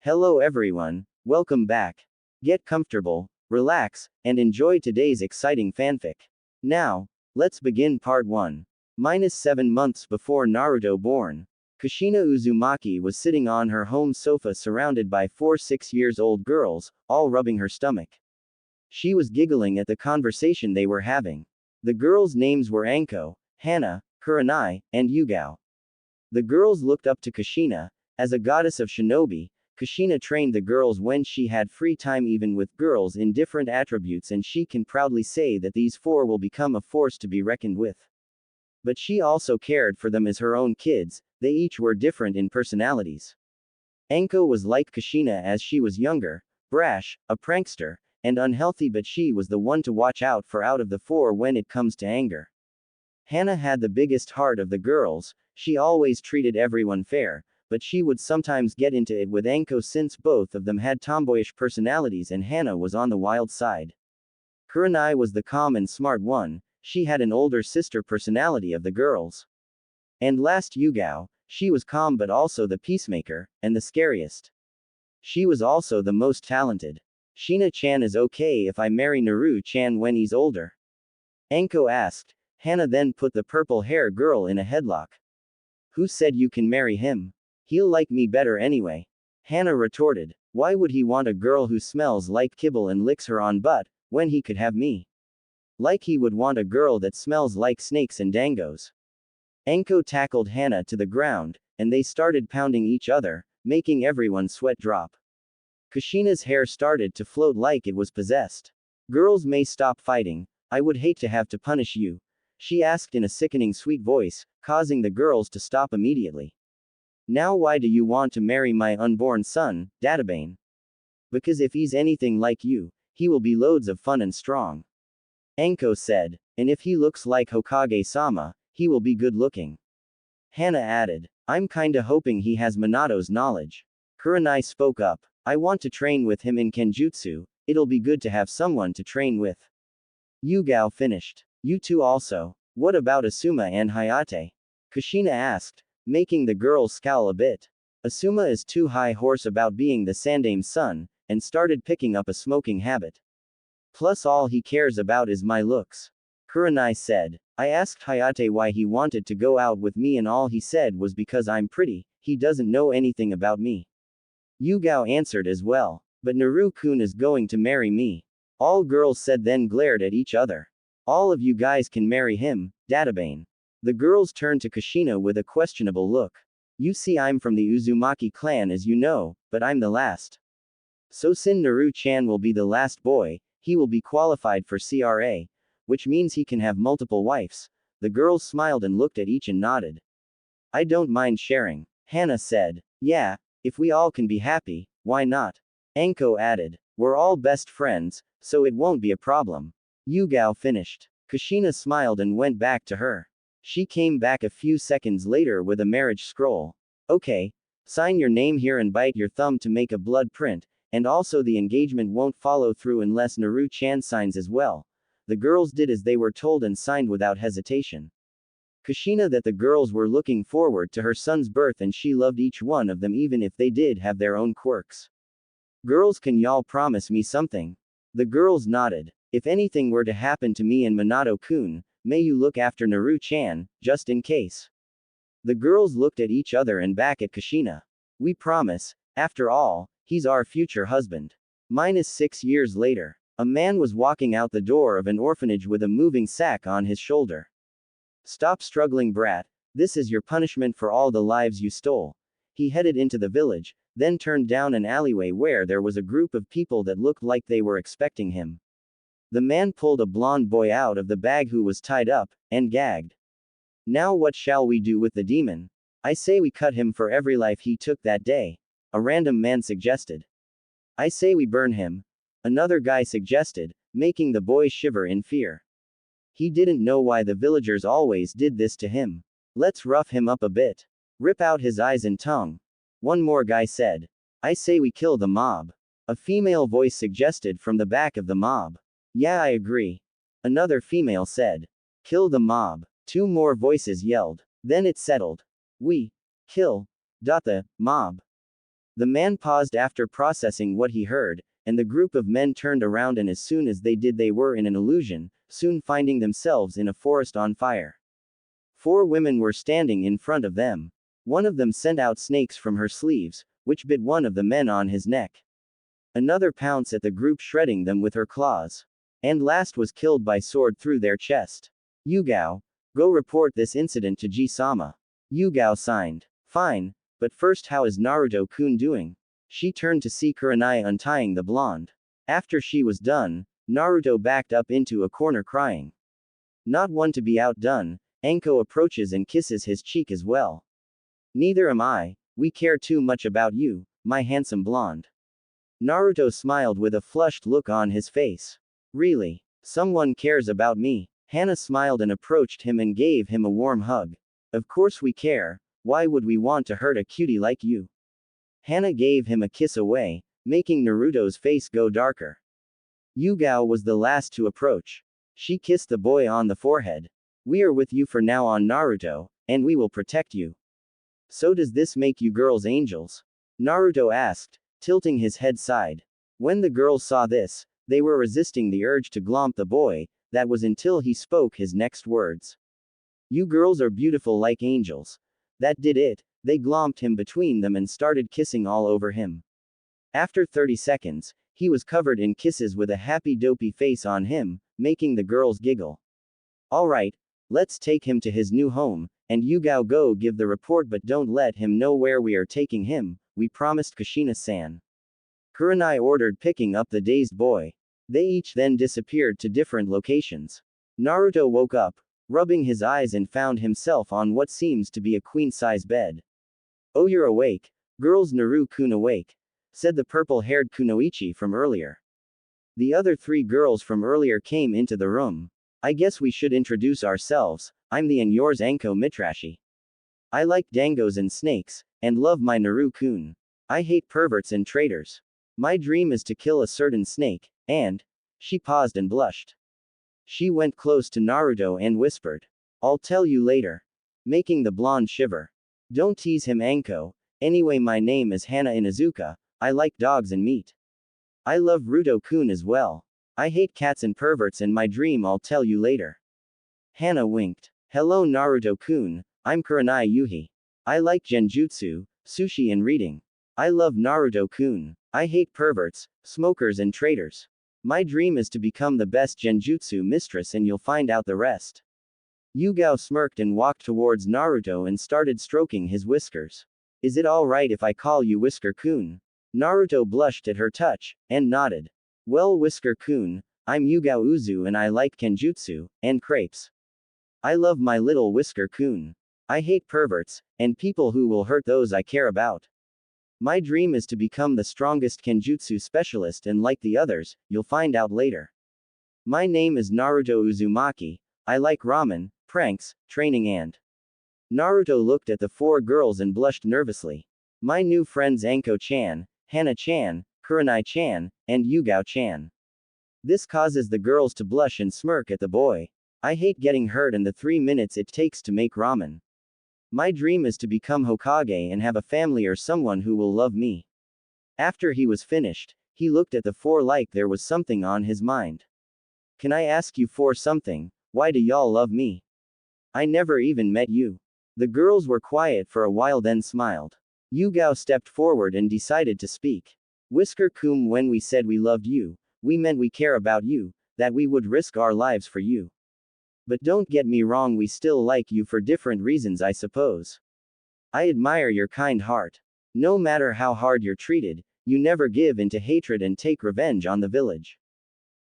Hello everyone, welcome back. Get comfortable, relax, and enjoy today's exciting fanfic. Now, let's begin part 1. 7 months before Naruto born. Kushina Uzumaki was sitting on her home sofa surrounded by 4 6-year-old girls, all rubbing her stomach. She was giggling at the conversation they were having. The girls' names were Anko, Hana, Kurenai, and Yugao. The girls looked up to Kushina. As a goddess of shinobi, Kushina trained the girls when she had free time, even with girls in different attributes, and she can proudly say that these 4 will become a force to be reckoned with. But she also cared for them as her own kids. They each were different in personalities. Anko was like Kushina as she was younger, brash, a prankster, and unhealthy, but she was the one to watch out for out of the 4 when it comes to anger. Hana had the biggest heart of the girls. She always treated everyone fair, but she would sometimes get into it with Anko since both of them had tomboyish personalities and Hana was on the wild side. Kurenai was the calm and smart one. She had an older sister personality of the girls. And last, Yugao, she was calm but also the peacemaker, and the scariest. She was also the most talented. Shina-chan is okay if I marry Naru-chan when he's older? Anko asked. Hana then put the purple hair girl in a headlock. Who said you can marry him? He'll like me better anyway. Hana retorted. Why would he want a girl who smells like kibble and licks her on butt, when he could have me? Like he would want a girl that smells like snakes and dangos. Anko tackled Hana to the ground, and they started pounding each other, making everyone sweat drop. Kushina's hair started to float like it was possessed. Girls may stop fighting. I would hate to have to punish you, she asked in a sickening sweet voice, causing the girls to stop immediately. Now why do you want to marry my unborn son, Databane? Because if he's anything like you, he will be loads of fun and strong. Anko said. And if he looks like Hokage-sama, he will be good looking. Hana added. I'm kinda hoping he has Minato's knowledge. Kurenai spoke up. I want to train with him in Kenjutsu. It'll be good to have someone to train with. Yugao finished. You two also. What about Asuma and Hayate? Kushina asked, making the girls scowl a bit. Asuma is too high horse about being the Sandame's son, and started picking up a smoking habit. Plus all he cares about is my looks. Kurenai said. I asked Hayate why he wanted to go out with me and all he said was because I'm pretty. He doesn't know anything about me. Yugao answered as well. But Naru-kun is going to marry me. All girls said, then glared at each other. All of you guys can marry him, Databane. The girls turned to Kushina with a questionable look. You see, I'm from the Uzumaki clan as you know, but I'm the last. So since Naru-chan will be the last boy, he will be qualified for CRA, which means he can have multiple wives. The girls smiled and looked at each and nodded. I don't mind sharing, Hana said. Yeah, if we all can be happy, why not? Anko added. We're all best friends, so it won't be a problem. Yugao finished. Kushina smiled and went back to her. She came back a few seconds later with a marriage scroll. Okay. Sign your name here and bite your thumb to make a blood print, and also the engagement won't follow through unless Naru-chan signs as well. The girls did as they were told and signed without hesitation. Kushina that the girls were looking forward to her son's birth and she loved each one of them even if they did have their own quirks. Girls, can y'all promise me something? The girls nodded. If anything were to happen to me and Minato-kun, may you look after Naru-chan, just in case. The girls looked at each other and back at Kushina. We promise. After all, he's our future husband. 6 years later. A man was walking out the door of an orphanage with a moving sack on his shoulder. Stop struggling, brat. This is your punishment for all the lives you stole. He headed into the village, then turned down an alleyway where there was a group of people that looked like they were expecting him. The man pulled a blonde boy out of the bag who was tied up, and gagged. Now what shall we do with the demon? I say we cut him for every life he took that day. A random man suggested. I say we burn him. Another guy suggested, making the boy shiver in fear. He didn't know why the villagers always did this to him. Let's rough him up a bit. Rip out his eyes and tongue. One more guy said. I say we kill the mob. A female voice suggested from the back of the mob. Yeah, I agree. Another female said. Kill the mob. 2 more voices yelled. Then it settled. We kill the mob. The man paused after processing what he heard, and the group of men turned around, and as soon as they did, they were in an illusion, soon finding themselves in a forest on fire. 4 women were standing in front of them. One of them sent out snakes from her sleeves, which bit one of the men on his neck. Another pounced at the group, shredding them with her claws. And last was killed by sword through their chest. Yugao, go report this incident to Ji-sama. Yugao signed. Fine, but first, how is Naruto-kun doing? She turned to see Kurenai untying the blonde. After she was done, Naruto backed up into a corner crying. Not one to be outdone, Anko approaches and kisses his cheek as well. Neither am I, we care too much about you, my handsome blonde. Naruto smiled with a flushed look on his face. Really? Someone cares about me? Hana smiled and approached him and gave him a warm hug. Of course we care, why would we want to hurt a cutie like you? Hana gave him a kiss away, making Naruto's face go darker. Yugao was the last to approach. She kissed the boy on the forehead. We are with you for now on, Naruto, and we will protect you. So does this make you girls angels? Naruto asked, tilting his head side. When the girls saw this, they were resisting the urge to glomp the boy, that was until he spoke his next words. You girls are beautiful like angels. That did it, they glomped him between them and started kissing all over him. After 30 seconds, he was covered in kisses with a happy dopey face on him, making the girls giggle. Alright, let's take him to his new home, and Yugao go give the report, but don't let him know where we are taking him, we promised Kushina-san. Kurenai ordered, picking up the dazed boy. They each then disappeared to different locations. Naruto woke up, rubbing his eyes, and found himself on what seems to be a queen-size bed. Oh, you're awake. Girls, Naru-kun awake, said the purple-haired Kunoichi from earlier. The other 3 girls from earlier came into the room. I guess we should introduce ourselves. I'm the and yours Anko Mitrashi. I like dangos and snakes, and love my Naru-kun. I hate perverts and traitors. My dream is to kill a certain snake, and... She paused and blushed. She went close to Naruto and whispered. I'll tell you later. Making the blonde shiver. Don't tease him, Anko. Anyway, my name is Hana Inazuka. I like dogs and meat. I love Ruto-kun as well. I hate cats and perverts, and my dream I'll tell you later. Hana winked. Hello Naruto-kun, I'm Kurenai Yuhi. I like genjutsu, sushi and reading. I love Naruto-kun. I hate perverts, smokers and traitors. My dream is to become the best genjutsu mistress, and you'll find out the rest. Yugao smirked and walked towards Naruto and started stroking his whiskers. Is it alright if I call you Whisker-kun? Naruto blushed at her touch, and nodded. Well, Whisker-kun, I'm Yugao Uzu and I like kenjutsu, and crepes. I love my little Whisker-kun. I hate perverts, and people who will hurt those I care about. My dream is to become the strongest kenjutsu specialist, and like the others, you'll find out later. My name is Naruto Uzumaki. I like ramen, pranks, training and... Naruto looked at the 4 girls and blushed nervously. My new friends Anko-chan, Hana-chan, Kurenai-chan, and Yugao-chan. This causes the girls to blush and smirk at the boy. I hate getting hurt and the 3 minutes it takes to make ramen. My dream is to become Hokage and have a family or someone who will love me. After he was finished, he looked at the 4 like there was something on his mind. Can I ask you for something? Why do y'all love me? I never even met you. The girls were quiet for a while, then smiled. Yugao stepped forward and decided to speak. Whisker-kun, when we said we loved you, we meant we care about you, that we would risk our lives for you. But don't get me wrong, we still like you for different reasons, I suppose. I admire your kind heart. No matter how hard you're treated, you never give in to hatred and take revenge on the village.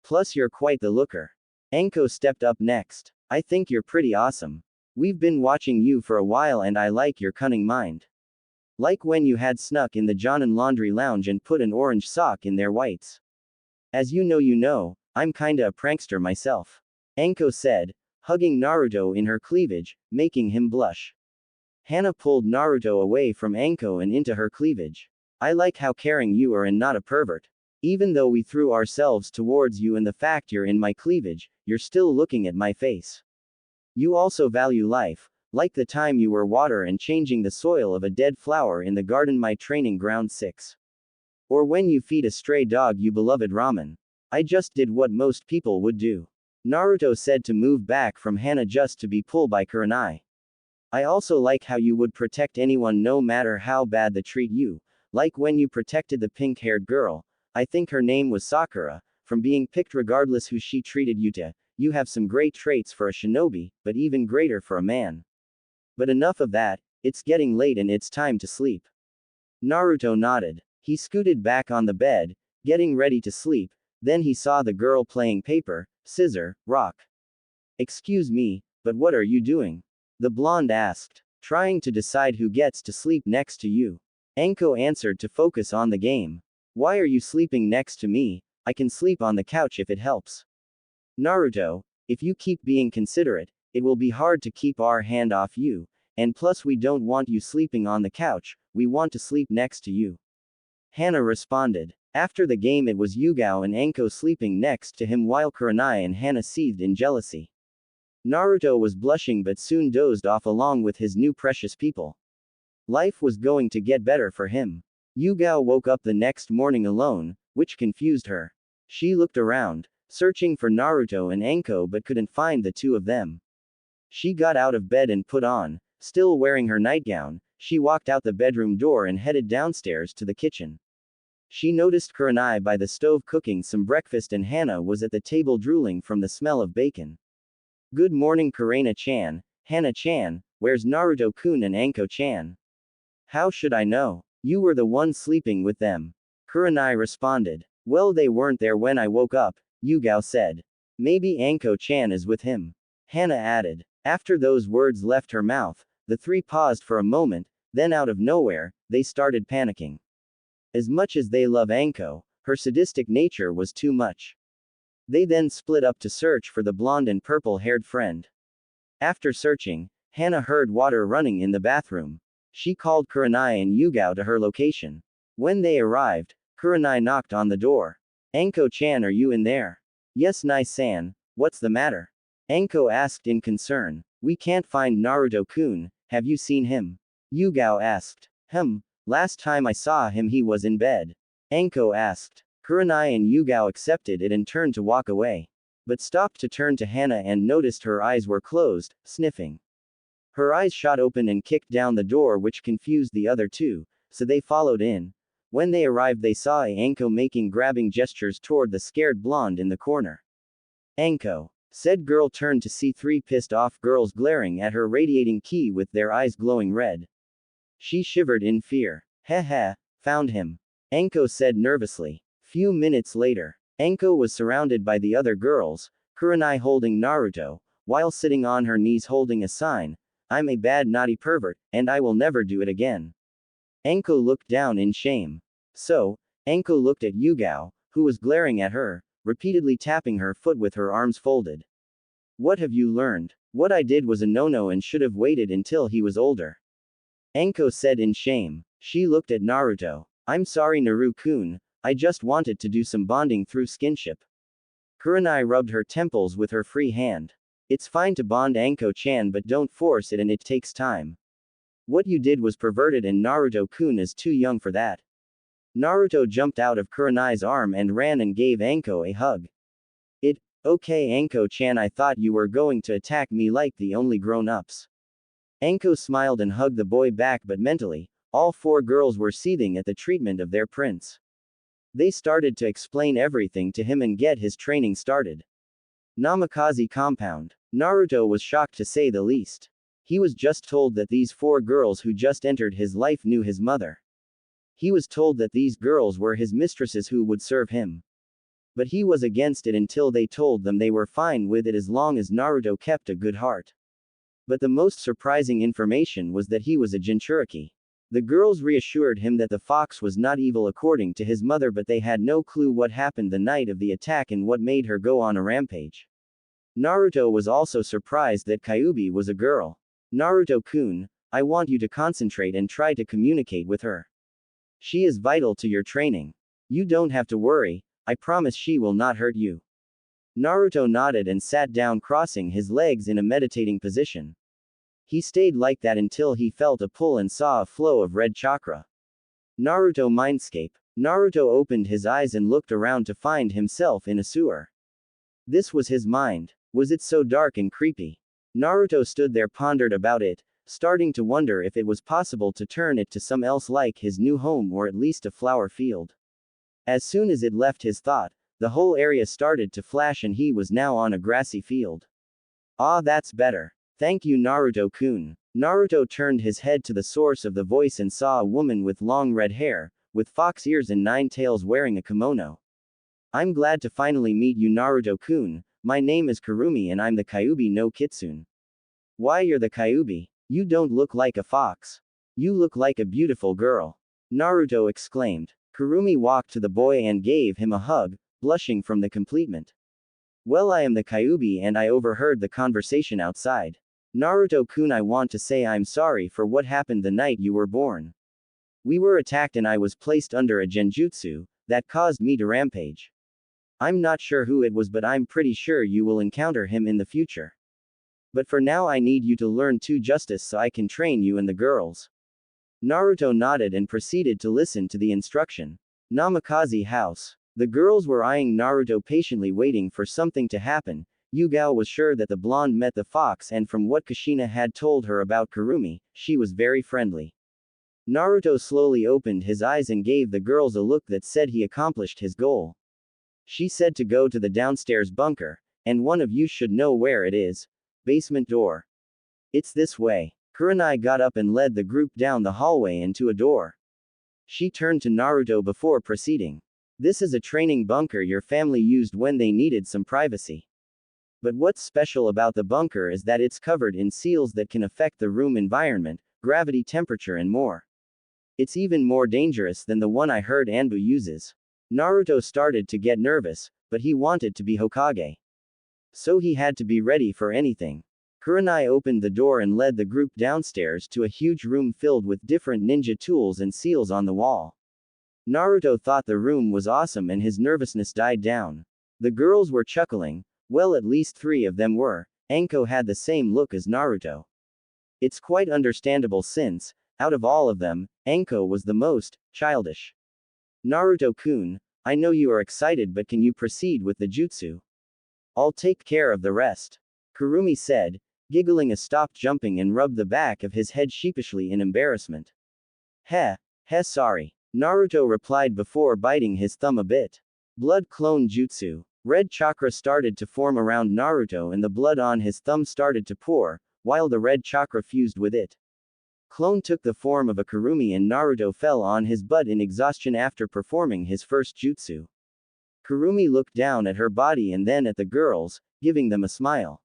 Plus you're quite the looker. Anko stepped up next. I think you're pretty awesome. We've been watching you for a while and I like your cunning mind. Like when you had snuck in the Jonin laundry lounge and put an orange sock in their whites. As you know, I'm kinda a prankster myself. Anko said, hugging Naruto in her cleavage, making him blush. Hana pulled Naruto away from Anko and into her cleavage. I like how caring you are and not a pervert. Even though we threw ourselves towards you and the fact you're in my cleavage, you're still looking at my face. You also value life, Like the time you were water and changing the soil of a dead flower in the garden my training ground 6. Or when you feed a stray dog you beloved ramen. I just did what most people would do. Naruto said to move back from Hana just to be pulled by Kurenai. I also like how you would protect anyone no matter how bad they treat you, like when you protected the pink-haired girl, I think her name was Sakura, from being picked regardless who she treated you to. You have some great traits for a shinobi, but even greater for a man. But enough of that, it's getting late and it's time to sleep. Naruto nodded. He scooted back on the bed, getting ready to sleep, then he saw the girl playing paper, scissor, rock. Excuse me, but what are you doing? The blonde asked. Trying to decide who gets to sleep next to you. Anko answered to focus on the game. Why are you sleeping next to me? I can sleep on the couch if it helps. Naruto, if you keep being considerate, it will be hard to keep our hand off you, and plus we don't want you sleeping on the couch, we want to sleep next to you. Hana responded. After the game it was Yugao and Anko sleeping next to him while Kurenai and Hana seethed in jealousy. Naruto was blushing but soon dozed off along with his new precious people. Life was going to get better for him. Yugao woke up the next morning alone, which confused her. She looked around, searching for Naruto and Anko but couldn't find the two of them. She got out of bed and put on, still wearing her nightgown, she walked out the bedroom door and headed downstairs to the kitchen. She noticed Kurenai by the stove cooking some breakfast and Hana was at the table drooling from the smell of bacon. Good morning Kurenai-chan, Hana-chan, where's Naruto-kun and Anko-chan? How should I know? You were the one sleeping with them. Kurenai responded. Well they weren't there when I woke up, Yugao said. Maybe Anko-chan is with him. Hana added. After those words left her mouth, the three paused for a moment, then out of nowhere, they started panicking. As much as they love Anko, her sadistic nature was too much. They then split up to search for the blonde and purple-haired friend. After searching, Hana heard water running in the bathroom. She called Kurenai and Yugao to her location. When they arrived, Kurenai knocked on the door. Anko-chan, are you in there? Yes, Nai-san, what's the matter? Anko asked in concern. We can't find Naruto-kun, have you seen him? Yugao asked. Last time I saw him he was in bed. Anko asked. Kurenai and Yugao accepted it and turned to walk away. But stopped to turn to Hana and noticed her eyes were closed, sniffing. Her eyes shot open and kicked down the door which confused the other two, so they followed in. When they arrived they saw Anko making grabbing gestures toward the scared blonde in the corner. Anko. Said girl turned to see three pissed off girls glaring at her radiating ki with their eyes glowing red. She shivered in fear. Heh, found him. Anko said nervously. Few minutes later, Anko was surrounded by the other girls, Kurenai holding Naruto, while sitting on her knees holding a sign, I'm a bad naughty pervert, and I will never do it again. Anko looked down in shame. So, Anko looked at Yugao, who was glaring at her, repeatedly tapping her foot with her arms folded. What have you learned? What I did was a no-no and should have waited until he was older. Anko said in shame. She looked at Naruto. I'm sorry Naru-kun, I just wanted to do some bonding through skinship. Kurenai rubbed her temples with her free hand. It's fine to bond Anko-chan but don't force it and it takes time. What you did was perverted and Naruto-kun is too young for that. Naruto jumped out of Kurenai's arm and ran and gave Anko a hug. Okay Anko-chan, I thought you were going to attack me like the only grown-ups. Anko smiled and hugged the boy back but mentally, all four girls were seething at the treatment of their prince. They started to explain everything to him and get his training started. Namikaze compound. Naruto was shocked to say the least. He was just told that these four girls who just entered his life knew his mother. He was told that these girls were his mistresses who would serve him. But he was against it until they told them they were fine with it as long as Naruto kept a good heart. But the most surprising information was that he was a Jinchuriki. The girls reassured him that the fox was not evil according to his mother, but they had no clue what happened the night of the attack and what made her go on a rampage. Naruto was also surprised that Kyuubi was a girl. Naruto-kun, I want you to concentrate and try to communicate with her. She is vital to your training. You don't have to worry, I promise she will not hurt you. Naruto nodded and sat down crossing his legs in a meditating position. He stayed like that until he felt a pull and saw a flow of red chakra. Naruto mindscape. Naruto opened his eyes and looked around to find himself in a sewer. This was his mind. Was it so dark and creepy? Naruto stood there, pondered about it, starting to wonder if it was possible to turn it to some else like his new home or at least a flower field. As soon as it left his thought, the whole area started to flash and he was now on a grassy field. Ah, that's better. Thank you, Naruto-kun. Naruto turned his head to the source of the voice and saw a woman with long red hair, with fox ears and 9 tails wearing a kimono. I'm glad to finally meet you, Naruto-kun. My name is Kurumi and I'm the Kyuubi no Kitsune. Why, you're the Kyuubi? You don't look like a fox. You look like a beautiful girl. Naruto exclaimed. Kurumi walked to the boy and gave him a hug, blushing from the completement. Well, I am the Kyuubi and I overheard the conversation outside. Naruto-kun, I want to say I'm sorry for what happened the night you were born. We were attacked and I was placed under a genjutsu that caused me to rampage. I'm not sure who it was, but I'm pretty sure you will encounter him in the future. But for now I need you to learn to justice so I can train you and the girls. Naruto nodded and proceeded to listen to the instruction. Namikaze house. The girls were eyeing Naruto patiently, waiting for something to happen. Yugao was sure that the blonde met the fox, and from what Kushina had told her about Kurumi, she was very friendly. Naruto slowly opened his eyes and gave the girls a look that said he accomplished his goal. She said to go to the downstairs bunker, and one of you should know where it is. Basement door. It's this way. Kurenai got up and led the group down the hallway and to a door. She turned to Naruto before proceeding. This is a training bunker your family used when they needed some privacy. But what's special about the bunker is that it's covered in seals that can affect the room environment, gravity, temperature and more. It's even more dangerous than the one I heard Anbu uses. Naruto started to get nervous, but he wanted to be Hokage. So he had to be ready for anything. Kurenai opened the door and led the group downstairs to a huge room filled with different ninja tools and seals on the wall. Naruto thought the room was awesome and his nervousness died down. The girls were chuckling. Well, at least 3 of them were. Anko had the same look as Naruto. It's quite understandable since, out of all of them, Anko was the most childish. Naruto-kun, I know you are excited, but can you proceed with the jutsu? I'll take care of the rest. Kurumi said, giggling, stopped jumping and rubbed the back of his head sheepishly in embarrassment. Sorry. Naruto replied before biting his thumb a bit. Blood clone jutsu. Red chakra started to form around Naruto and the blood on his thumb started to pour, while the red chakra fused with it. Clone took the form of a Kurumi and Naruto fell on his butt in exhaustion after performing his first jutsu. Kurumi looked down at her body and then at the girls, giving them a smile.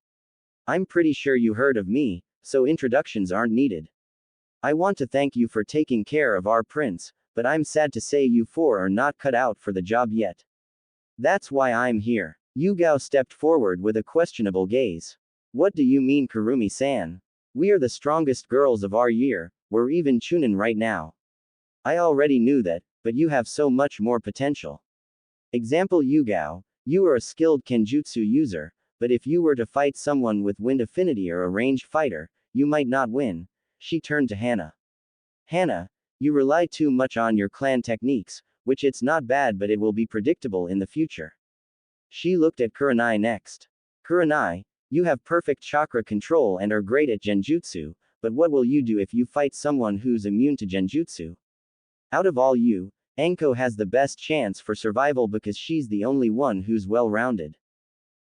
I'm pretty sure you heard of me, so introductions aren't needed. I want to thank you for taking care of our prince, but I'm sad to say you 4 are not cut out for the job yet. That's why I'm here. Yugao stepped forward with a questionable gaze. What do you mean, Kurumi-san? We are the strongest girls of our year, we're even Chunin right now. I already knew that, but you have so much more potential. Example Yugao, you are a skilled kenjutsu user, but if you were to fight someone with wind affinity or a ranged fighter, you might not win. She turned to Hana. Hana, you rely too much on your clan techniques, which it's not bad, but it will be predictable in the future. She looked at Kurenai next. Kurenai, you have perfect chakra control and are great at genjutsu, but what will you do if you fight someone who's immune to genjutsu? Out of all you, Anko has the best chance for survival because she's the only one who's well-rounded.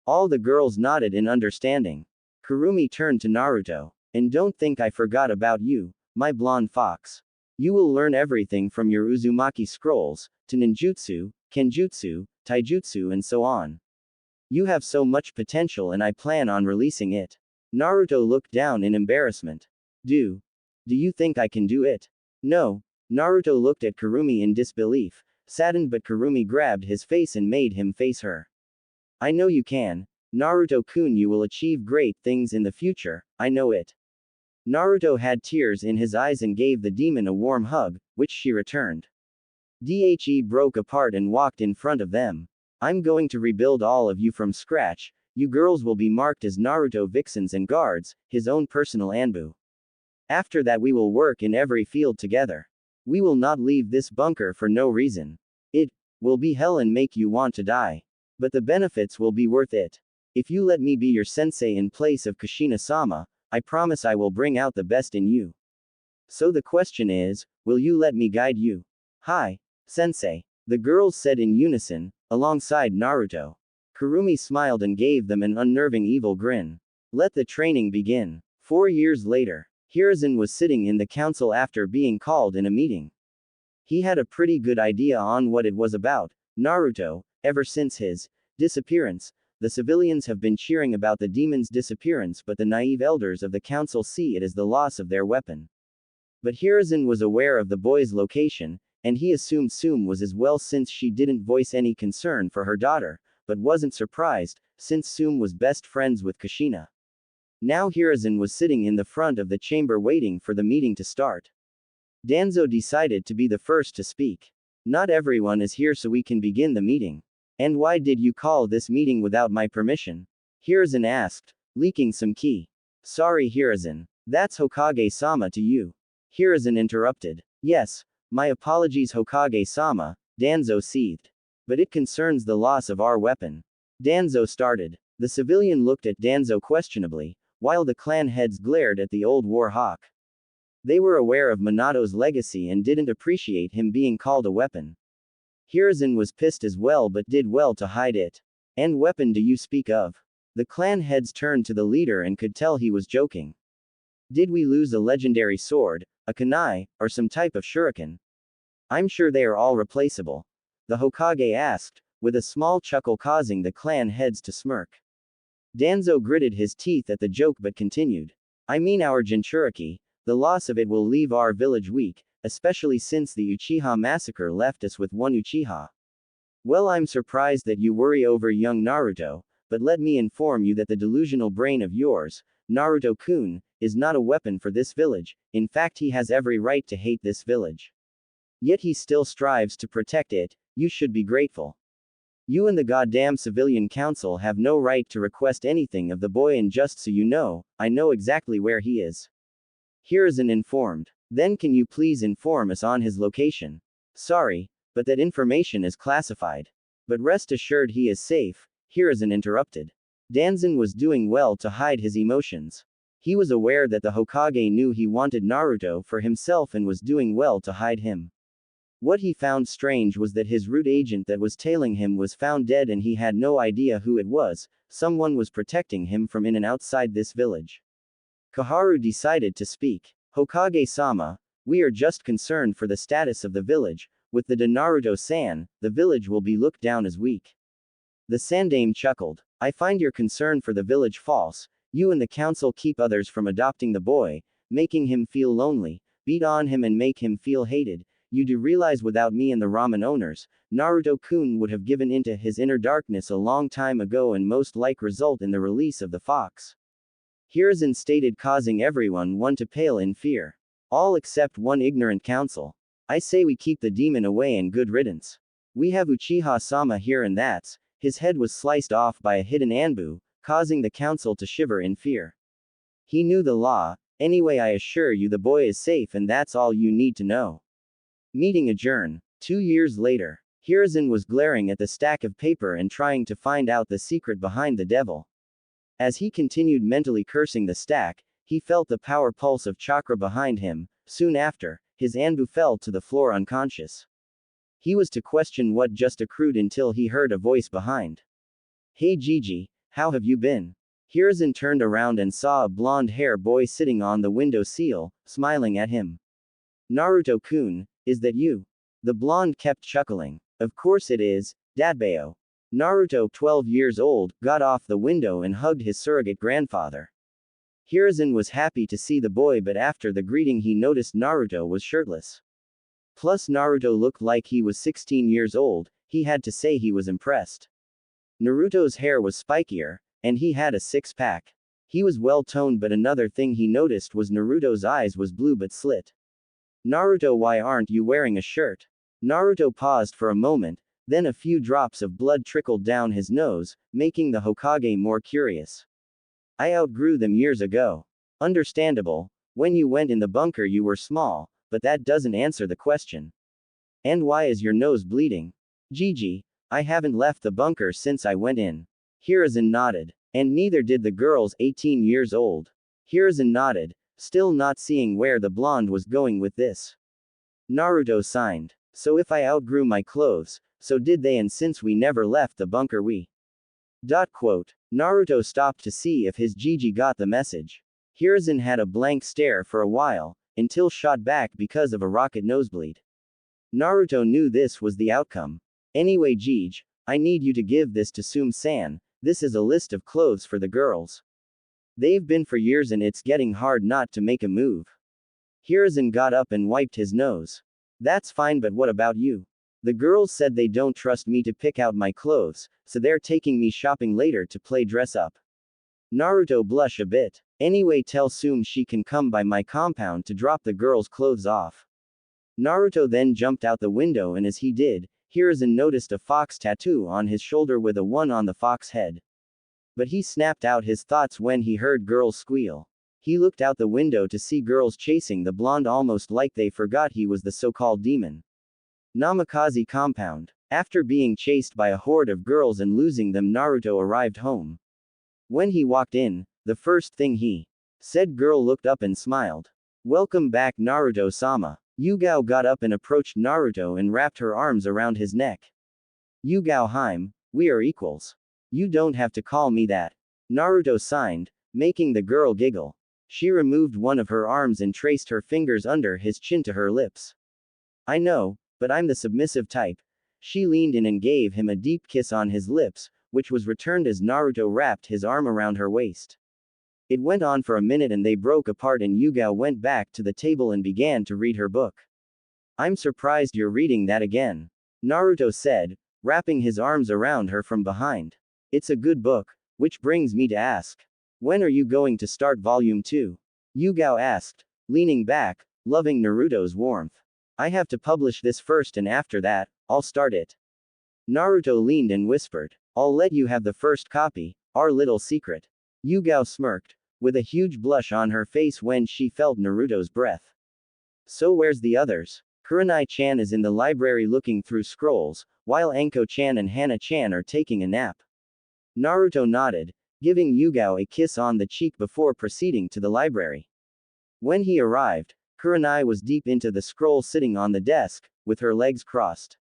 All the girls nodded in understanding. Kurumi turned to Naruto. And don't think I forgot about you, my blonde fox. You will learn everything from your Uzumaki scrolls, to ninjutsu, kenjutsu, taijutsu and so on. You have so much potential and I plan on releasing it. Naruto looked down in embarrassment. Do you think I can do it? No. Naruto looked at Kurumi in disbelief, saddened, but Kurumi grabbed his face and made him face her. I know you can. Naruto-kun, you will achieve great things in the future, I know it. Naruto had tears in his eyes and gave the demon a warm hug, which she returned. Dhe broke apart and walked in front of them. I'm going to rebuild all of you from scratch. You girls will be marked as Naruto vixens and guards, his own personal Anbu. After that we will work in every field together. We will not leave this bunker for no reason. It will be hell and make you want to die. But the benefits will be worth it. If you let me be your sensei in place of Kushina-sama, I promise I will bring out the best in you. So the question is, will you let me guide you? Hi, sensei, the girls said in unison, alongside Naruto. Kurumi smiled and gave them an unnerving evil grin. Let the training begin. 4 years later, Hiruzen was sitting in the council after being called in a meeting. He had a pretty good idea on what it was about. Naruto, ever since his disappearance, the civilians have been cheering about the demon's disappearance, but the naive elders of the council see it as the loss of their weapon. But Hiruzen was aware of the boy's location, and he assumed Sume was as well since she didn't voice any concern for her daughter, but wasn't surprised, since Sume was best friends with Kushina. Now Hiruzen was sitting in the front of the chamber waiting for the meeting to start. Danzo decided to be the first to speak. Not everyone is here so we can begin the meeting. And why did you call this meeting without my permission? Hiruzen asked, leaking some key. Sorry Hiruzen. That's Hokage-sama to you. Hiruzen interrupted. Yes, my apologies Hokage-sama, Danzo seethed. But it concerns the loss of our weapon. Danzo started. The civilian looked at Danzo questionably, while the clan heads glared at the old war hawk. They were aware of Minato's legacy and didn't appreciate him being called a weapon. Hiruzen was pissed as well but did well to hide it. And weapon do you speak of? The clan heads turned to the leader and could tell he was joking. Did we lose a legendary sword, a kunai, or some type of shuriken? I'm sure they are all replaceable. The Hokage asked, with a small chuckle causing the clan heads to smirk. Danzo gritted his teeth at the joke but continued. I mean our Jinchuriki, the loss of it will leave our village weak, especially since the Uchiha massacre left us with one Uchiha. Well, I'm surprised that you worry over young Naruto, but let me inform you that the delusional brain of yours, Naruto-kun, is not a weapon for this village. In fact, he has every right to hate this village. Yet he still strives to protect it. You should be grateful. You and the goddamn civilian council have no right to request anything of the boy, and just so you know, I know exactly where he is. Hiruzen informed. Then can you please inform us on his location? Sorry, but that information is classified. But rest assured he is safe, Hiruzen interrupted. Danzan was doing well to hide his emotions. He was aware that the Hokage knew he wanted Naruto for himself and was doing well to hide him. What he found strange was that his root agent that was tailing him was found dead and he had no idea who it was. Someone was protecting him from in and outside this village. Koharu decided to speak. Hokage-sama, we are just concerned for the status of the village. With the Naruto-san, the village will be looked down as weak. The Sandaime chuckled. I find your concern for the village false. You and the council keep others from adopting the boy, making him feel lonely, beat on him and make him feel hated. You do realize without me and the ramen owners, Naruto-kun would have given into his inner darkness a long time ago and most like result in the release of the fox. Hiruzen stated, causing everyone to pale in fear. All except one ignorant council. I say we keep the demon away and good riddance. We have Uchiha-sama here and that's, his head was sliced off by a hidden anbu, causing the council to shiver in fear. He knew the law. Anyway, I assure you the boy is safe and that's all you need to know. Meeting adjourned. 2 years later, Hiruzen was glaring at the stack of paper and trying to find out the secret behind the devil. As he continued mentally cursing the stack, he felt the power pulse of chakra behind him. Soon after, his anbu fell to the floor unconscious. He was to question what just accrued until he heard a voice behind. Hey Gigi, how have you been? Hiruzen turned around and saw a blonde-haired boy sitting on the window sill, smiling at him. Naruto-kun, is that you? The blonde kept chuckling. Of course it is, Dadbao. Naruto, 12 years old, got off the window and hugged his surrogate grandfather. Hiruzen was happy to see the boy, but after the greeting he noticed Naruto was shirtless. Plus Naruto looked like he was 16 years old. He had to say he was impressed. Naruto's hair was spikier, and he had a six-pack. He was well-toned, but another thing he noticed was Naruto's eyes was blue but slit. Naruto, why aren't you wearing a shirt? Naruto paused for a moment, then a few drops of blood trickled down his nose, making the Hokage more curious. I outgrew them years ago. Understandable. When you went in the bunker you were small, but that doesn't answer the question. And why is your nose bleeding? Gigi, I haven't left the bunker since I went in. Hiruzen nodded. And neither did the girls 18 years old. Hiruzen nodded, still not seeing where the blonde was going with this. Naruto signed. So if I outgrew my clothes, so did they, and since we never left the bunker we. Naruto stopped to see if his Gigi got the message. Hiruzen had a blank stare for a while, until shot back because of a rocket nosebleed. Naruto knew this was the outcome. Anyway Gigi, I need you to give this to Sum-san. This is a list of clothes for the girls. They've been for years and it's getting hard not to make a move. Hiruzen got up and wiped his nose. That's fine, but what about you? The girls said they don't trust me to pick out my clothes, so they're taking me shopping later to play dress up. Naruto blushed a bit. Anyway, tell Sum she can come by my compound to drop the girls' clothes off. Naruto then jumped out the window, and as he did, Hiruzen noticed a fox tattoo on his shoulder with a 1 on the fox head. But he snapped out his thoughts when he heard girls squeal. He looked out the window to see girls chasing the blonde, almost like they forgot he was the so-called demon. Namikaze compound. After being chased by a horde of girls and losing them, Naruto arrived home. When he walked in, the first thing he said, girl looked up and smiled. Welcome back, Naruto-sama. Yugao got up and approached Naruto and wrapped her arms around his neck. Yugao-hime, we are equals. You don't have to call me that. Naruto signed, making the girl giggle. She removed one of her arms and traced her fingers under his chin to her lips. I know, but I'm the submissive type. She leaned in and gave him a deep kiss on his lips, which was returned as Naruto wrapped his arm around her waist. It went on for a minute and they broke apart and Yugao went back to the table and began to read her book. I'm surprised you're reading that again. Naruto said, wrapping his arms around her from behind. It's a good book, which brings me to ask. When are you going to start volume 2? Yugao asked, leaning back, loving Naruto's warmth. I have to publish this first and after that, I'll start it. Naruto leaned and whispered, I'll let you have the first copy, our little secret. Yugao smirked, with a huge blush on her face when she felt Naruto's breath. So where's the others? Kurenai-chan is in the library looking through scrolls, while Anko-chan and Hana-chan are taking a nap. Naruto nodded, giving Yugao a kiss on the cheek before proceeding to the library. When he arrived, Kurenai was deep into the scroll sitting on the desk, with her legs crossed.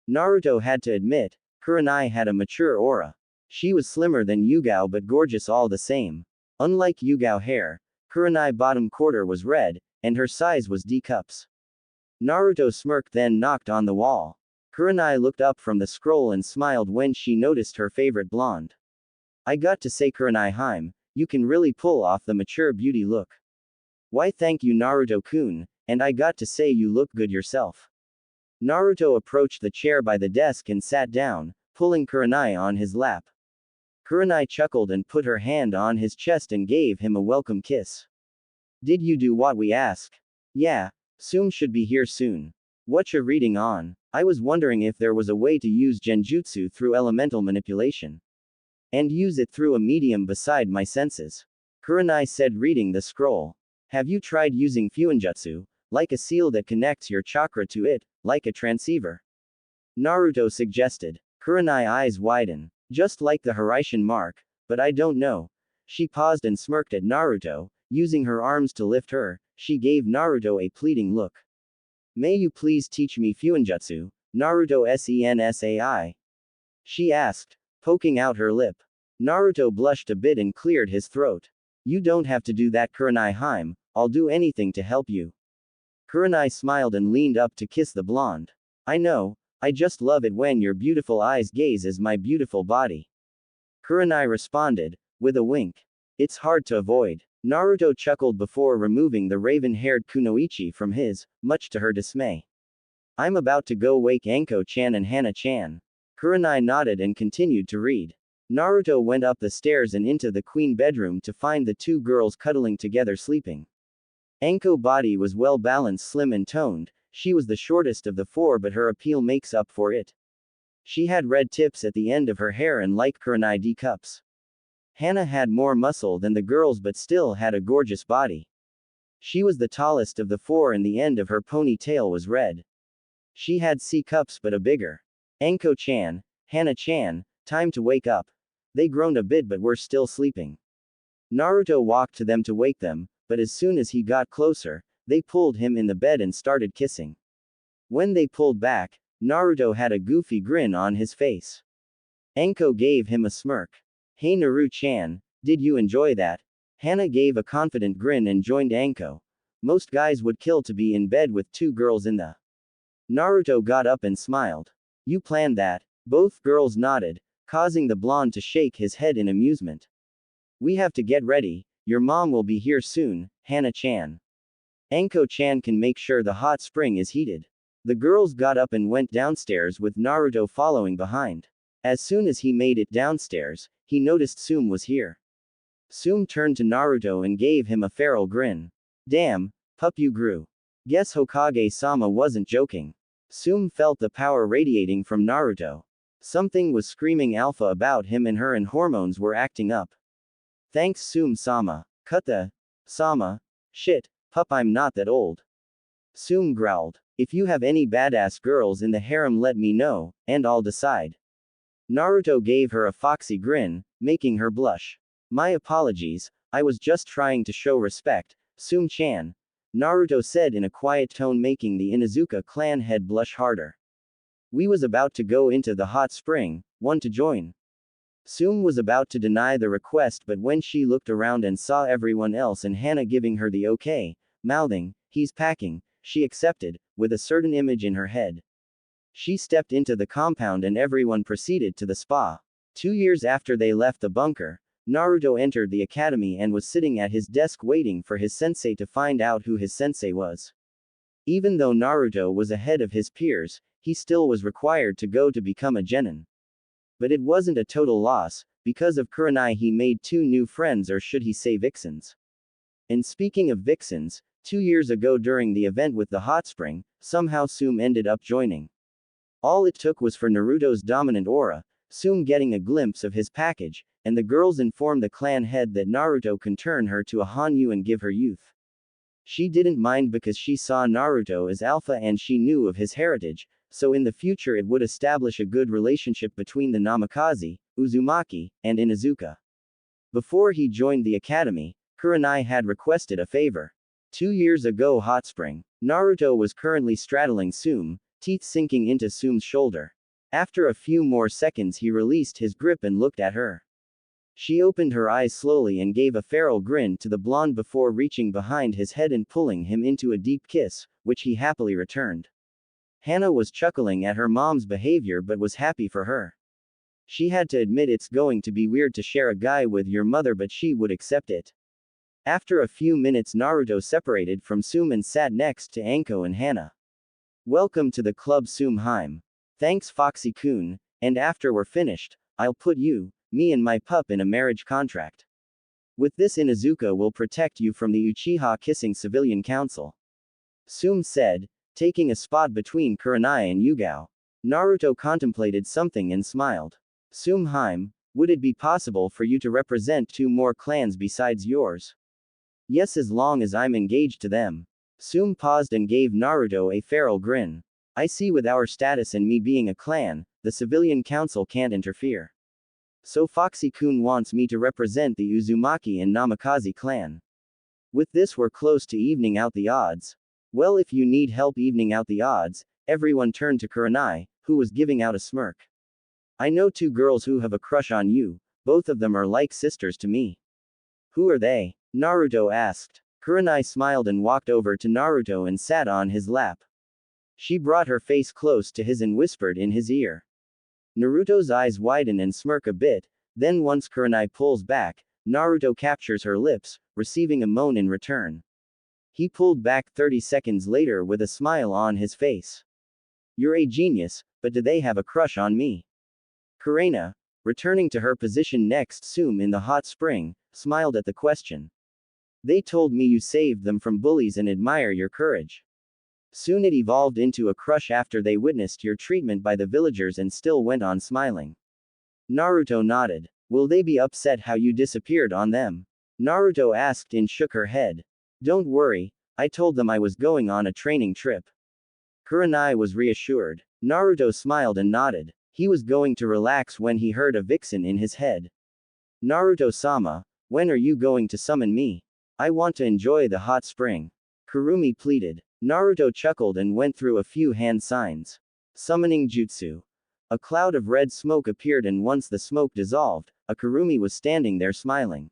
Naruto had to admit, Kurenai had a mature aura. She was slimmer than Yugao but gorgeous all the same. Unlike Yugao hair, Kurenai bottom quarter was red, and her size was D cups. Naruto smirked then knocked on the wall. Kurenai looked up from the scroll and smiled when she noticed her favorite blonde. I got to say, Kurenai-hime, you can really pull off the mature beauty look. Why thank you, Naruto-kun, and I got to say you look good yourself. Naruto approached the chair by the desk and sat down, pulling Kurenai on his lap. Kurenai chuckled and put her hand on his chest and gave him a welcome kiss. Did you do what we ask? Yeah, Sum should be here soon. Whatcha reading on? I was wondering if there was a way to use genjutsu through elemental manipulation. And use it through a medium beside my senses. Kurenai said, reading the scroll. Have you tried using fuinjutsu, like a seal that connects your chakra to it, like a transceiver? Naruto suggested. Kurenai eyes widen. Just like the Hiraishin mark, but I don't know. She paused and smirked at Naruto, using her arms to lift her. She gave Naruto a pleading look. May you please teach me fuinjutsu, Naruto Sensai? She asked, poking out her lip. Naruto blushed a bit and cleared his throat. You don't have to do that, Kurenai-hime, I'll do anything to help you. Kurenai smiled and leaned up to kiss the blonde. I know, I just love it when your beautiful eyes gaze at my beautiful body. Kurenai responded, with a wink. It's hard to avoid. Naruto chuckled before removing the raven-haired kunoichi from his, much to her dismay. I'm about to go wake Anko-chan and Hana-chan. Kurenai nodded and continued to read. Naruto went up the stairs and into the queen bedroom to find the two girls cuddling together sleeping. Anko's body was well balanced, slim and toned. She was the shortest of the four but her appeal makes up for it. She had red tips at the end of her hair and like Kurenai D cups. Hana had more muscle than the girls but still had a gorgeous body. She was the tallest of the four and the end of her ponytail was red. She had C-cups but a bigger. Anko-chan, Hana-chan, time to wake up. They groaned a bit but were still sleeping. Naruto walked to them to wake them, but as soon as he got closer, they pulled him in the bed and started kissing. When they pulled back, Naruto had a goofy grin on his face. Anko gave him a smirk. Hey Naru-chan, did you enjoy that? Hana gave a confident grin and joined Anko. Most guys would kill to be in bed with two girls in the. Naruto got up and smiled. You planned that? Both girls nodded, causing the blonde to shake his head in amusement. We have to get ready, your mom will be here soon, Hana-chan. Anko-chan can make sure the hot spring is heated. The girls got up and went downstairs with Naruto following behind. As soon as he made it downstairs, he noticed Tsume was here. Tsume turned to Naruto and gave him a feral grin. Damn, pup you grew. Guess Hokage-sama wasn't joking. Tsume felt the power radiating from Naruto. Something was screaming alpha about him and hormones were acting up. Thanks Tsume-sama. Cut the. Sama. Shit, pup I'm not that old. Tsume growled. If you have any badass girls in the harem let me know, and I'll decide. Naruto gave her a foxy grin, making her blush. My apologies, I was just trying to show respect, Tsume-chan. Naruto said in a quiet tone making the Inuzuka clan head blush harder. We was about to go into the hot spring, want to join? Tsume was about to deny the request but when she looked around and saw everyone else and Hana giving her the okay, mouthing, he's packing, she accepted, with a certain image in her head. She stepped into the compound and everyone proceeded to the spa. 2 years after they left the bunker, Naruto entered the academy and was sitting at his desk waiting for his sensei to find out who his sensei was. Even though Naruto was ahead of his peers, he still was required to go to become a genin. But it wasn't a total loss, because of Kurenai he made 2 new friends or should he say vixens. And speaking of vixens, 2 years ago during the event with the hot spring, somehow Tsume ended up joining. All it took was for Naruto's dominant aura, Tsume getting a glimpse of his package, and the girls informed the clan head that Naruto can turn her to a Hanyu and give her youth. She didn't mind because she saw Naruto as alpha and she knew of his heritage, so in the future it would establish a good relationship between the Namikaze, Uzumaki, and Inuzuka. Before he joined the academy, Kurenai had requested a favor. 2 years ago hot spring, Naruto was currently straddling Tsume, teeth sinking into Tsume's shoulder. After a few more seconds he released his grip and looked at her. She opened her eyes slowly and gave a feral grin to the blonde before reaching behind his head and pulling him into a deep kiss, which he happily returned. Hana was chuckling at her mom's behavior but was happy for her. She had to admit it's going to be weird to share a guy with your mother but she would accept it. After a few minutes Naruto separated from Tsume and sat next to Anko and Hana. Welcome to the club Tsume-heim. Thanks Foxy-kun, and after we're finished, I'll put you, me and my pup in a marriage contract. With this Inuzuka will protect you from the Uchiha kissing civilian council. Tsume said, taking a spot between Kurenai and Yugao. Naruto contemplated something and smiled. Tsume-heim, would it be possible for you to represent 2 more clans besides yours? Yes, as long as I'm engaged to them. Tsume paused and gave Naruto a feral grin. I see with our status and me being a clan, the civilian council can't interfere. So Foxy-kun wants me to represent the Uzumaki and Namikaze clan. With this we're close to evening out the odds. Well, if you need help evening out the odds, everyone turned to Kurenai, who was giving out a smirk. I know 2 girls who have a crush on you, both of them are like sisters to me. Who are they? Naruto asked. Kurenai smiled and walked over to Naruto and sat on his lap. She brought her face close to his and whispered in his ear. Naruto's eyes widen and smirk a bit, then once Kurenai pulls back, Naruto captures her lips, receiving a moan in return. He pulled back 30 seconds later with a smile on his face. You're a genius, but do they have a crush on me? Kurenai, returning to her position next Tsume in the hot spring, smiled at the question. They told me you saved them from bullies and admire your courage. Soon it evolved into a crush after they witnessed your treatment by the villagers and still went on smiling. Naruto nodded. Will they be upset how you disappeared on them? Naruto asked and shook her head. Don't worry, I told them I was going on a training trip. Kurenai was reassured. Naruto smiled and nodded. He was going to relax when he heard a vixen in his head. Naruto-sama, when are you going to summon me? I want to enjoy the hot spring. Kurumi pleaded. Naruto chuckled and went through a few hand signs. Summoning jutsu. A cloud of red smoke appeared, and once the smoke dissolved, a Kurumi was standing there smiling.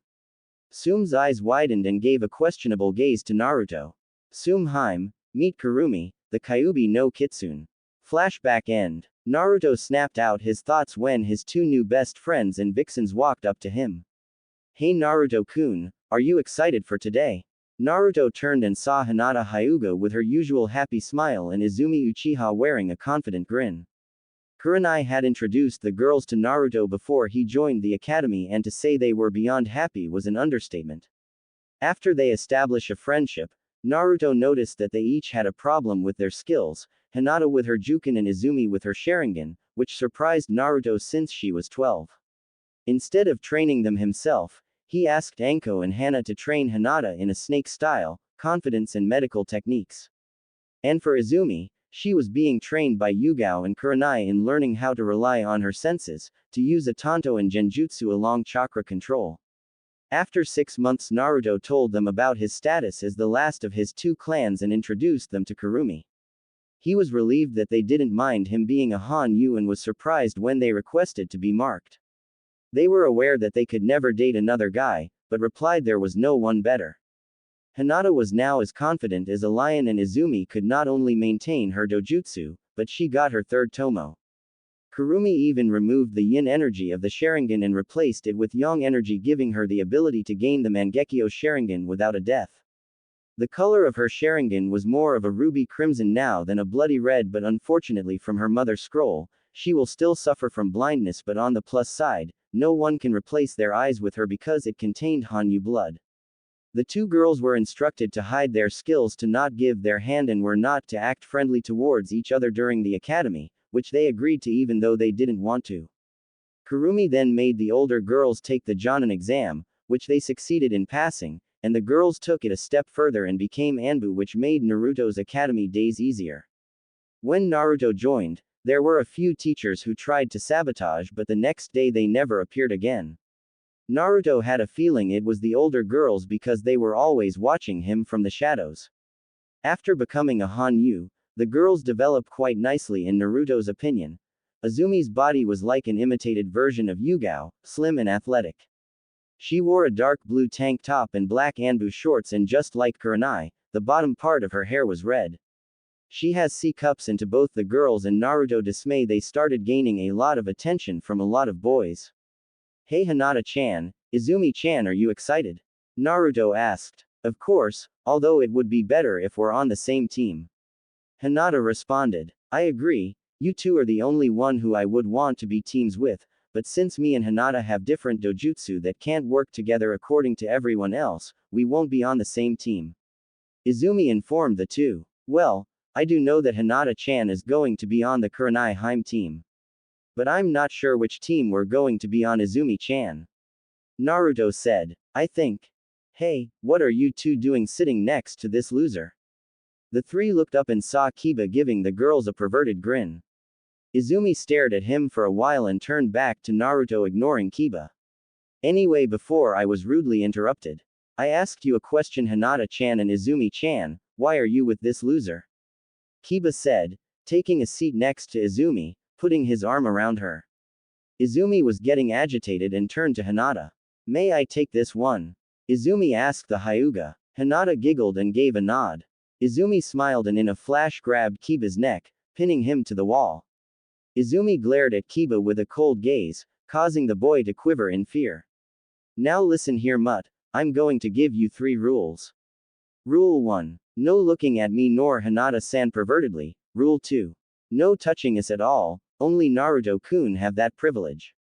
Sum's eyes widened and gave a questionable gaze to Naruto. Sum, meet Kurumi, the Kyuubi no Kitsune. Flashback end. Naruto snapped out his thoughts when his two new best friends and vixens walked up to him. Hey Naruto-kun, are you excited for today? Naruto turned and saw Hinata Hyuga with her usual happy smile and Izumi Uchiha wearing a confident grin. Kurenai had introduced the girls to Naruto before he joined the academy, and to say they were beyond happy was an understatement. After they established a friendship, Naruto noticed that they each had a problem with their skills, Hinata with her Juken and Izumi with her Sharingan, which surprised Naruto since she was 12. Instead of training them himself, he asked Anko and Hana to train Hinata in a snake style, confidence and medical techniques. And for Izumi, she was being trained by Yugao and Kurenai in learning how to rely on her senses, to use a Tanto and Genjutsu along chakra control. After 6 months, Naruto told them about his status as the last of his two clans and introduced them to Kurumi. He was relieved that they didn't mind him being a Hanyu and was surprised when they requested to be marked. They were aware that they could never date another guy, but replied there was no one better. Hinata was now as confident as a lion, and Izumi could not only maintain her dojutsu, but she got her third tomo. Kurumi even removed the yin energy of the Sharingan and replaced it with yang energy, giving her the ability to gain the Mangekyo Sharingan without a death. The color of her Sharingan was more of a ruby crimson now than a bloody red, but unfortunately from her mother scroll, she will still suffer from blindness, but on the plus side, no one can replace their eyes with her because it contained Hanyu blood. The two girls were instructed to hide their skills, to not give their hand, and were not to act friendly towards each other during the academy, which they agreed to even though they didn't want to. Kurumi then made the older girls take the Jonin exam, which they succeeded in passing, and the girls took it a step further and became Anbu, which made Naruto's academy days easier. When Naruto joined, there were a few teachers who tried to sabotage, but the next day they never appeared again. Naruto had a feeling it was the older girls because they were always watching him from the shadows. After becoming a Hanyu, the girls developed quite nicely in Naruto's opinion. Izumi's body was like an imitated version of Yugao, slim and athletic. She wore a dark blue tank top and black Anbu shorts, and just like Kurenai, the bottom part of her hair was red. She has C cups, and to both the girls and Naruto dismay, they started gaining a lot of attention from a lot of boys. Hey Hinata-chan, Izumi-chan, are you excited? Naruto asked. Of course, although it would be better if we're on the same team. Hinata responded. I agree, you two are the only one who I would want to be teams with, but since me and Hinata have different dojutsu that can't work together according to everyone else, we won't be on the same team. Izumi informed the two. Well, I do know that Hinata-chan is going to be on the Kurenai Heim team. But I'm not sure which team we're going to be on, Izumi-chan. Naruto said. I think. Hey, what are you two doing sitting next to this loser? The three looked up and saw Kiba giving the girls a perverted grin. Izumi stared at him for a while and turned back to Naruto, ignoring Kiba. Anyway, before I was rudely interrupted, I asked you a question, Hinata-chan and Izumi-chan, why are you with this loser? Kiba said, taking a seat next to Izumi, putting his arm around her. Izumi was getting agitated and turned to Hinata. May I take this one? Izumi asked the Hyuga. Hinata giggled and gave a nod. Izumi smiled and in a flash grabbed Kiba's neck, pinning him to the wall. Izumi glared at Kiba with a cold gaze, causing the boy to quiver in fear. Now listen here, Mutt, I'm going to give you 3 rules. Rule 1. No looking at me nor Hinata-san pervertedly. Rule 2. No touching us at all, only Naruto-kun have that privilege.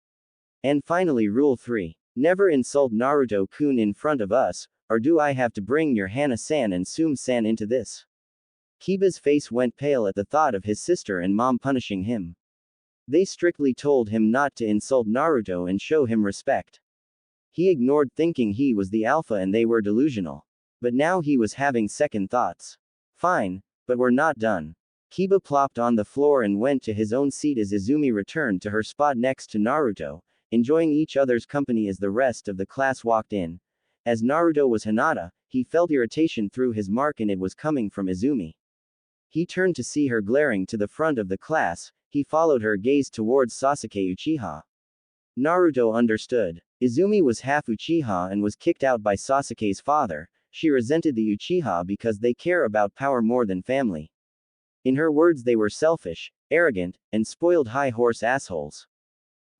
And finally, Rule 3. Never insult Naruto-kun in front of us, or do I have to bring your Hana-san and Sum-san into this? Kiba's face went pale at the thought of his sister and mom punishing him. They strictly told him not to insult Naruto and show him respect. He ignored, thinking he was the alpha and they were delusional. But now he was having second thoughts. Fine, but we're not done. Kiba plopped on the floor and went to his own seat as Izumi returned to her spot next to Naruto, enjoying each other's company as the rest of the class walked in. As Naruto was Hinata, he felt irritation through his mark and it was coming from Izumi. He turned to see her glaring to the front of the class, he followed her gaze towards Sasuke Uchiha. Naruto understood. Izumi was half Uchiha and was kicked out by Sasuke's father. She resented the Uchiha because they care about power more than family. In her words, they were selfish, arrogant, and spoiled high horse assholes.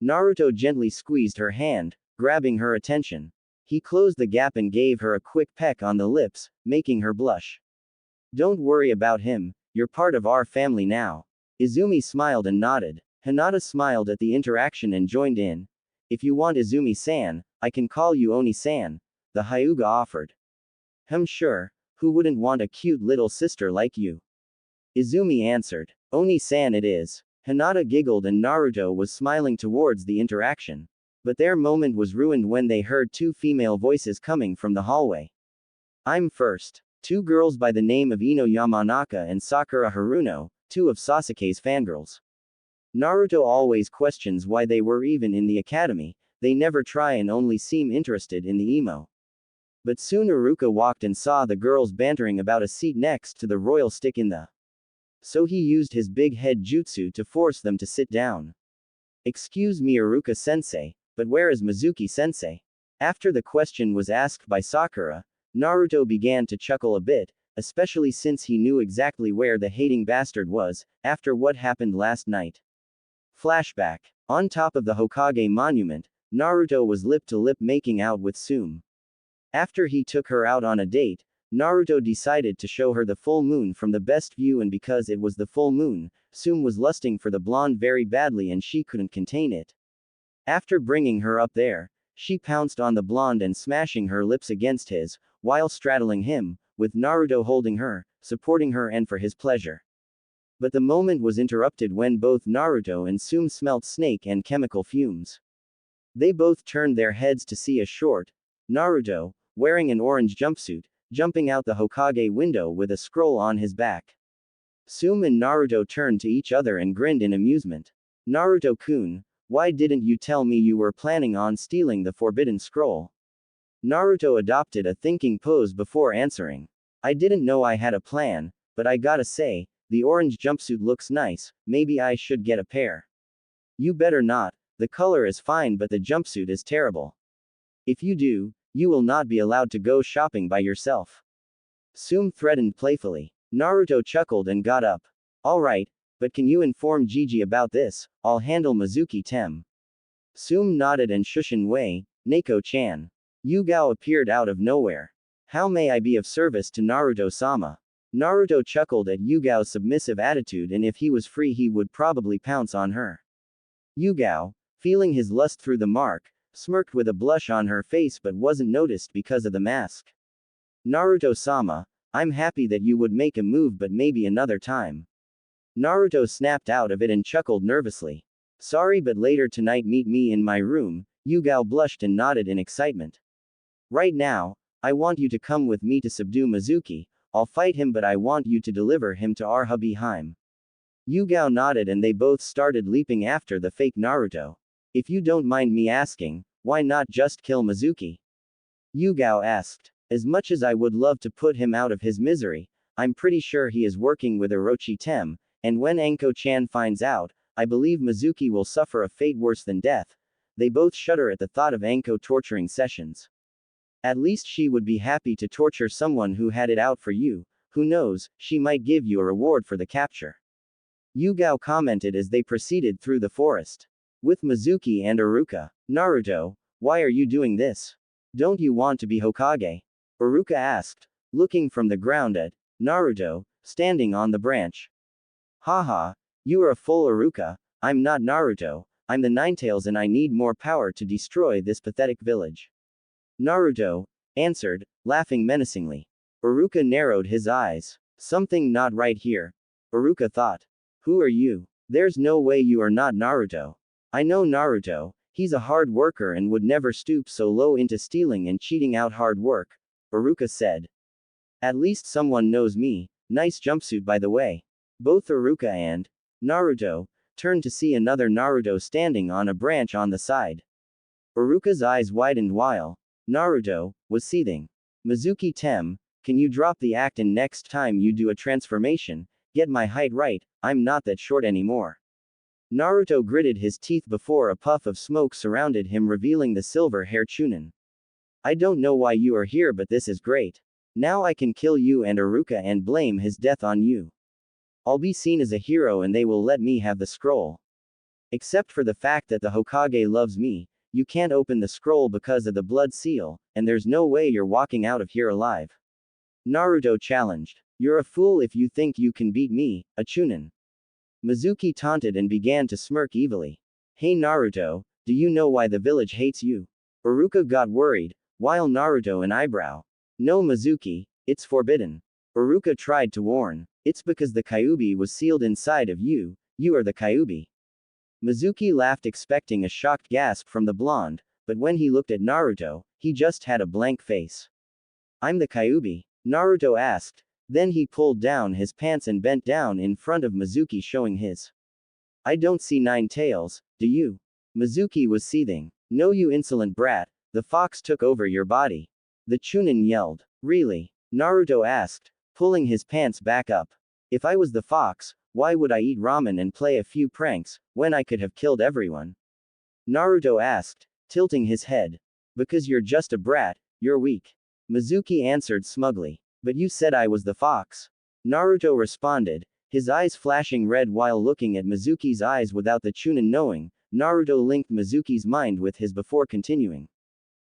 Naruto gently squeezed her hand, grabbing her attention. He closed the gap and gave her a quick peck on the lips, making her blush. Don't worry about him, you're part of our family now. Izumi smiled and nodded. Hinata smiled at the interaction and joined in. If you want Izumi-san, I can call you Oni-san, the Hyuga offered. Sure, who wouldn't want a cute little sister like you? Izumi answered. Oni-san it is. Hinata giggled and Naruto was smiling towards the interaction. But their moment was ruined when they heard two female voices coming from the hallway. I'm first. Two girls by the name of Ino Yamanaka and Sakura Haruno, two of Sasuke's fangirls. Naruto always questions why they were even in the academy, they never try and only seem interested in the emo. But soon Iruka walked and saw the girls bantering about a seat next to the royal stick in the. So he used his big head jutsu to force them to sit down. Excuse me Iruka-sensei, but where is Mizuki-sensei? After the question was asked by Sakura, Naruto began to chuckle a bit, especially since he knew exactly where the hating bastard was, after what happened last night. Flashback. On top of the Hokage monument, Naruto was lip to lip making out with Sume. After he took her out on a date, Naruto decided to show her the full moon from the best view, and because it was the full moon, Sume was lusting for the blonde very badly and she couldn't contain it. After bringing her up there, she pounced on the blonde and smashing her lips against his, while straddling him, with Naruto holding her, supporting her and for his pleasure. But the moment was interrupted when both Naruto and Sume smelt snake and chemical fumes. They both turned their heads to see a short Naruto, wearing an orange jumpsuit, jumping out the Hokage window with a scroll on his back. Sume and Naruto turned to each other and grinned in amusement. Naruto-kun, why didn't you tell me you were planning on stealing the forbidden scroll? Naruto adopted a thinking pose before answering. I didn't know I had a plan, but I gotta say, the orange jumpsuit looks nice, maybe I should get a pair. You better not, the color is fine but the jumpsuit is terrible. If you do, you will not be allowed to go shopping by yourself. Sume threatened playfully. Naruto chuckled and got up. Alright, but can you inform Gigi about this, I'll handle Mizuki-tem. Sume nodded and shushin wei, Neko-chan. Yugao appeared out of nowhere. How may I be of service to Naruto-sama? Naruto chuckled at Yugao's submissive attitude, and if he was free he would probably pounce on her. Yugao, feeling his lust through the mark, smirked with a blush on her face but wasn't noticed because of the mask. Naruto-sama, I'm happy that you would make a move but maybe another time. Naruto snapped out of it and chuckled nervously. Sorry but later tonight meet me in my room, Yugao blushed and nodded in excitement. Right now, I want you to come with me to subdue Mizuki, I'll fight him but I want you to deliver him to our hubby Haim. Yugao nodded and they both started leaping after the fake Naruto. If you don't mind me asking, why not just kill Mizuki? Yugao asked. As much as I would love to put him out of his misery, I'm pretty sure he is working with Orochi-tem, and when Anko-chan finds out, I believe Mizuki will suffer a fate worse than death. They both shudder at the thought of Anko torturing sessions. At least she would be happy to torture someone who had it out for you, who knows, she might give you a reward for the capture. Yugao commented as they proceeded through the forest. With Mizuki and Iruka. Naruto, why are you doing this? Don't you want to be Hokage? Iruka asked, looking from the ground at Naruto, standing on the branch. Haha, you are a full Iruka, I'm not Naruto, I'm the Ninetales and I need more power to destroy this pathetic village. Naruto answered, laughing menacingly. Iruka narrowed his eyes. Something not right here. Iruka thought. Who are you? There's no way you are not Naruto. I know Naruto, he's a hard worker and would never stoop so low into stealing and cheating out hard work, Iruka said. At least someone knows me. Nice jumpsuit by the way. Both Iruka and Naruto turned to see another Naruto standing on a branch on the side. Iruka's eyes widened while Naruto was seething. Mizuki Tem, can you drop the act and next time you do a transformation, get my height right, I'm not that short anymore. Naruto gritted his teeth before a puff of smoke surrounded him, revealing the silver-haired Chunin. I don't know why you are here, but this is great. Now I can kill you and Iruka and blame his death on you. I'll be seen as a hero and they will let me have the scroll. Except for the fact that the Hokage loves me, you can't open the scroll because of the blood seal, and there's no way you're walking out of here alive. Naruto challenged. You're a fool if you think you can beat me, a Chunin. Mizuki taunted and began to smirk evilly. Hey Naruto, do you know why the village hates you? Iruka got worried, while Naruto an eyebrow. No Mizuki, it's forbidden. Iruka tried to warn. It's because the Kyuubi was sealed inside of you, you are the Kyuubi. Mizuki laughed, expecting a shocked gasp from the blonde, but when he looked at Naruto, he just had a blank face. I'm the Kyuubi? Naruto asked. Then he pulled down his pants and bent down in front of Mizuki, showing his. I don't see 9 tails, do you? Mizuki was seething. No, you insolent brat, the fox took over your body. The Chunin yelled. Really? Naruto asked, pulling his pants back up. If I was the fox, why would I eat ramen and play a few pranks, when I could have killed everyone? Naruto asked, tilting his head. Because you're just a brat, you're weak. Mizuki answered smugly. But you said I was the fox. Naruto responded, his eyes flashing red while looking at Mizuki's eyes without the Chunin knowing. Naruto linked Mizuki's mind with his before continuing.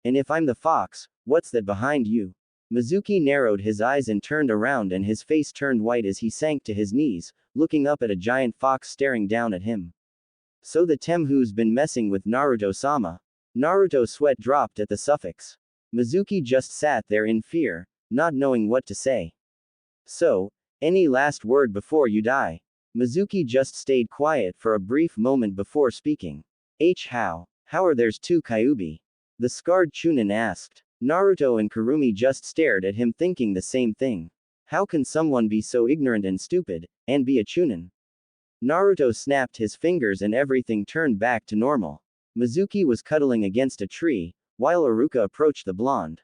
And if I'm the fox, what's that behind you? Mizuki narrowed his eyes and turned around, and his face turned white as he sank to his knees, looking up at a giant fox staring down at him. So the Tem who's been messing with Naruto-sama. Naruto's sweat dropped at the suffix. Mizuki just sat there in fear, not knowing what to say. So, any last word before you die? Mizuki just stayed quiet for a brief moment before speaking. How are there's 2 Kyuubi? The scarred Chunin asked. Naruto and Kurumi just stared at him, thinking the same thing. How can someone be so ignorant and stupid, and be a Chunin? Naruto snapped his fingers and everything turned back to normal. Mizuki was cuddling against a tree, while Iruka approached the blonde.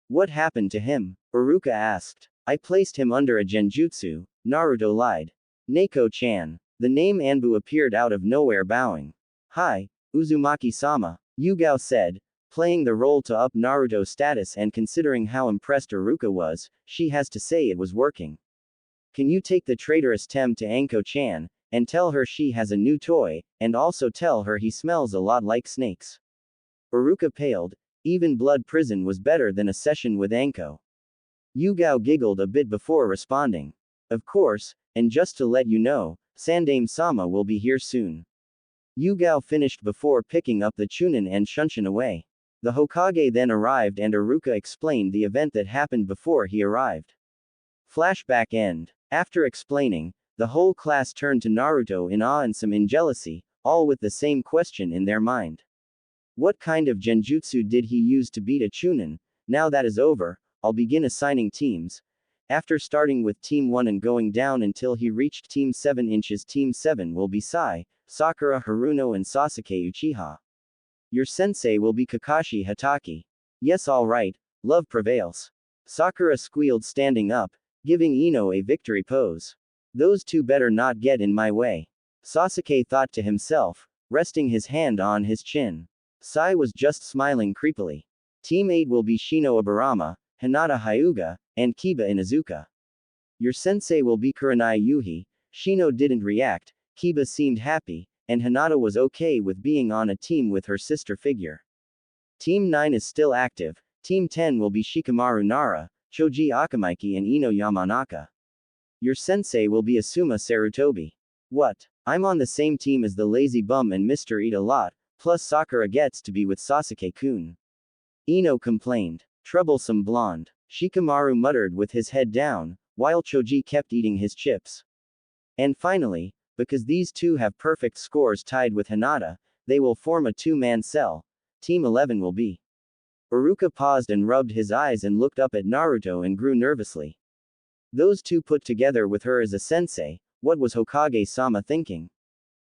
What happened to him? Iruka asked. I placed him under a genjutsu, Naruto lied. Neko-chan. The name Anbu appeared out of nowhere, bowing. Hi, Uzumaki-sama, Yugao said, playing the role to up Naruto's status, and considering how impressed Iruka was, she has to say it was working. Can you take the traitorous Tem to Anko-chan, and tell her she has a new toy, and also tell her he smells a lot like snakes? Iruka paled. Even blood prison was better than a session with Anko. Yugao giggled a bit before responding. Of course, and just to let you know, Sandame-sama will be here soon. Yugao finished before picking up the Chunin and Shunshin away. The Hokage then arrived and Iruka explained the event that happened before he arrived. Flashback end. After explaining, the whole class turned to Naruto in awe and some in jealousy, all with the same question in their mind. What kind of genjutsu did he use to beat a Chunin? Now that is over, I'll begin assigning teams. After starting with Team 1 and going down until he reached Team 7 inches. Team 7 will be Sai, Sakura Haruno and Sasuke Uchiha. Your sensei will be Kakashi Hatake. Yes, alright, love prevails. Sakura squealed, standing up, giving Ino a victory pose. Those two better not get in my way. Sasuke thought to himself, resting his hand on his chin. Sai was just smiling creepily. Team 8 will be Shino Aburama, Hinata Hyuga, and Kiba Inuzuka. Your sensei will be Kurenai Yuhi. Shino didn't react, Kiba seemed happy, and Hinata was okay with being on a team with her sister figure. Team 9 is still active. Team 10 will be Shikamaru Nara, Choji Akamaiki and Ino Yamanaka. Your sensei will be Asuma Sarutobi. What? I'm on the same team as the lazy bum and Mr. Eat a Lot, plus Sakura gets to be with Sasuke-kun. Ino complained. Troublesome blonde. Shikamaru muttered with his head down, while Choji kept eating his chips. And finally, because these two have perfect scores tied with Hinata, they will form a 2-man cell. Team 11 will be Uruka paused and rubbed his eyes and looked up at Naruto and grew nervously. Those two put together with her as a sensei, what was Hokage-sama thinking?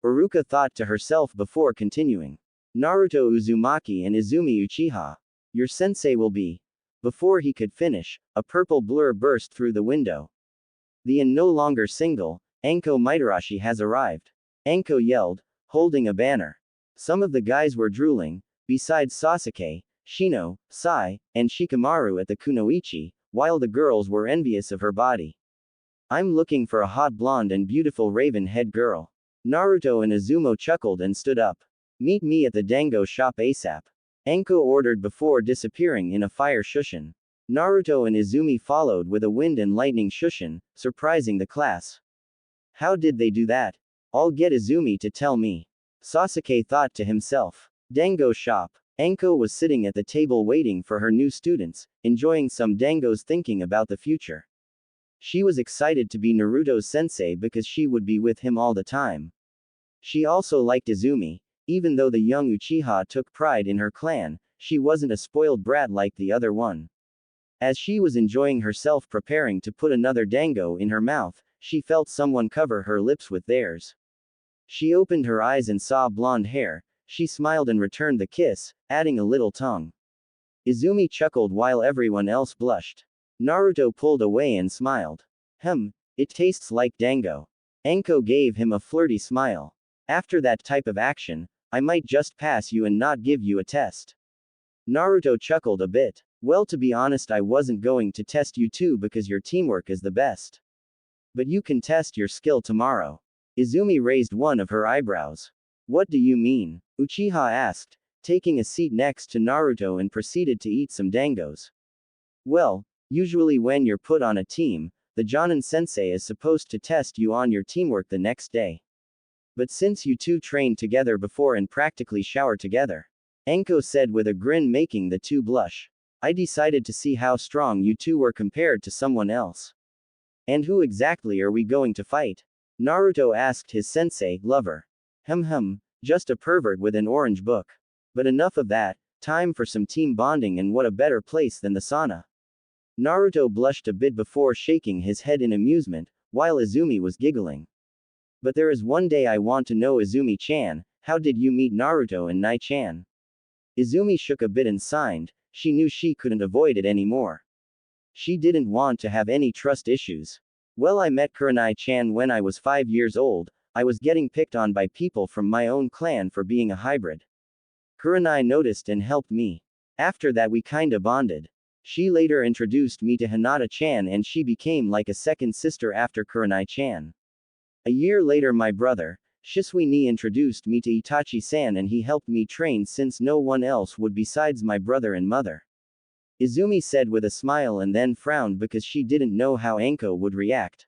Uruka thought to herself before continuing. Naruto Uzumaki and Izumi Uchiha. Your sensei will be. Before he could finish, a purple blur burst through the window. The and no longer single, Anko Mitarashi has arrived. Anko yelled, holding a banner. Some of the guys were drooling, besides Sasuke, Shino, Sai, and Shikamaru at the kunoichi, while the girls were envious of her body. I'm looking for a hot blonde and beautiful raven-head girl. Naruto and Izumo chuckled and stood up. Meet me at the dango shop ASAP. Anko ordered before disappearing in a fire shushin. Naruto and Izumi followed with a wind and lightning shushin, surprising the class. How did they do that? I'll get Izumi to tell me. Sasuke thought to himself. Dango shop. Anko was sitting at the table waiting for her new students, enjoying some dangos thinking about the future. She was excited to be Naruto's sensei because she would be with him all the time. She also liked Izumi. Even though the young Uchiha took pride in her clan, she wasn't a spoiled brat like the other one. As she was enjoying herself preparing to put another dango in her mouth, she felt someone cover her lips with theirs. She opened her eyes and saw blonde hair. She smiled and returned the kiss, adding a little tongue. Izumi chuckled while everyone else blushed. Naruto pulled away and smiled. It tastes like dango. Anko gave him a flirty smile. After that type of action, I might just pass you and not give you a test. Naruto chuckled a bit. Well, to be honest, I wasn't going to test you too because your teamwork is the best. But you can test your skill tomorrow. Izumi raised one of her eyebrows. What do you mean? Uchiha asked, taking a seat next to Naruto and proceeded to eat some dangos. Well, usually when you're put on a team, the Jonin sensei is supposed to test you on your teamwork the next day. But since you two trained together before and practically shower together, Anko said with a grin making the two blush, I decided to see how strong you two were compared to someone else. And who exactly are we going to fight? Naruto asked his sensei, lover. Just a pervert with an orange book. But enough of that, time for some team bonding, and what a better place than the sauna. Naruto blushed a bit before shaking his head in amusement, while Izumi was giggling. But there is one day I want to know, Izumi-chan, how did you meet Naruto and Nai-chan? Izumi shook a bit and signed. She knew she couldn't avoid it anymore. She didn't want to have any trust issues. Well, I met Kurenai-chan when I was 5 years old. I was getting picked on by people from my own clan for being a hybrid. Kurenai noticed and helped me. After that we kinda bonded. She later introduced me to Hinata-chan and she became like a second sister after Kurenai-chan. A year later my brother, Shisui-ni, introduced me to Itachi-san and he helped me train since no one else would besides my brother and mother. Izumi said with a smile and then frowned because she didn't know how Anko would react.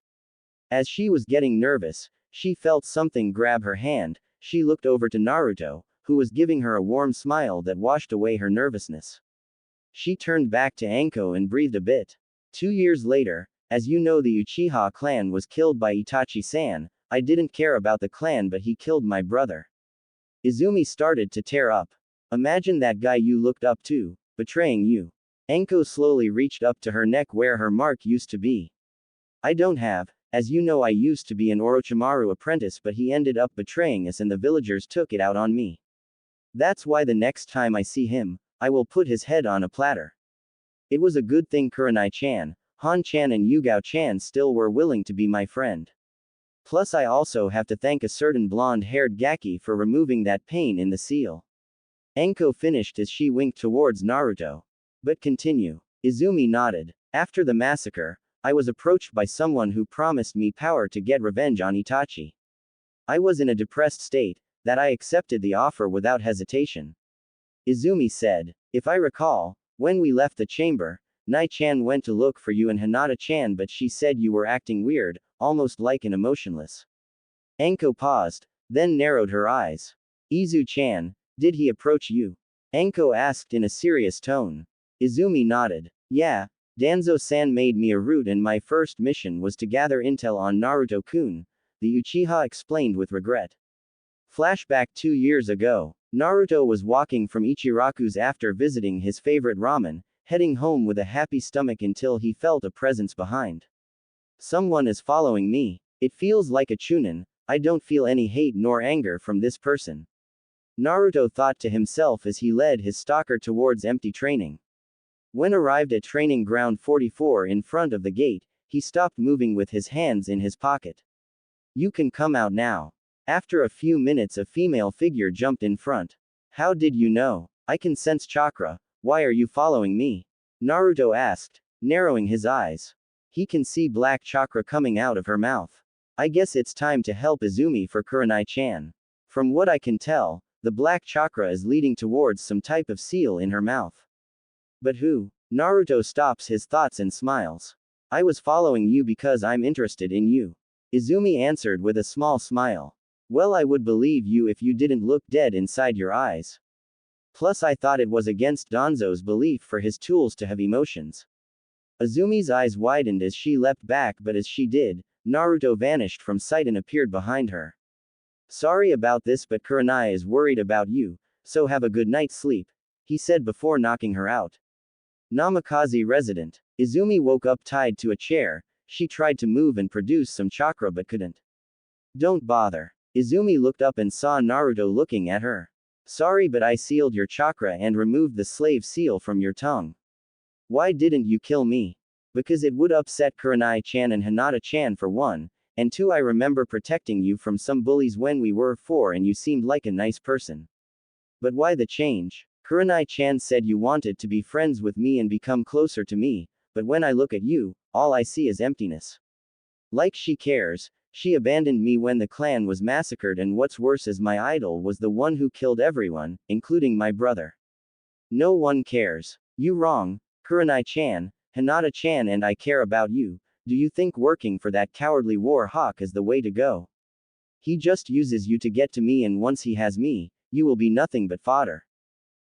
As she was getting nervous, she felt something grab her hand. She looked over to Naruto, who was giving her a warm smile that washed away her nervousness. She turned back to Anko and breathed a bit. 2 years later, as you know, the Uchiha clan was killed by Itachi-san. I didn't care about the clan, but he killed my brother. Izumi started to tear up. Imagine that guy you looked up to, betraying you. Anko slowly reached up to her neck where her mark used to be. I don't have, as you know, I used to be an Orochimaru apprentice, but he ended up betraying us and the villagers took it out on me. That's why the next time I see him, I will put his head on a platter. It was a good thing Kurenai-chan, Han-chan and Yugao-chan still were willing to be my friend. Plus I also have to thank a certain blonde-haired Gaki for removing that pain in the seal. Anko finished as she winked towards Naruto. But continue. Izumi nodded. After the massacre, I was approached by someone who promised me power to get revenge on Itachi. I was in a depressed state, that I accepted the offer without hesitation. Izumi said, if I recall, when we left the chamber, Nai-chan went to look for you and Hinata-chan, but she said you were acting weird, almost like an emotionless. Anko paused, then narrowed her eyes. Izu-chan, did he approach you? Anko asked in a serious tone. Izumi nodded. Yeah, Danzo-san made me a route and my first mission was to gather intel on Naruto-kun, the Uchiha explained with regret. Flashback 2 years ago. Naruto was walking from Ichiraku's after visiting his favorite ramen, heading home with a happy stomach until he felt a presence behind. Someone is following me. It feels like a chunin. I don't feel any hate nor anger from this person. Naruto thought to himself as he led his stalker towards empty training. When arrived at training ground 44 in front of the gate, he stopped moving with his hands in his pocket. You can come out now. After a few minutes, a female figure jumped in front. How did you know? I can sense chakra. Why are you following me? Naruto asked, narrowing his eyes. He can see black chakra coming out of her mouth. I guess it's time to help Izumi for Kurenai-chan. From what I can tell, the black chakra is leading towards some type of seal in her mouth. But who? Naruto stops his thoughts and smiles. I was following you because I'm interested in you. Izumi answered with a small smile. Well, I would believe you if you didn't look dead inside your eyes. Plus, I thought it was against Danzo's belief for his tools to have emotions. Izumi's eyes widened as she leapt back, but as she did, Naruto vanished from sight and appeared behind her. Sorry about this, but Kurenai is worried about you, so have a good night's sleep, he said before knocking her out. Namikaze resident. Izumi woke up tied to a chair. She tried to move and produce some chakra but couldn't. Don't bother. Izumi looked up and saw Naruto looking at her. Sorry, but I sealed your chakra and removed the slave seal from your tongue. Why didn't you kill me? Because it would upset Kurenai-chan and Hinata-chan for one, and two, I remember protecting you from some bullies when we were 4 and you seemed like a nice person. But why the change? Kurenai-chan said you wanted to be friends with me and become closer to me, but when I look at you, all I see is emptiness. Like she cares. She abandoned me when the clan was massacred, and what's worse is my idol was the one who killed everyone, including my brother. No one cares. You wrong, Kurenai-chan, Hinata-chan and I care about you. Do you think working for that cowardly war hawk is the way to go? He just uses you to get to me, and once he has me, you will be nothing but fodder.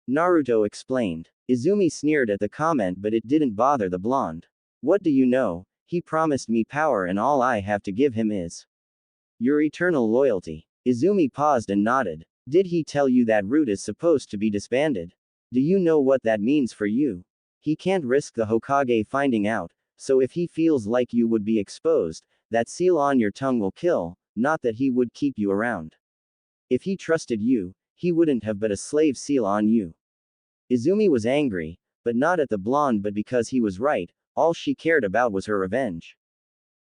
Naruto explained. Izumi sneered at the comment, but it didn't bother the blonde. What do you know? He promised me power and all I have to give him is your eternal loyalty. Izumi paused and nodded. Did he tell you that route is supposed to be disbanded? Do you know what that means for you? He can't risk the Hokage finding out, so if he feels like you would be exposed, that seal on your tongue will kill, not that he would keep you around. If he trusted you, he wouldn't have but a slave seal on you. Izumi was angry, but not at the blonde, but because he was right. All she cared about was her revenge.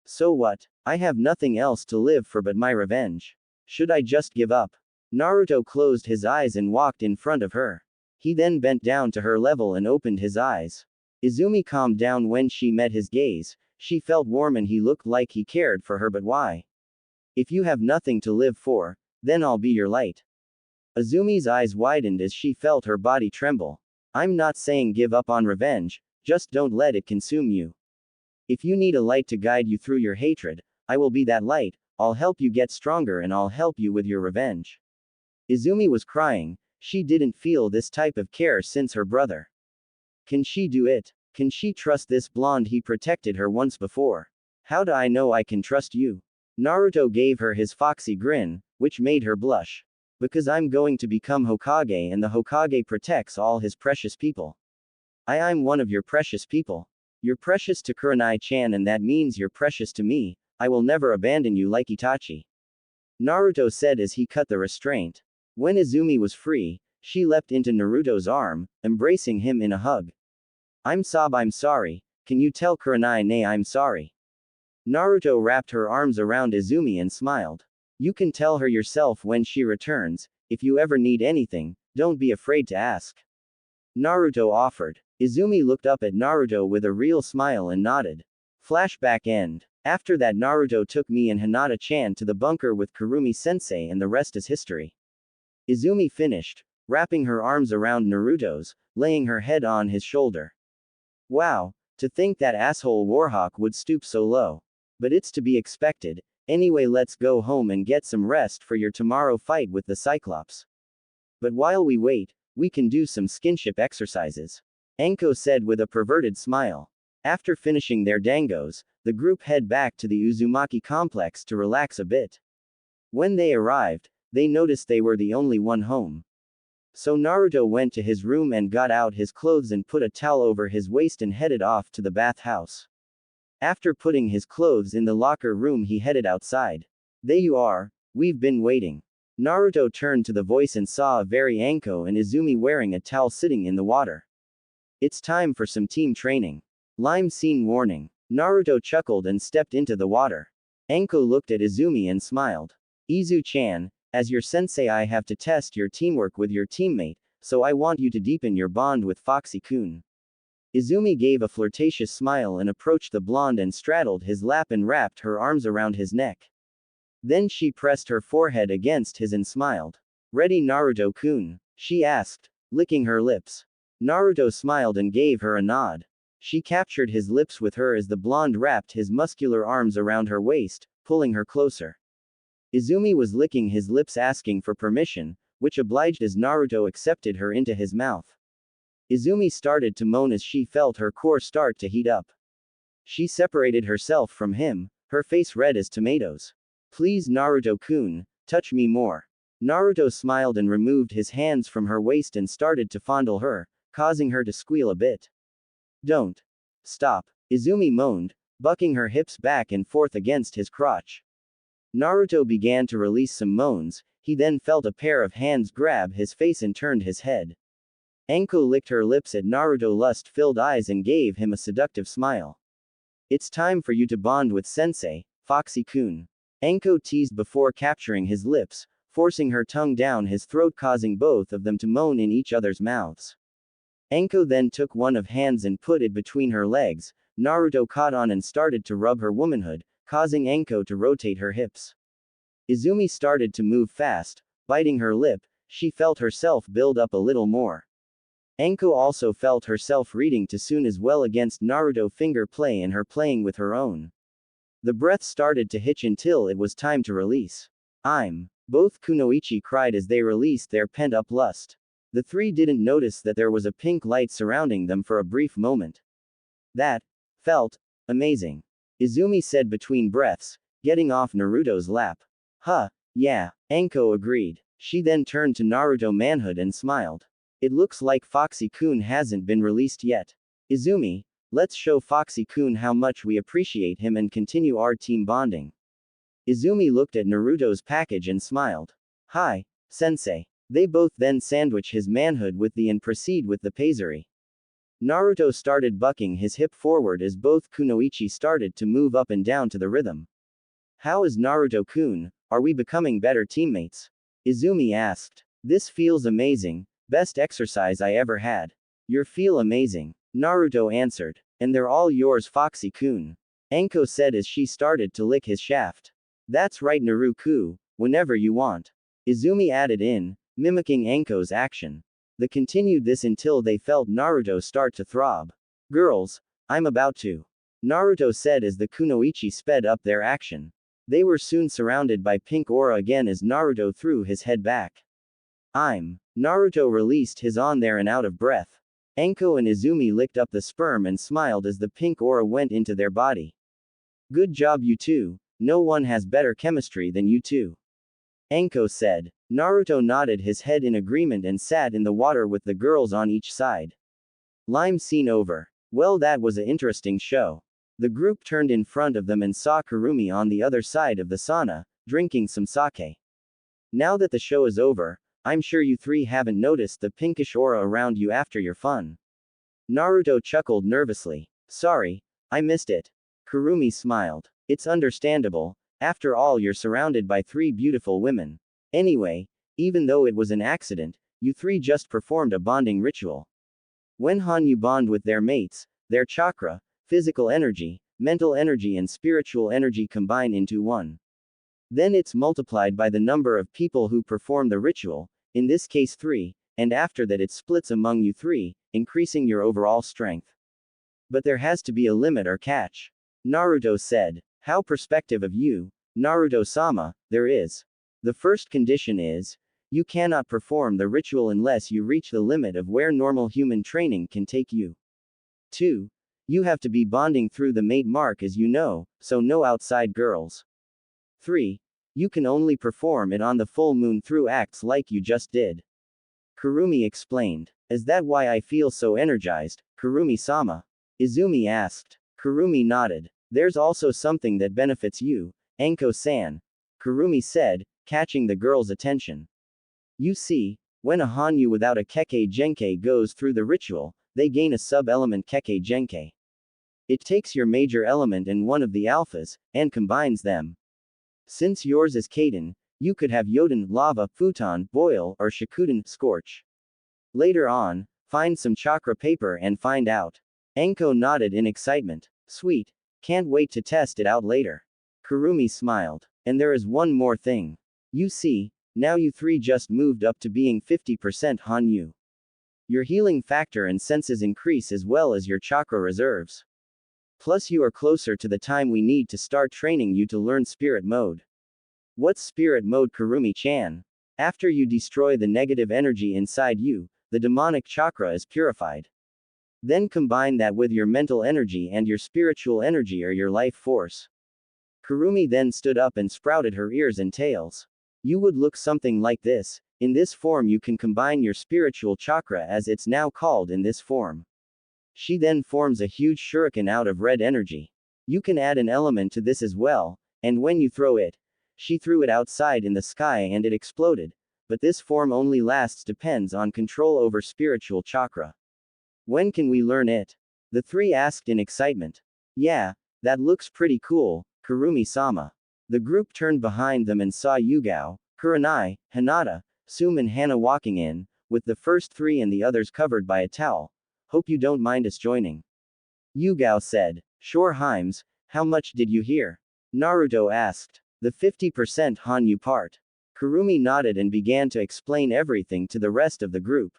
So what? I have nothing else to live for but my revenge. Should I just give up? Naruto closed his eyes and walked in front of her. He then bent down to her level and opened his eyes. Izumi calmed down when she met his gaze. She felt warm and he looked like he cared for her, but why? If you have nothing to live for, then I'll be your light. Izumi's eyes widened as she felt her body tremble. I'm not saying give up on revenge, just don't let it consume you. If you need a light to guide you through your hatred, I will be that light. I'll help you get stronger and I'll help you with your revenge. Izumi was crying. She didn't feel this type of care since her brother. Can she do it? Can she trust this blonde? He protected her once before. How do I know I can trust you? Naruto gave her his foxy grin, which made her blush. Because I'm going to become Hokage and the Hokage protects all his precious people. I'm one of your precious people. You're precious to Kurenai-chan and that means you're precious to me. I will never abandon you like Itachi. Naruto said as he cut the restraint. When Izumi was free, she leapt into Naruto's arm, embracing him in a hug. I'm sorry. Can you tell Kurenai I'm sorry? Naruto wrapped her arms around Izumi and smiled. You can tell her yourself when she returns. If you ever need anything, don't be afraid to ask. Naruto offered. Izumi looked up at Naruto with a real smile and nodded. Flashback end. After that, Naruto took me and Hinata-chan to the bunker with Kurumi-sensei and the rest is history. Izumi finished, wrapping her arms around Naruto's, laying her head on his shoulder. Wow, to think that asshole Warhawk would stoop so low. But it's to be expected. Anyway, let's go home and get some rest for your tomorrow fight with the Cyclops. But while we wait, we can do some skinship exercises. Anko said with a perverted smile. After finishing their dangos, the group head back to the Uzumaki complex to relax a bit. When they arrived, they noticed they were the only one home. So Naruto went to his room and got out his clothes and put a towel over his waist and headed off to the bathhouse. After putting his clothes in the locker room, he headed outside. There you are, we've been waiting. Naruto turned to the voice and saw a very Anko and Izumi wearing a towel sitting in the water. It's time for some team training. Lime scene warning. Naruto chuckled and stepped into the water. Anko looked at Izumi and smiled. Izu-chan, as your sensei, I have to test your teamwork with your teammate, so I want you to deepen your bond with Foxy-kun. Izumi gave a flirtatious smile and approached the blonde and straddled his lap and wrapped her arms around his neck. Then she pressed her forehead against his and smiled. Ready, Naruto-kun? She asked, licking her lips. Naruto smiled and gave her a nod. She captured his lips with her as the blonde wrapped his muscular arms around her waist, pulling her closer. Izumi was licking his lips asking for permission, which obliged as Naruto accepted her into his mouth. Izumi started to moan as she felt her core start to heat up. She separated herself from him, her face red as tomatoes. Please, Naruto-kun, touch me more. Naruto smiled and removed his hands from her waist and started to fondle her, causing her to squeal a bit. Don't. Stop. Izumi moaned, bucking her hips back and forth against his crotch. Naruto began to release some moans, he then felt a pair of hands grab his face and turned his head. Anko licked her lips at Naruto's lust-filled eyes and gave him a seductive smile. It's time for you to bond with Sensei, Foxy-kun. Anko teased before capturing his lips, forcing her tongue down his throat, causing both of them to moan in each other's mouths. Anko then took one of hands and put it between her legs. Naruto caught on and started to rub her womanhood, causing Anko to rotate her hips. Izumi started to move fast, biting her lip. She felt herself build up a little more. Anko also felt herself reading too soon as well against Naruto finger play and her playing with her own. The breath started to hitch until it was time to release. Both kunoichi cried as they released their pent-up lust. The three didn't notice that there was a pink light surrounding them for a brief moment. That felt amazing. Izumi said between breaths, getting off Naruto's lap. Yeah, Anko agreed. She then turned to Naruto manhood and smiled. It looks like Foxy-kun hasn't been released yet. Izumi, let's show Foxy-kun how much we appreciate him and continue our team bonding. Izumi looked at Naruto's package and smiled. Hi, sensei. They both then sandwich his manhood with the and proceed with the pazuri. Naruto started bucking his hip forward as both kunoichi started to move up and down to the rhythm. How is Naruto-kun? Are we becoming better teammates? Izumi asked. This feels amazing, best exercise I ever had. You feel amazing. Naruto answered. And they're all yours, Foxy-kun. Anko said as she started to lick his shaft. That's right, Naruto, whenever you want. Izumi added in, mimicking Anko's action. They continued this until they felt Naruto start to throb. Girls, I'm about to. Naruto said as the kunoichi sped up their action. They were soon surrounded by pink aura again as Naruto threw his head back. Naruto released his on there and out of breath. Anko and Izumi licked up the sperm and smiled as the pink aura went into their body. Good job, you two. No one has better chemistry than you two. Anko said. Naruto nodded his head in agreement and sat in the water with the girls on each side. Lime scene over. Well, that was an interesting show. The group turned in front of them and saw Kurumi on the other side of the sauna, drinking some sake. Now that the show is over, I'm sure you three haven't noticed the pinkish aura around you after your fun. Naruto chuckled nervously. Sorry, I missed it. Kurumi smiled. It's understandable, after all you're surrounded by three beautiful women. Anyway, even though it was an accident, you three just performed a bonding ritual. When Hanyu bond with their mates, their chakra, physical energy, mental energy and spiritual energy combine into one. Then it's multiplied by the number of people who perform the ritual, in this case 3, and after that it splits among you three, increasing your overall strength. But there has to be a limit or catch. Naruto said. How perspective of you, Naruto-sama, there is. The first condition is, you cannot perform the ritual unless you reach the limit of where normal human training can take you. 2. You have to be bonding through the mate mark as you know, so no outside girls. 3. You can only perform it on the full moon through acts like you just did. Kurumi explained. Is that why I feel so energized, Kurumi-sama? Izumi asked. Kurumi nodded. There's also something that benefits you, Anko-san. Kurumi said, catching the girl's attention. You see, when a Hanyu without a Kekkei Genkei goes through the ritual, they gain a sub-element Kekkei Genkei. It takes your major element and one of the alphas, and combines them. Since yours is Kaden, you could have Yoden, Lava, Futon, Boil, or Shikuden, Scorch. Later on, find some chakra paper and find out. Anko nodded in excitement. Sweet. Can't wait to test it out later. Kurumi smiled. And there is one more thing. You see, now you three just moved up to being 50% Hanyu. Your healing factor and senses increase as well as your chakra reserves. Plus you are closer to the time we need to start training you to learn spirit mode. What's spirit mode, Kurumi-chan? After you destroy the negative energy inside you, the demonic chakra is purified. Then combine that with your mental energy and your spiritual energy or your life force. Kurumi then stood up and sprouted her ears and tails. You would look something like this. In this form you can combine your spiritual chakra, as it's now called, in this form. She then forms a huge shuriken out of red energy. You can add an element to this as well, and when you throw it, she threw it outside in the sky and it exploded, but this form only lasts depends on control over spiritual chakra. When can we learn it? The three asked in excitement. Yeah, that looks pretty cool, Kurumi-sama. The group turned behind them and saw Yugao, Kurenai, Hinata, Sum and Hana walking in, with the first three and the others covered by a towel. Hope you don't mind us joining. Yugao said. Sure, Himes, how much did you hear? Naruto asked. The 50% Hanyu part. Kurumi nodded and began to explain everything to the rest of the group.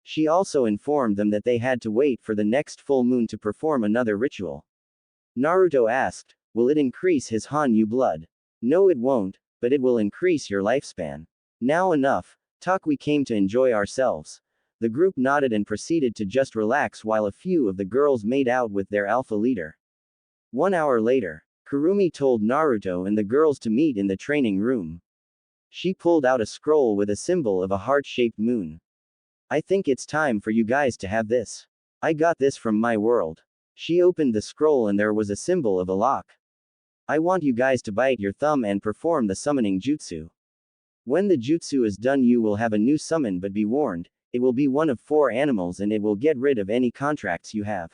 She also informed them that they had to wait for the next full moon to perform another ritual. Naruto asked, will it increase his Hanyu blood? No, it won't, but it will increase your lifespan. Now enough, talk, we came to enjoy ourselves. The group nodded and proceeded to just relax while a few of the girls made out with their alpha leader. 1 hour later, Kurumi told Naruto and the girls to meet in the training room. She pulled out a scroll with a symbol of a heart-shaped moon. I think it's time for you guys to have this. I got this from my world. She opened the scroll and there was a symbol of a lock. I want you guys to bite your thumb and perform the summoning jutsu. When the jutsu is done you will have a new summon, but be warned, it will be one of 4 animals and it will get rid of any contracts you have.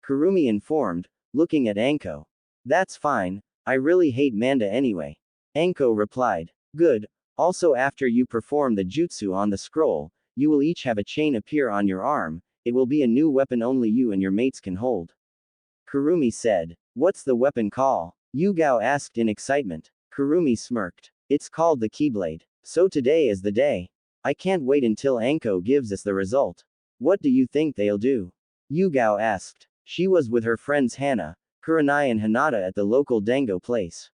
Kurumi informed, looking at Anko. That's fine, I really hate Manda anyway. Anko replied. Good, also after you perform the jutsu on the scroll, you will each have a chain appear on your arm, it will be a new weapon only you and your mates can hold. Kurumi said. What's the weapon call? Yugao asked in excitement. Kurumi smirked. It's called the Keyblade. So today is the day. I can't wait until Anko gives us the result. What do you think they'll do? Yugao asked. She was with her friends Hana, Kurenai and Hinata at the local dango place.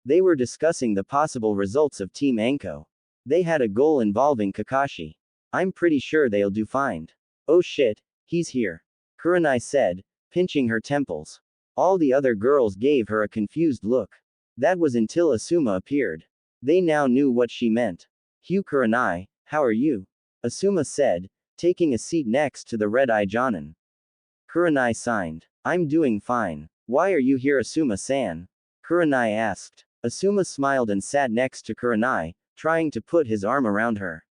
They were discussing the possible results of Team Anko. They had a goal involving Kakashi. I'm pretty sure they'll do fine. Oh shit, he's here. Kurenai said, pinching her temples. All the other girls gave her a confused look. That was until Asuma appeared. They now knew what she meant. Hugh, Kurenai, how are you? Asuma said, taking a seat next to the red-eye Jonin. Kurenai signed. I'm doing fine. Why are you here, Asuma-san? Kurenai asked. Asuma smiled and sat next to Kurenai, trying to put his arm around her.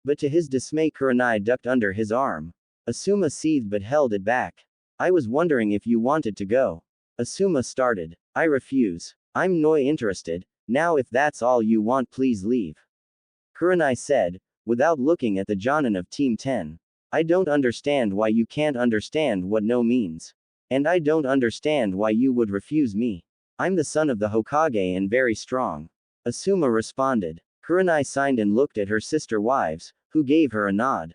But to his dismay Kurenai ducked under his arm. Asuma seethed but held it back. I was wondering if you wanted to go. Asuma started. I refuse. I'm not interested. Now if that's all you want, please leave. Kurenai said, without looking at the Jonin of Team 10. I don't understand why you can't understand what no means. And I don't understand why you would refuse me. I'm the son of the Hokage and very strong. Asuma responded. Kurenai signed and looked at her sister wives, who gave her a nod.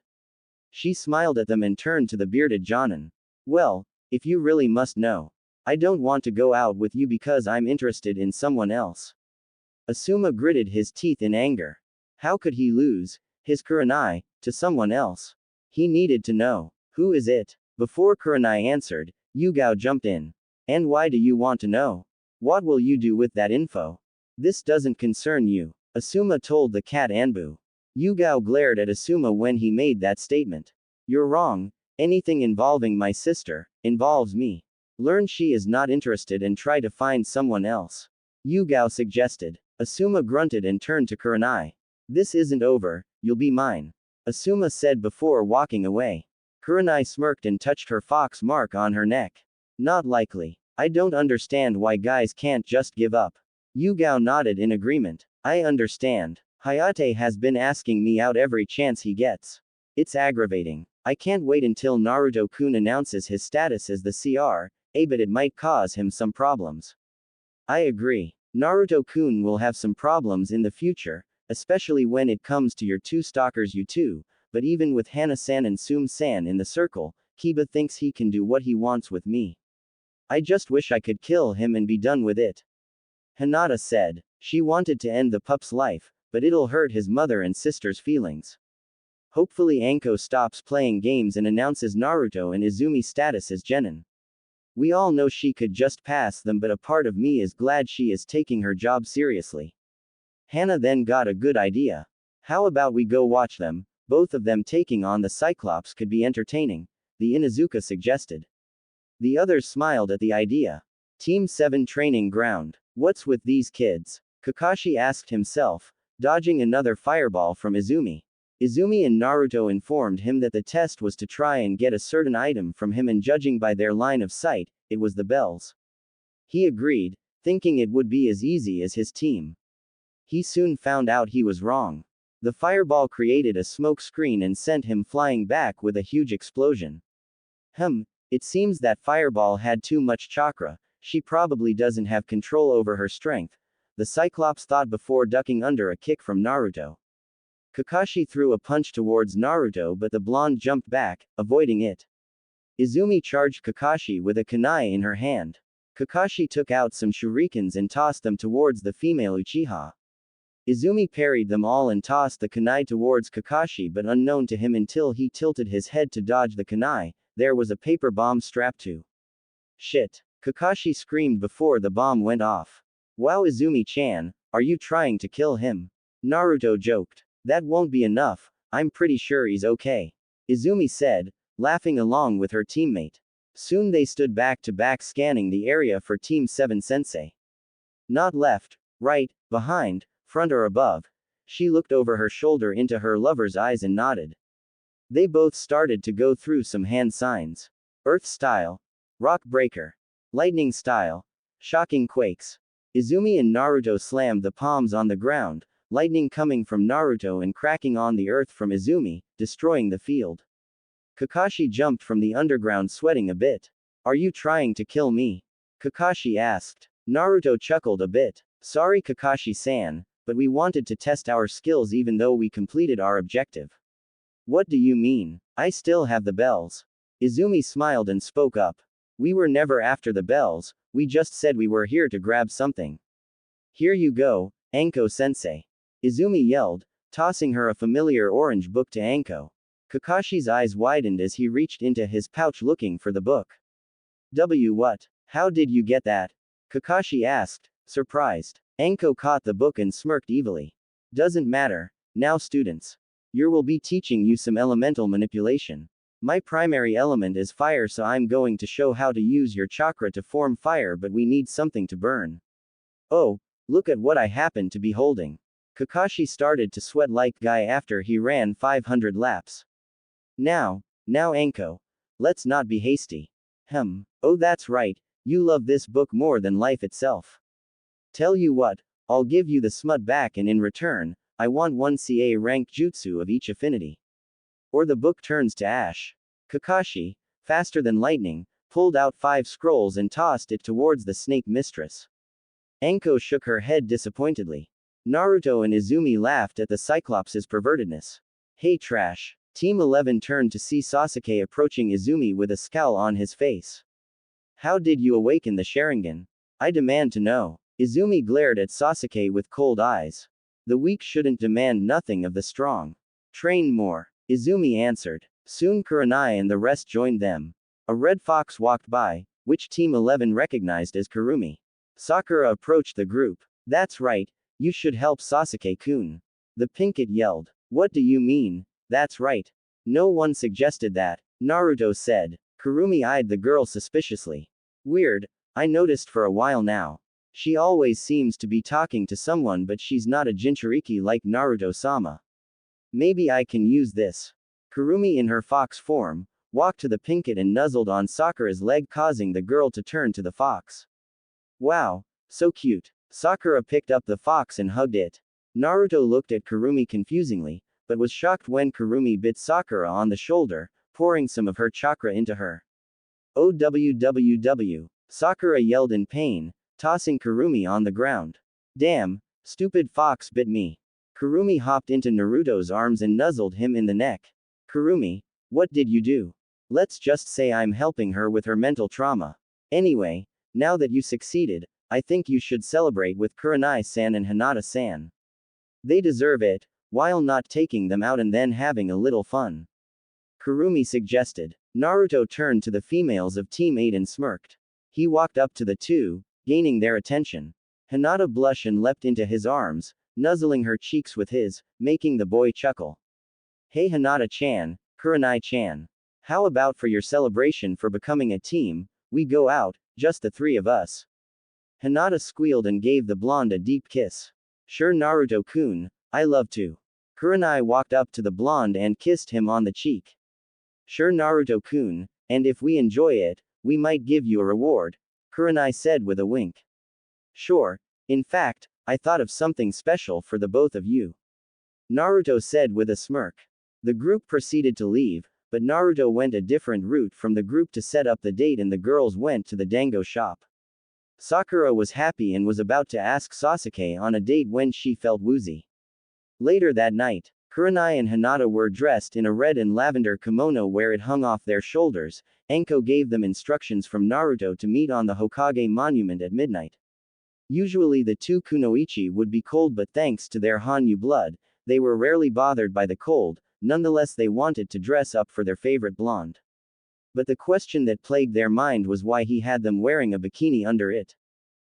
She smiled at them and turned to the bearded Jonin. Well, if you really must know. I don't want to go out with you because I'm interested in someone else. Asuma gritted his teeth in anger. How could he lose his Kurenai to someone else? He needed to know. Who is it? Before Kurenai answered, Yugao jumped in. And why do you want to know? What will you do with that info? This doesn't concern you. Asuma told the cat Anbu. Yugao glared at Asuma when he made that statement. You're wrong. Anything involving my sister involves me. Learn she is not interested and try to find someone else. Yugao suggested. Asuma grunted and turned to Kurenai. This isn't over, you'll be mine. Asuma said before walking away. Kurenai smirked and touched her fox mark on her neck. Not likely. I don't understand why guys can't just give up. Yugao nodded in agreement. I understand. Hayate has been asking me out every chance he gets. It's aggravating. I can't wait until Naruto-kun announces his status as the CR, but it might cause him some problems. I agree. Naruto-kun will have some problems in the future, especially when it comes to your two stalkers you two, but even with Hana-san and Sum-san in the circle, Kiba thinks he can do what he wants with me. I just wish I could kill him and be done with it. Hinata said. She wanted to end the pup's life, but it'll hurt his mother and sister's feelings. Hopefully Anko stops playing games and announces Naruto and Izumi's status as genin. We all know she could just pass them, but a part of me is glad she is taking her job seriously. Hana then got a good idea. How about we go watch them? Both of them taking on the Cyclops could be entertaining, the Inuzuka suggested. The others smiled at the idea. Team 7 training ground. What's with these kids? Kakashi asked himself, dodging another fireball from Izumi. Izumi and Naruto informed him that the test was to try and get a certain item from him, and judging by their line of sight, it was the bells. He agreed, thinking it would be as easy as his team. He soon found out he was wrong. The fireball created a smoke screen and sent him flying back with a huge explosion. It seems that fireball had too much chakra, she probably doesn't have control over her strength, the Cyclops thought before ducking under a kick from Naruto. Kakashi threw a punch towards Naruto, but the blonde jumped back, avoiding it. Izumi charged Kakashi with a kunai in her hand. Kakashi took out some shurikens and tossed them towards the female Uchiha. Izumi parried them all and tossed the kunai towards Kakashi, but unknown to him until he tilted his head to dodge the kunai, there was a paper bomb strapped to. Shit! Kakashi screamed before the bomb went off. Wow, Izumi-chan, are you trying to kill him? Naruto joked. That won't be enough, I'm pretty sure he's okay. Izumi said, laughing along with her teammate. Soon they stood back to back scanning the area for Team 7 Sensei. Not left, right, behind, front or above. She looked over her shoulder into her lover's eyes and nodded. They both started to go through some hand signs. Earth style. Rock breaker. Lightning style. Shocking quakes. Izumi and Naruto slammed the palms on the ground, lightning coming from Naruto and cracking on the earth from Izumi, destroying the field. Kakashi jumped from the underground sweating a bit. Are you trying to kill me? Kakashi asked. Naruto chuckled a bit. Sorry Kakashi-san, but we wanted to test our skills even though we completed our objective. What do you mean? I still have the bells. Izumi smiled and spoke up. We were never after the bells, we just said we were here to grab something. Here you go, Anko-sensei. Izumi yelled, tossing her a familiar orange book to Anko. Kakashi's eyes widened as he reached into his pouch looking for the book. What? How did you get that? Kakashi asked, surprised. Anko caught the book and smirked evilly. Doesn't matter. Now students. Will be teaching you some elemental manipulation. My primary element is fire, so I'm going to show how to use your chakra to form fire, but we need something to burn. Oh, look at what I happen to be holding. Kakashi started to sweat like guy after he ran 500 laps. Now Anko. Let's not be hasty. Oh that's right, you love this book more than life itself. Tell you what, I'll give you the smut back, and in return, I want 1 CA rank jutsu of each affinity. Or the book turns to ash. Kakashi, faster than lightning, pulled out 5 scrolls and tossed it towards the snake mistress. Anko shook her head disappointedly. Naruto and Izumi laughed at the Cyclops' pervertedness. Hey trash. Team 11 turned to see Sasuke approaching Izumi with a scowl on his face. How did you awaken the Sharingan? I demand to know. Izumi glared at Sasuke with cold eyes. The weak shouldn't demand nothing of the strong. Train more. Izumi answered. Soon Kurenai and the rest joined them. A red fox walked by, which Team 11 recognized as Kurumi. Sakura approached the group. That's right, you should help Sasuke-kun. The Pinkett yelled. What do you mean? That's right. No one suggested that, Naruto said. Kurumi eyed the girl suspiciously. Weird, I noticed for a while now. She always seems to be talking to someone, but she's not a Jinchuriki like Naruto-sama. Maybe I can use this. Kurumi in her fox form, walked to the pinkett and nuzzled on Sakura's leg, causing the girl to turn to the fox. Wow, so cute. Sakura picked up the fox and hugged it. Naruto looked at Kurumi confusingly, but was shocked when Kurumi bit Sakura on the shoulder, pouring some of her chakra into her. OWWW. Sakura yelled in pain, tossing Kurumi on the ground. Damn, stupid fox bit me. Kurumi hopped into Naruto's arms and nuzzled him in the neck. Kurumi, what did you do? Let's just say I'm helping her with her mental trauma. Anyway, now that you succeeded, I think you should celebrate with Kurenai-san and Hinata-san. They deserve it, while not taking them out and then having a little fun. Kurumi suggested. Naruto turned to the females of Team 8 and smirked. He walked up to the two, gaining their attention. Hinata blushed and leapt into his arms, nuzzling her cheeks with his, making the boy chuckle. Hey Hinata-chan, Kurenai-chan. How about for your celebration for becoming a team, we go out, just the three of us? Hinata squealed and gave the blonde a deep kiss. Sure Naruto-kun, I love to. Kurenai walked up to the blonde and kissed him on the cheek. Sure Naruto-kun, and if we enjoy it, we might give you a reward, Kurenai said with a wink. Sure, in fact, I thought of something special for the both of you, Naruto said with a smirk. The group proceeded to leave, but Naruto went a different route from the group to set up the date and the girls went to the dango shop. Sakura was happy and was about to ask Sasuke on a date when she felt woozy. Later that night, Kurenai and Hinata were dressed in a red and lavender kimono where it hung off their shoulders. Anko gave them instructions from Naruto to meet on the Hokage monument at midnight. Usually the two kunoichi would be cold, but thanks to their Hanyu blood, they were rarely bothered by the cold. Nonetheless, they wanted to dress up for their favorite blonde. But the question that plagued their mind was why he had them wearing a bikini under it.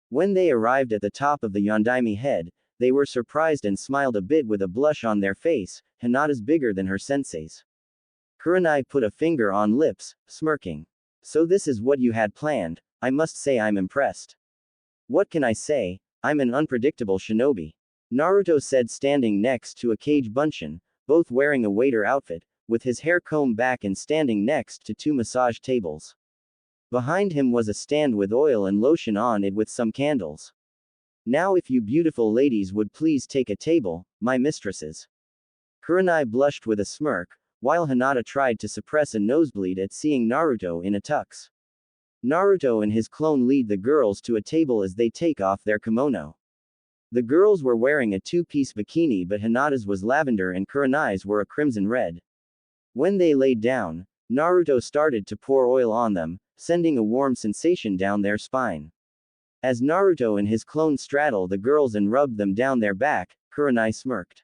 When they arrived at the top of the Yondaime head, they were surprised and smiled a bit with a blush on their face. Hinata's bigger than her sensei's. Kurenai put a finger on lips, smirking. So this is what you had planned. I must say I'm impressed. What can I say? I'm an unpredictable shinobi, Naruto said, standing next to a Kage Bunshin, both wearing a waiter outfit, with his hair combed back and standing next to two massage tables. Behind him was a stand with oil and lotion on it with some candles. Now if you beautiful ladies would please take a table, my mistresses. Kurenai blushed with a smirk, while Hinata tried to suppress a nosebleed at seeing Naruto in a tux. Naruto and his clone lead the girls to a table as they take off their kimono. The girls were wearing a two-piece bikini, but Hinata's was lavender and Kurenai's were a crimson red. When they laid down, Naruto started to pour oil on them, sending a warm sensation down their spine. As Naruto and his clone straddled the girls and rubbed them down their back, Kurenai smirked.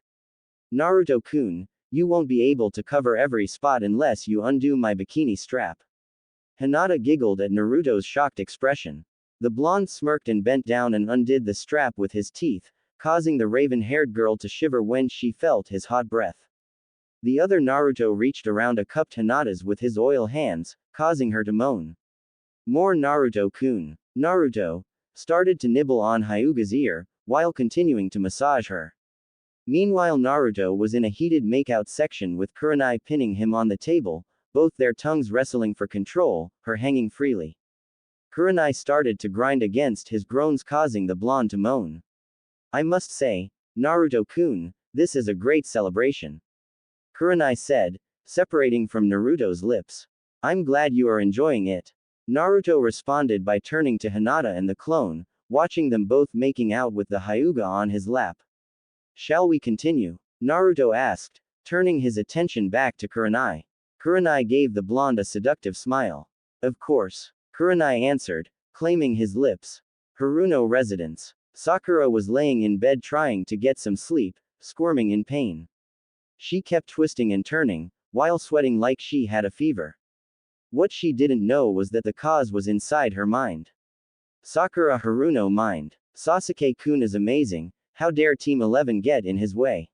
Naruto-kun, you won't be able to cover every spot unless you undo my bikini strap. Hinata giggled at Naruto's shocked expression. The blonde smirked and bent down and undid the strap with his teeth, causing the raven-haired girl to shiver when she felt his hot breath. The other Naruto reached around a cupped Hinata's with his oil hands, causing her to moan. More Naruto-kun. Naruto started to nibble on Hyuga's ear, while continuing to massage her. Meanwhile, Naruto was in a heated makeout section with Kurenai pinning him on the table, both their tongues wrestling for control, her hanging freely. Kurenai started to grind against his groans, causing the blonde to moan. I must say, Naruto-kun, this is a great celebration, Kurenai said, separating from Naruto's lips. I'm glad you are enjoying it. Naruto responded by turning to Hinata and the clone, watching them both making out with the Hyuga on his lap. Shall we continue? Naruto asked, turning his attention back to Kurenai. Kurenai gave the blonde a seductive smile. Of course, Kurenai answered, claiming his lips. Haruno residence. Sakura was laying in bed trying to get some sleep, squirming in pain. She kept twisting and turning, while sweating like she had a fever. What she didn't know was that the cause was inside her mind. Sakura Haruno mind. Sasuke-kun is amazing, how dare Team 11 get in his way?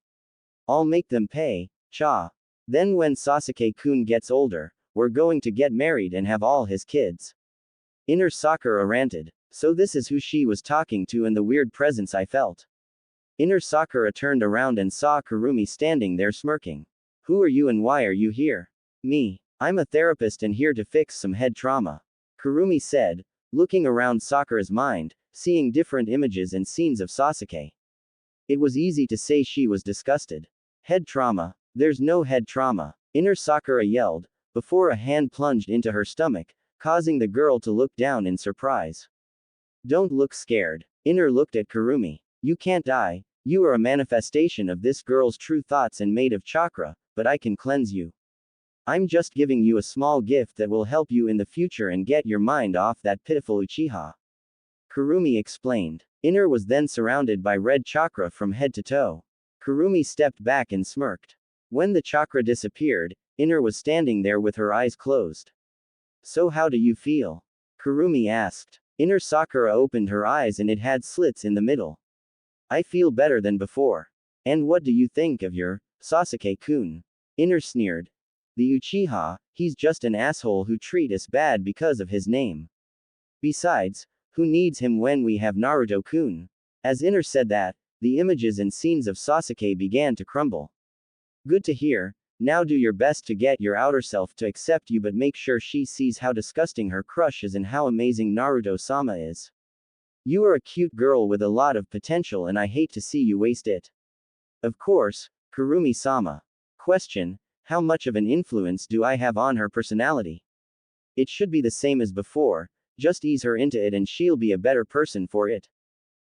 I'll make them pay, cha. Then when Sasuke-kun gets older, we're going to get married and have all his kids. Inner Sakura ranted. So this is who she was talking to and the weird presence I felt. Inner Sakura turned around and saw Kurumi standing there smirking. Who are you and why are you here? Me. I'm a therapist and here to fix some head trauma. Kurumi said, looking around Sakura's mind, seeing different images and scenes of Sasuke. It was easy to say she was disgusted. Head trauma. There's no head trauma. Inner Sakura yelled, before a hand plunged into her stomach, causing the girl to look down in surprise. Don't look scared. Inner looked at Kurumi. You can't die. You are a manifestation of this girl's true thoughts and made of chakra, but I can cleanse you. I'm just giving you a small gift that will help you in the future and get your mind off that pitiful Uchiha. Kurumi explained. Inner was then surrounded by red chakra from head to toe. Kurumi stepped back and smirked. When the chakra disappeared, Inner was standing there with her eyes closed. So how do you feel? Kurumi asked. Inner Sakura opened her eyes and it had slits in the middle. I feel better than before. And what do you think of your Sasuke-kun? Inner sneered. The Uchiha, he's just an asshole who treat us bad because of his name. Besides, who needs him when we have Naruto-kun? As Inner said that, the images and scenes of Sasuke began to crumble. Good to hear. Now do your best to get your outer self to accept you, but make sure she sees how disgusting her crush is and how amazing Naruto-sama is. You are a cute girl with a lot of potential and I hate to see you waste it. Of course, Kurumi-sama. Question, how much of an influence do I have on her personality? It should be the same as before, just ease her into it and she'll be a better person for it.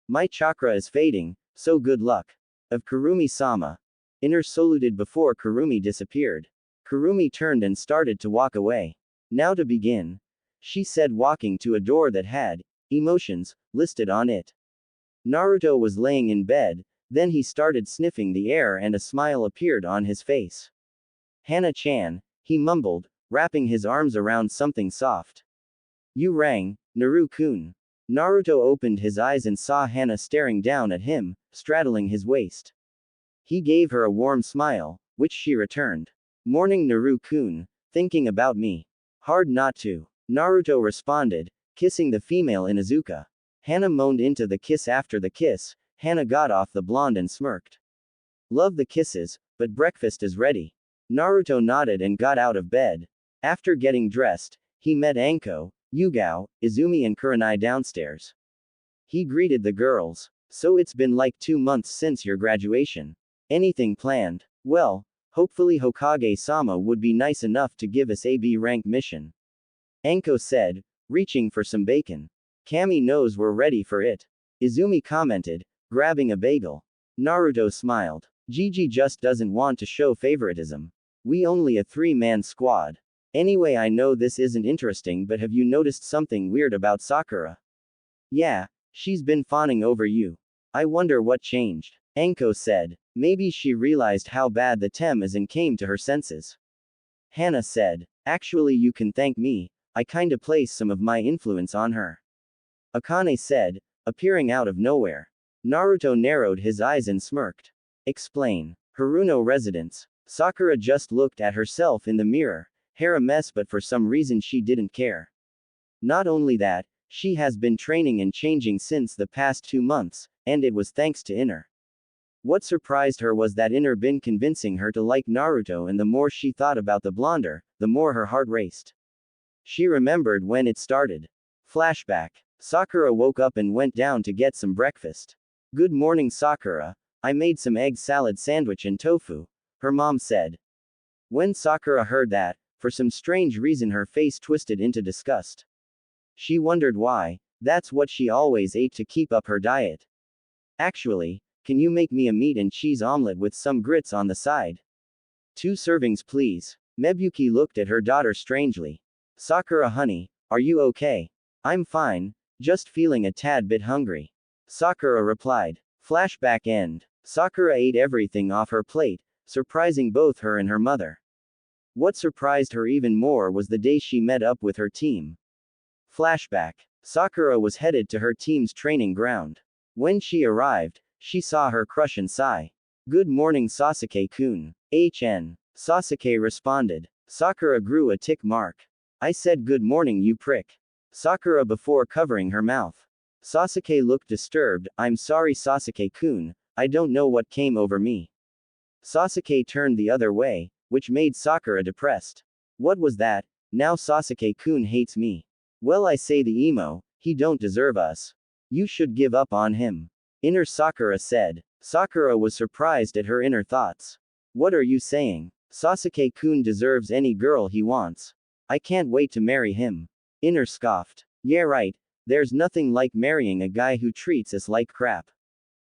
My chakra is fading, so good luck. Of Kurumi-sama. Inner saluted before Kurumi disappeared. Kurumi turned and started to walk away. Now to begin. She said, walking to a door that had emotions listed on it. Naruto was laying in bed, then he started sniffing the air and a smile appeared on his face. Hana-chan, he mumbled, wrapping his arms around something soft. You rang, Naru-kun. Naruto opened his eyes and saw Hana staring down at him, straddling his waist. He gave her a warm smile, which she returned. Morning Naru-kun, thinking about me. Hard not to. Naruto responded, kissing the female in Izuka. Hana moaned into the kiss. After the kiss, Hana got off the blonde and smirked. Love the kisses, but breakfast is ready. Naruto nodded and got out of bed. After getting dressed, he met Anko, Yugao, Izumi and Kurenai downstairs. He greeted the girls. So it's been like 2 months since your graduation. Anything planned? Well, hopefully Hokage-sama would be nice enough to give us a B rank mission. Anko said, reaching for some bacon. Kami knows we're ready for it. Izumi commented, grabbing a bagel. Naruto smiled. Gigi just doesn't want to show favoritism. We only a 3-man squad. Anyway, I know this isn't interesting, but have you noticed something weird about Sakura? Yeah, she's been fawning over you. I wonder what changed. Anko said. Maybe she realized how bad the tem is and came to her senses. Hana said. Actually, you can thank me. I kinda placed some of my influence on her. Akane said, appearing out of nowhere. Naruto narrowed his eyes and smirked. Explain. Haruno residence. Sakura just looked at herself in the mirror. Hair a mess, but for some reason she didn't care. Not only that, she has been training and changing since the past 2 months, and it was thanks to Inner. What surprised her was that Inner been convincing her to like Naruto, and the more she thought about the blonder, the more her heart raced. She remembered when it started. Flashback. Sakura woke up and went down to get some breakfast. Good morning, Sakura. I made some egg salad sandwich and tofu, her mom said. When Sakura heard that, for some strange reason her face twisted into disgust. She wondered why. That's what she always ate to keep up her diet. Actually, can you make me a meat and cheese omelet with some grits on the side? 2 servings please. Mebuki looked at her daughter strangely. Sakura honey, are you okay? I'm fine, just feeling a tad bit hungry. Sakura replied. Flashback end. Sakura ate everything off her plate, surprising both her and her mother. What surprised her even more was the day she met up with her team. Flashback. Sakura was headed to her team's training ground. When she arrived, she saw her crush and sigh. Good morning Sasuke-kun. HN. Sasuke responded. Sakura grew a tick mark. I said good morning you prick. Sakura before covering her mouth. Sasuke looked disturbed. I'm sorry Sasuke-kun, I don't know what came over me. Sasuke turned the other way, which made Sakura depressed. What was that? Now Sasuke-kun hates me. Well I say the emo, he don't deserve us. You should give up on him. Inner Sakura said. Sakura was surprised at her inner thoughts. What are you saying? Sasuke-kun deserves any girl he wants. I can't wait to marry him. Inner scoffed. Yeah right, there's nothing like marrying a guy who treats us like crap.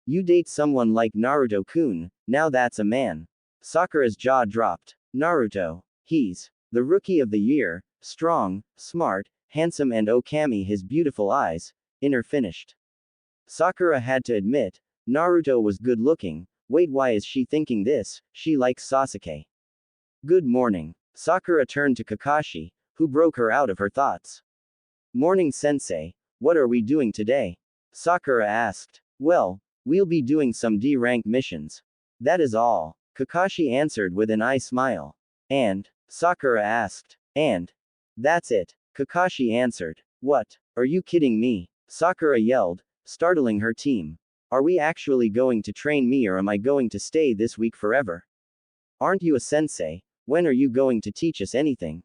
You date someone like Naruto-kun, now that's a man. Sakura's jaw dropped. Naruto. He's the rookie of the year, strong, smart, handsome and Okami his beautiful eyes. Inner finished. Sakura had to admit, Naruto was good looking. Wait, why is she thinking this? She likes Sasuke. Good morning. Sakura turned to Kakashi, who broke her out of her thoughts. Morning sensei, what are we doing today? Sakura asked. Well, we'll be doing some D-rank missions. That is all. Kakashi answered with an eye smile. And? Sakura asked. And? That's it. Kakashi answered. What? Are you kidding me? Sakura yelled, startling her team. Are we actually going to train me or am I going to stay this week forever? Aren't you a sensei? When are you going to teach us anything?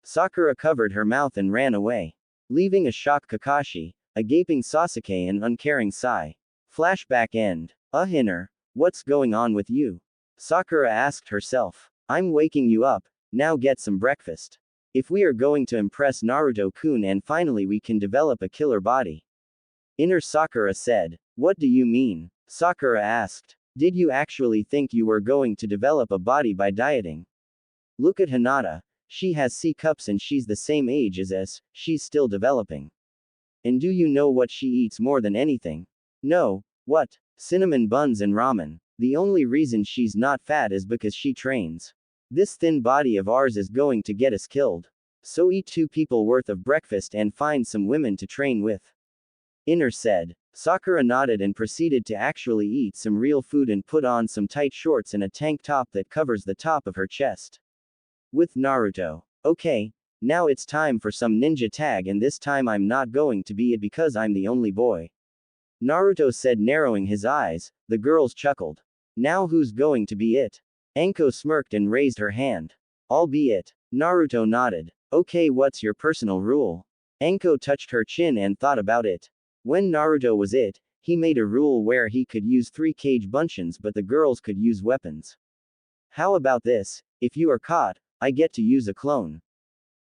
Sakura covered her mouth and ran away, leaving a shocked Kakashi, a gaping Sasuke and uncaring Sai. Flashback end. Hinner, what's going on with you? Sakura asked herself. I'm waking you up, now get some breakfast. If we are going to impress Naruto-kun and finally we can develop a killer body. Inner Sakura said. What do you mean? Sakura asked. Did you actually think you were going to develop a body by dieting? Look at Hinata. She has C cups and she's the same age as us, she's still developing. And do you know what she eats more than anything? No. What? Cinnamon buns and ramen. The only reason she's not fat is because she trains. This thin body of ours is going to get us killed. So eat 2 people worth of breakfast and find some women to train with. Inner said. Sakura nodded and proceeded to actually eat some real food and put on some tight shorts and a tank top that covers the top of her chest. With Naruto. Okay, now it's time for some ninja tag and this time I'm not going to be it because I'm the only boy. Naruto said narrowing his eyes. The girls chuckled. Now who's going to be it? Anko smirked and raised her hand. I'll be it. Naruto nodded. Okay, what's your personal rule? Anko touched her chin and thought about it. When Naruto was it, he made a rule where he could use 3 cage bunshin but the girls could use weapons. How about this? If you are caught, I get to use a clone.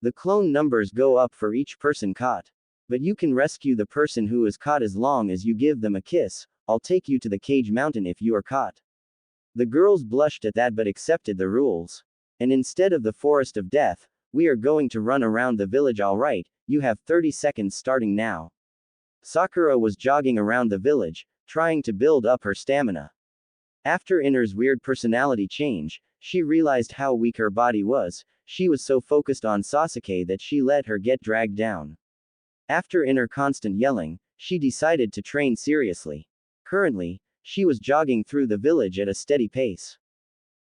The clone numbers go up for each person caught. But you can rescue the person who is caught as long as you give them a kiss. I'll take you to the cage mountain if you are caught. The girls blushed at that but accepted the rules. And instead of the forest of death, we are going to run around the village. Alright, you have 30 seconds starting now. Sakura was jogging around the village, trying to build up her stamina. After Inner's weird personality change, she realized how weak her body was. She was so focused on Sasuke that she let her get dragged down. After Inner constant yelling, she decided to train seriously. Currently, she was jogging through the village at a steady pace.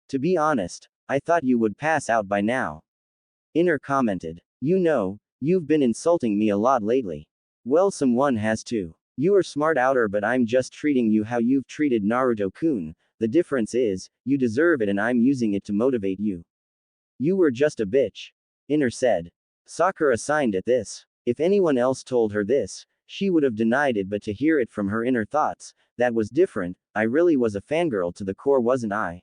To be honest, I thought you would pass out by now. Inner commented. You know, you've been insulting me a lot lately. Well, someone has to. You are smart outer, but I'm just treating you how you've treated Naruto-kun. The difference is, you deserve it and I'm using it to motivate you. You were just a bitch. Inner said. Sakura signed at this. If anyone else told her this, she would have denied it, but to hear it from her inner thoughts, that was different. I really was a fangirl to the core, wasn't I?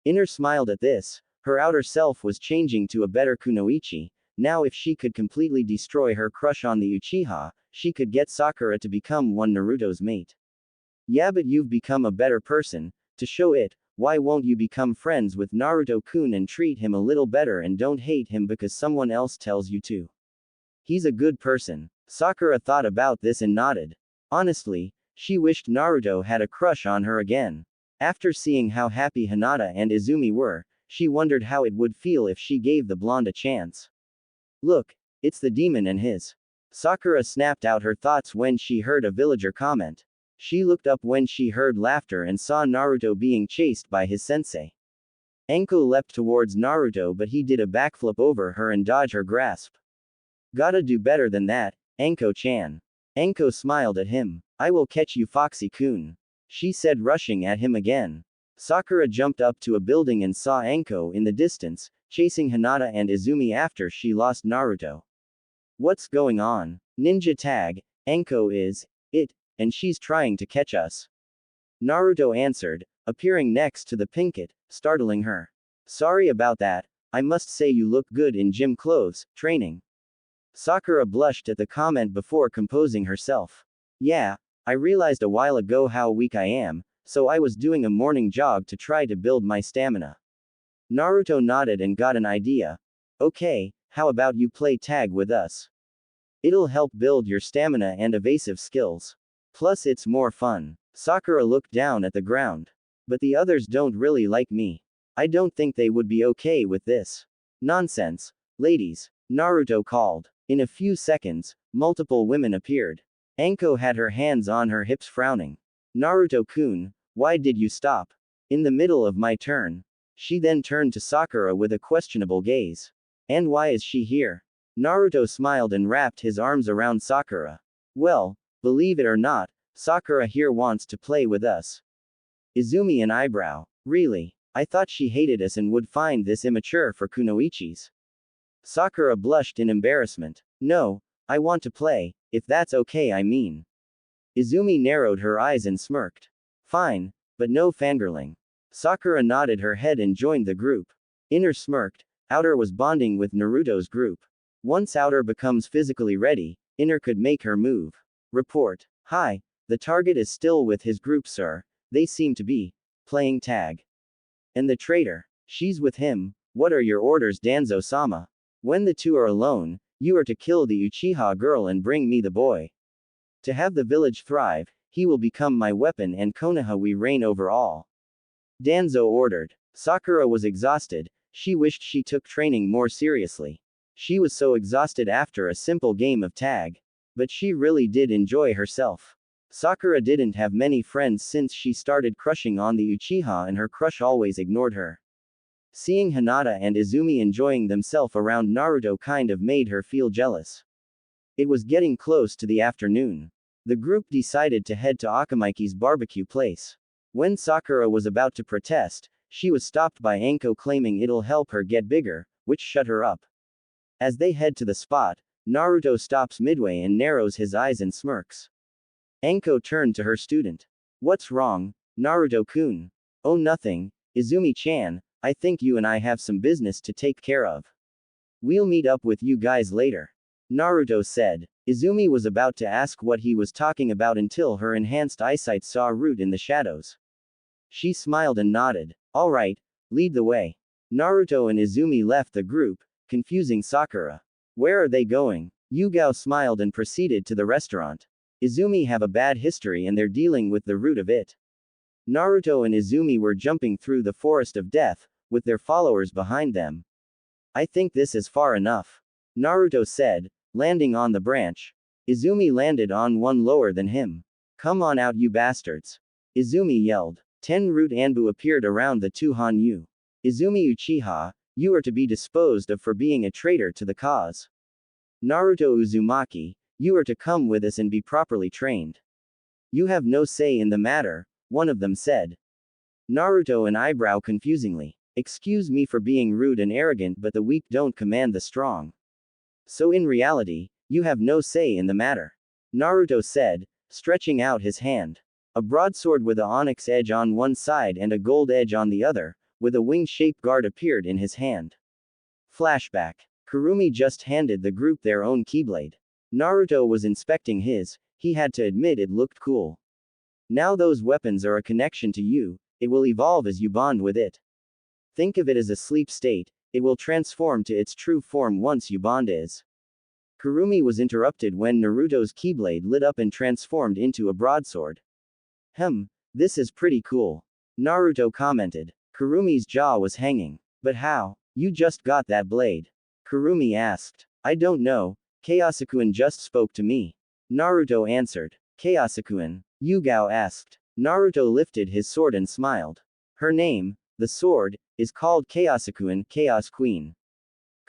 Inner smiled at this. Her outer self was changing to a better kunoichi. Now if she could completely destroy her crush on the Uchiha, she could get Sakura to become one Naruto's mate. Yeah, but you've become a better person. To show it, why won't you become friends with Naruto-kun and treat him a little better and don't hate him because someone else tells you to? He's a good person. Sakura thought about this and nodded. Honestly, she wished Naruto had a crush on her again. After seeing how happy Hinata and Izumi were, she wondered how it would feel if she gave the blonde a chance. Look, it's the demon and his. Sakura snapped out her thoughts when she heard a villager comment. She looked up when she heard laughter and saw Naruto being chased by his sensei. Anko leapt towards Naruto, but he did a backflip over her and dodged her grasp. Gotta do better than that, Anko-chan. Anko smiled at him. I will catch you, Foxy-kun, she said, rushing at him again. Sakura jumped up to a building and saw Anko in the distance, chasing Hinata and Izumi after she lost Naruto. What's going on? Ninja tag, Anko is it, and she's trying to catch us. Naruto answered, appearing next to the Pinkett, startling her. Sorry about that, I must say you look good in gym clothes, training. Sakura blushed at the comment before composing herself. Yeah, I realized a while ago how weak I am, so I was doing a morning jog to try to build my stamina. Naruto nodded and got an idea. Okay, how about you play tag with us? It'll help build your stamina and evasive skills. Plus it's more fun. Sakura looked down at the ground. But the others don't really like me. I don't think they would be okay with this. Nonsense. Ladies, Naruto called. In a few seconds, multiple women appeared. Anko had her hands on her hips, frowning. Naruto-kun, why did you stop? In the middle of my turn. She then turned to Sakura with a questionable gaze. And why is she here? Naruto smiled and wrapped his arms around Sakura. Well, believe it or not, Sakura here wants to play with us. Izumi an eyebrow. Really? I thought she hated us and would find this immature for kunoichis. Sakura blushed in embarrassment. No, I want to play, if that's okay, I mean. Izumi narrowed her eyes and smirked. Fine, but no fangirling. Sakura nodded her head and joined the group. Inner smirked, Outer was bonding with Naruto's group. Once Outer becomes physically ready, Inner could make her move. Report. Hi, the target is still with his group, sir. They seem to be playing tag. And the traitor? She's with him. What are your orders, Danzo-sama? When the two are alone, you are to kill the Uchiha girl and bring me the boy. To have the village thrive, he will become my weapon and Konoha we reign over all. Danzo ordered. Sakura was exhausted, she wished she took training more seriously. She was so exhausted after a simple game of tag. But she really did enjoy herself. Sakura didn't have many friends since she started crushing on the Uchiha and her crush always ignored her. Seeing Hinata and Izumi enjoying themselves around Naruto kind of made her feel jealous. It was getting close to the afternoon. The group decided to head to Akamaiki's barbecue place. When Sakura was about to protest, she was stopped by Anko claiming it'll help her get bigger, which shut her up. As they head to the spot, Naruto stops midway and narrows his eyes and smirks. Anko turned to her student. What's wrong, Naruto-kun? Oh, nothing, Izumi-chan, I think you and I have some business to take care of. We'll meet up with you guys later. Naruto said. Izumi was about to ask what he was talking about until her enhanced eyesight saw Root in the shadows. She smiled and nodded. Alright, lead the way. Naruto and Izumi left the group, confusing Sakura. Where are they going? Yugao smiled and proceeded to the restaurant. Izumi have a bad history and they're dealing with the root of it. Naruto and Izumi were jumping through the forest of death, with their followers behind them. I think this is far enough. Naruto said, landing on the branch. Izumi landed on one lower than him. Come on out, you bastards. Izumi yelled. 10 root Anbu appeared around the two Hanyu. Izumi Uchiha, you are to be disposed of for being a traitor to the cause. Naruto Uzumaki, you are to come with us and be properly trained. You have no say in the matter, one of them said. Naruto an eyebrow confusingly. Excuse me for being rude and arrogant, but the weak don't command the strong. So in reality, you have no say in the matter. Naruto said, stretching out his hand. A broadsword with a onyx edge on one side and a gold edge on the other, with a wing-shaped guard appeared in his hand. Flashback. Kurumi just handed the group their own keyblade. Naruto was inspecting his, he had to admit it looked cool. Now those weapons are a connection to you, it will evolve as you bond with it. Think of it as a sleep state, it will transform to its true form once you bond is. Kurumi was interrupted when Naruto's keyblade lit up and transformed into a broadsword. This is pretty cool. Naruto commented. Kurumi's jaw was hanging. But how? You just got that blade? Kurumi asked. I don't know, Kayasakuen just spoke to me. Naruto answered. Kayasakuen, Yugao asked. Naruto lifted his sword and smiled. Her name, the sword, is called Chaosakuen, Chaos Queen.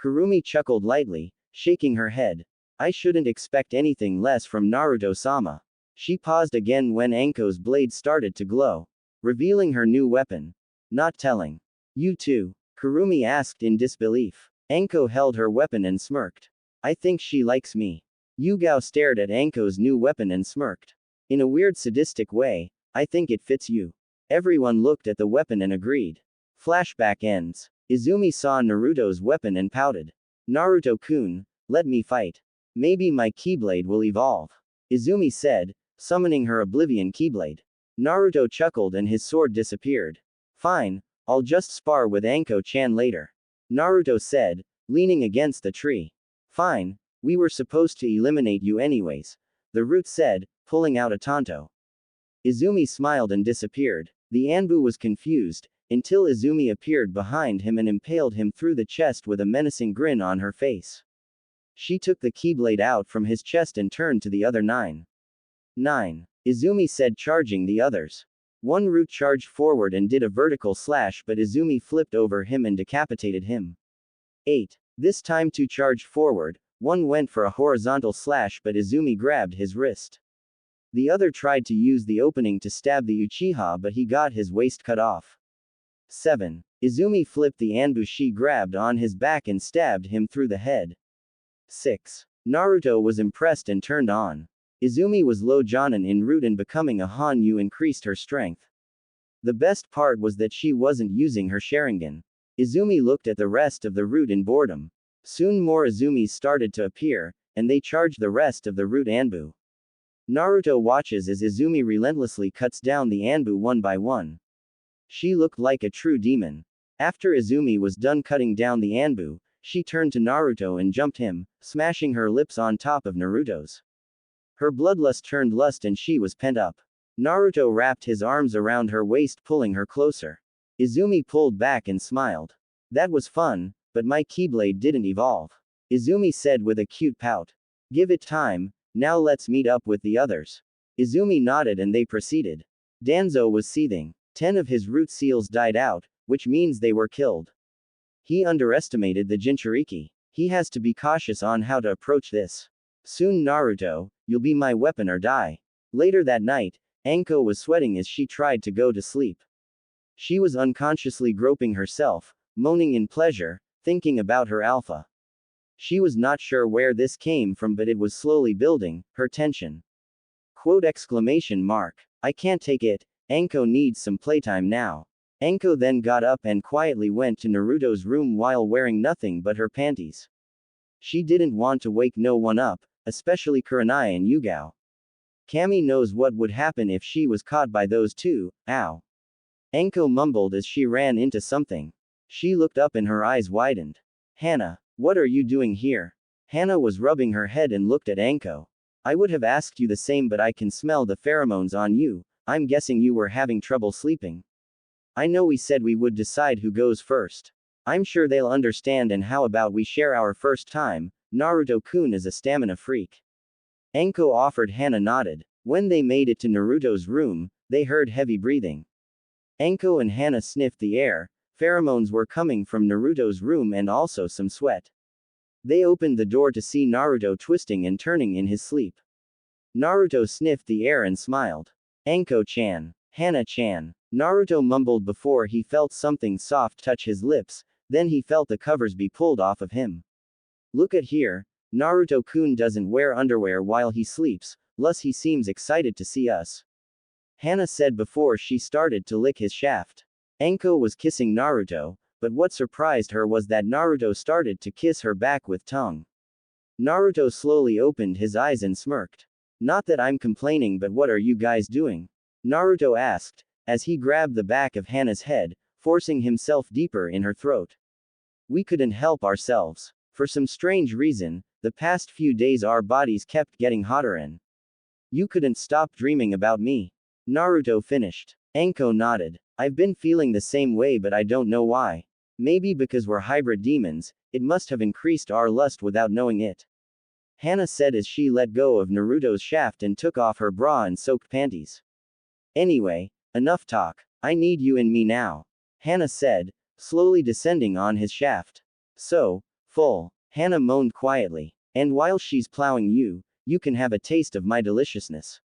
Kurumi chuckled lightly, shaking her head. I shouldn't expect anything less from Naruto-sama. She paused again when Anko's blade started to glow, revealing her new weapon. Not telling. You too? Kurumi asked in disbelief. Anko held her weapon and smirked. I think she likes me. Yugao stared at Anko's new weapon and smirked. In a weird sadistic way, I think it fits you. Everyone looked at the weapon and agreed. Flashback ends. Izumi saw Naruto's weapon and pouted. Naruto-kun, let me fight. Maybe my Keyblade will evolve. Izumi said, summoning her Oblivion Keyblade. Naruto chuckled and his sword disappeared. Fine, I'll just spar with Anko-chan later. Naruto said, leaning against the tree. Fine, we were supposed to eliminate you anyways. The root said, pulling out a Tonto. Izumi smiled and disappeared. The Anbu was confused, until Izumi appeared behind him and impaled him through the chest with a menacing grin on her face. She took the Keyblade out from his chest and turned to the other 9. Izumi said, charging the others. One root charged forward and did a vertical slash, but Izumi flipped over him and decapitated him. 8. This time 2 charged forward, one went for a horizontal slash but Izumi grabbed his wrist. The other tried to use the opening to stab the Uchiha but he got his waist cut off. 7. Izumi flipped the Anbu she grabbed on his back and stabbed him through the head. 6. Naruto was impressed and turned on. Izumi was low Jonin in root and becoming a Hanyu increased her strength. The best part was that she wasn't using her Sharingan. Izumi looked at the rest of the root in boredom. Soon more Izumis started to appear, and they charged the rest of the root Anbu. Naruto watches as Izumi relentlessly cuts down the Anbu one by one. She looked like a true demon. After Izumi was done cutting down the Anbu, she turned to Naruto and jumped him, smashing her lips on top of Naruto's. Her bloodlust turned lust and she was pent up. Naruto wrapped his arms around her waist, pulling her closer. Izumi pulled back and smiled. That was fun, but my Keyblade didn't evolve. Izumi said with a cute pout. Give it time, now let's meet up with the others. Izumi nodded and they proceeded. Danzo was seething. 10 of his root seals died out, which means they were killed. He underestimated the Jinchuriki. He has to be cautious on how to approach this. Soon Naruto, you'll be my weapon or die. Later that night, Anko was sweating as she tried to go to sleep. She was unconsciously groping herself, moaning in pleasure, thinking about her alpha. She was not sure where this came from but it was slowly building, her tension. Quote exclamation mark. I can't take it, Anko needs some playtime now. Anko then got up and quietly went to Naruto's room while wearing nothing but her panties. She didn't want to wake no one up, especially Kurenai and Yugao. Kami knows what would happen if she was caught by those two, ow. Anko mumbled as she ran into something. She looked up and her eyes widened. Hana, what are you doing here? Hana was rubbing her head and looked at Anko. I would have asked you the same but I can smell the pheromones on you, I'm guessing you were having trouble sleeping. I know we said we would decide who goes first. I'm sure they'll understand and how about we share our first time, Naruto-kun is a stamina freak. Anko offered. Hana nodded. When they made it to Naruto's room, they heard heavy breathing. Anko and Hana sniffed the air, pheromones were coming from Naruto's room and also some sweat. They opened the door to see Naruto twisting and turning in his sleep. Naruto sniffed the air and smiled. Anko-chan. Hana-chan. Naruto mumbled before he felt something soft touch his lips, then he felt the covers be pulled off of him. Look at here, Naruto-kun doesn't wear underwear while he sleeps, plus he seems excited to see us. Hana said before she started to lick his shaft. Anko was kissing Naruto, but what surprised her was that Naruto started to kiss her back with tongue. Naruto slowly opened his eyes and smirked. Not that I'm complaining but what are you guys doing? Naruto asked, as he grabbed the back of Hana's head, forcing himself deeper in her throat. We couldn't help ourselves. For some strange reason, the past few days our bodies kept getting hotter and you couldn't stop dreaming about me. Naruto finished. Anko nodded. I've been feeling the same way but I don't know why. Maybe because we're hybrid demons, it must have increased our lust without knowing it. Hana said as she let go of Naruto's shaft and took off her bra and soaked panties. Anyway, enough talk. I need you in me now. Hana said, slowly descending on his shaft. So, full. Hana moaned quietly. And while she's plowing you, you can have a taste of my deliciousness.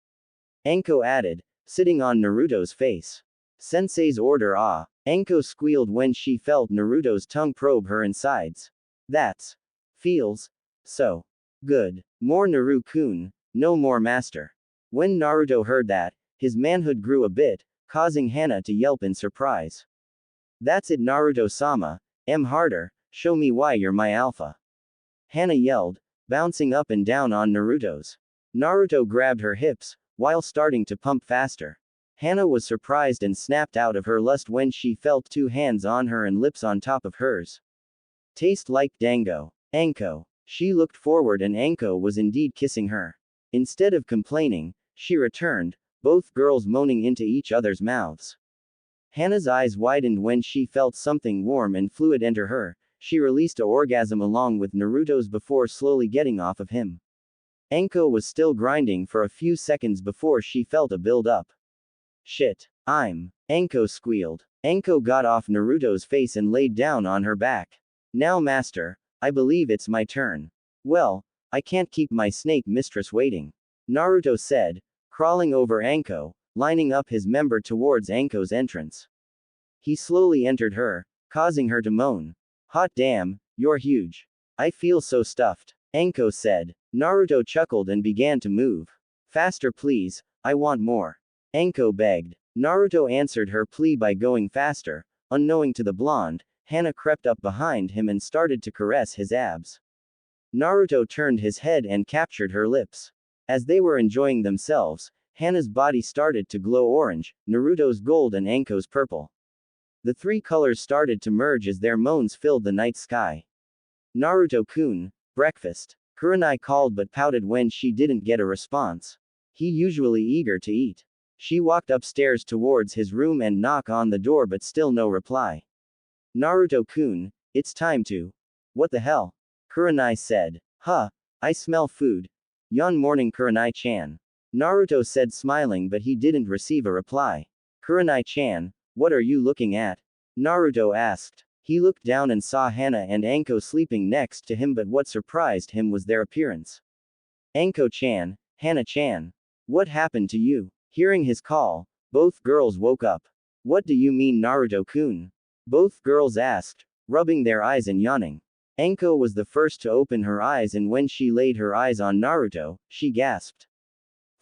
Anko added, sitting on Naruto's face. Sensei's order ah. Anko squealed when she felt Naruto's tongue probe her insides. That's. Feels. So. Good. More Naru-kun, no more master. When Naruto heard that, his manhood grew a bit, causing Hana to yelp in surprise. That's it Naruto-sama, harder, show me why you're my alpha. Hana yelled, bouncing up and down on Naruto's. Naruto grabbed her hips, while starting to pump faster. Hana was surprised and snapped out of her lust when she felt two hands on her and lips on top of hers. Taste like dango. Anko. She looked forward and Anko was indeed kissing her. Instead of complaining, she returned, both girls moaning into each other's mouths. Hana's eyes widened when she felt something warm and fluid enter her. She released an orgasm along with Naruto's before slowly getting off of him. Anko was still grinding for a few seconds before she felt a build-up. Shit. Anko squealed. Anko got off Naruto's face and laid down on her back. Now master, I believe it's my turn. Well, I can't keep my snake mistress waiting. Naruto said, crawling over Anko, lining up his member towards Anko's entrance. He slowly entered her, causing her to moan. Hot damn, you're huge. I feel so stuffed. Anko said. Naruto chuckled and began to move. Faster please, I want more. Anko begged. Naruto answered her plea by going faster. Unknowing to the blonde, Hana crept up behind him and started to caress his abs. Naruto turned his head and captured her lips. As they were enjoying themselves, Hana's body started to glow orange, Naruto's gold and Anko's purple. The three colors started to merge as their moans filled the night sky. Naruto-kun, breakfast. Kurenai called but pouted when she didn't get a response. He usually eager to eat. She walked upstairs towards his room and knocked on the door but still no reply. Naruto-kun, it's time to. What the hell? Kurenai said. Huh, I smell food. Yon morning Kurenai-chan. Naruto said smiling but he didn't receive a reply. Kurenai-chan, what are you looking at? Naruto asked. He looked down and saw Hana and Anko sleeping next to him but what surprised him was their appearance. Anko-chan, Hana-chan. What happened to you? Hearing his call, both girls woke up. What do you mean Naruto-kun? Both girls asked, rubbing their eyes and yawning. Anko was the first to open her eyes and when she laid her eyes on Naruto, she gasped.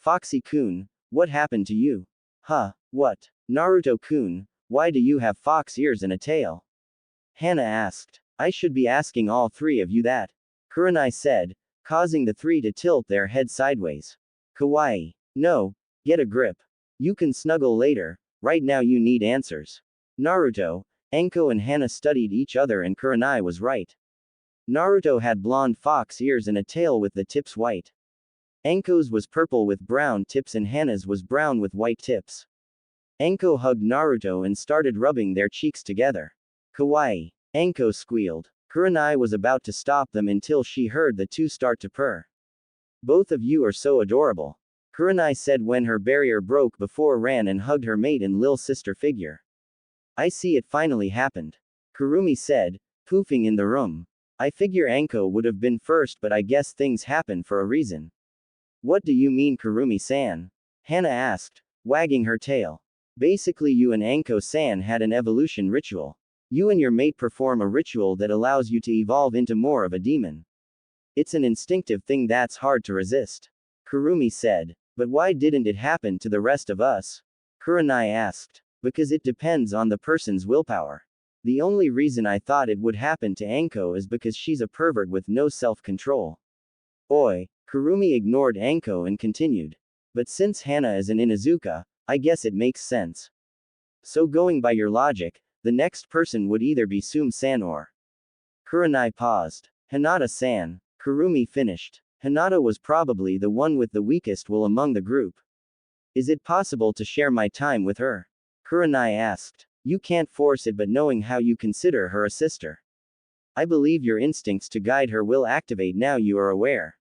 Foxy-kun, what happened to you? Huh, what? Naruto-kun, why do you have fox ears and a tail? Hana asked. I should be asking all three of you that. Kurenai said, causing the three to tilt their head sideways. Kawaii. No, get a grip. You can snuggle later, right now you need answers. Naruto, Anko and Hana studied each other and Kurenai was right. Naruto had blonde fox ears and a tail with the tips white. Anko's was purple with brown tips and Hana's was brown with white tips. Anko hugged Naruto and started rubbing their cheeks together. Kawaii. Anko squealed. Kurenai was about to stop them until she heard the two start to purr. Both of you are so adorable. Kurenai said when her barrier broke before ran and hugged her mate and lil sister figure. I see it finally happened. Kurumi said, poofing in the room. I figure Anko would have been first but I guess things happen for a reason. What do you mean Kurumi-san? Hana asked, wagging her tail. Basically you and Anko-san had an evolution ritual. You and your mate perform a ritual that allows you to evolve into more of a demon. It's an instinctive thing that's hard to resist. Kurumi said. But why didn't it happen to the rest of us? Kurenai asked. Because it depends on the person's willpower. The only reason I thought it would happen to Anko is because she's a pervert with no self-control. Oi. Kurumi ignored Anko and continued. But since Hana is an Inuzuka, I guess it makes sense. So going by your logic, the next person would either be Sum-san or. Kurenai paused. Hinata-san. Kurumi finished. Hinata was probably the one with the weakest will among the group. Is it possible to share my time with her? Kurenai asked. You can't force it but knowing how you consider her a sister. I believe your instincts to guide her will activate now you are aware.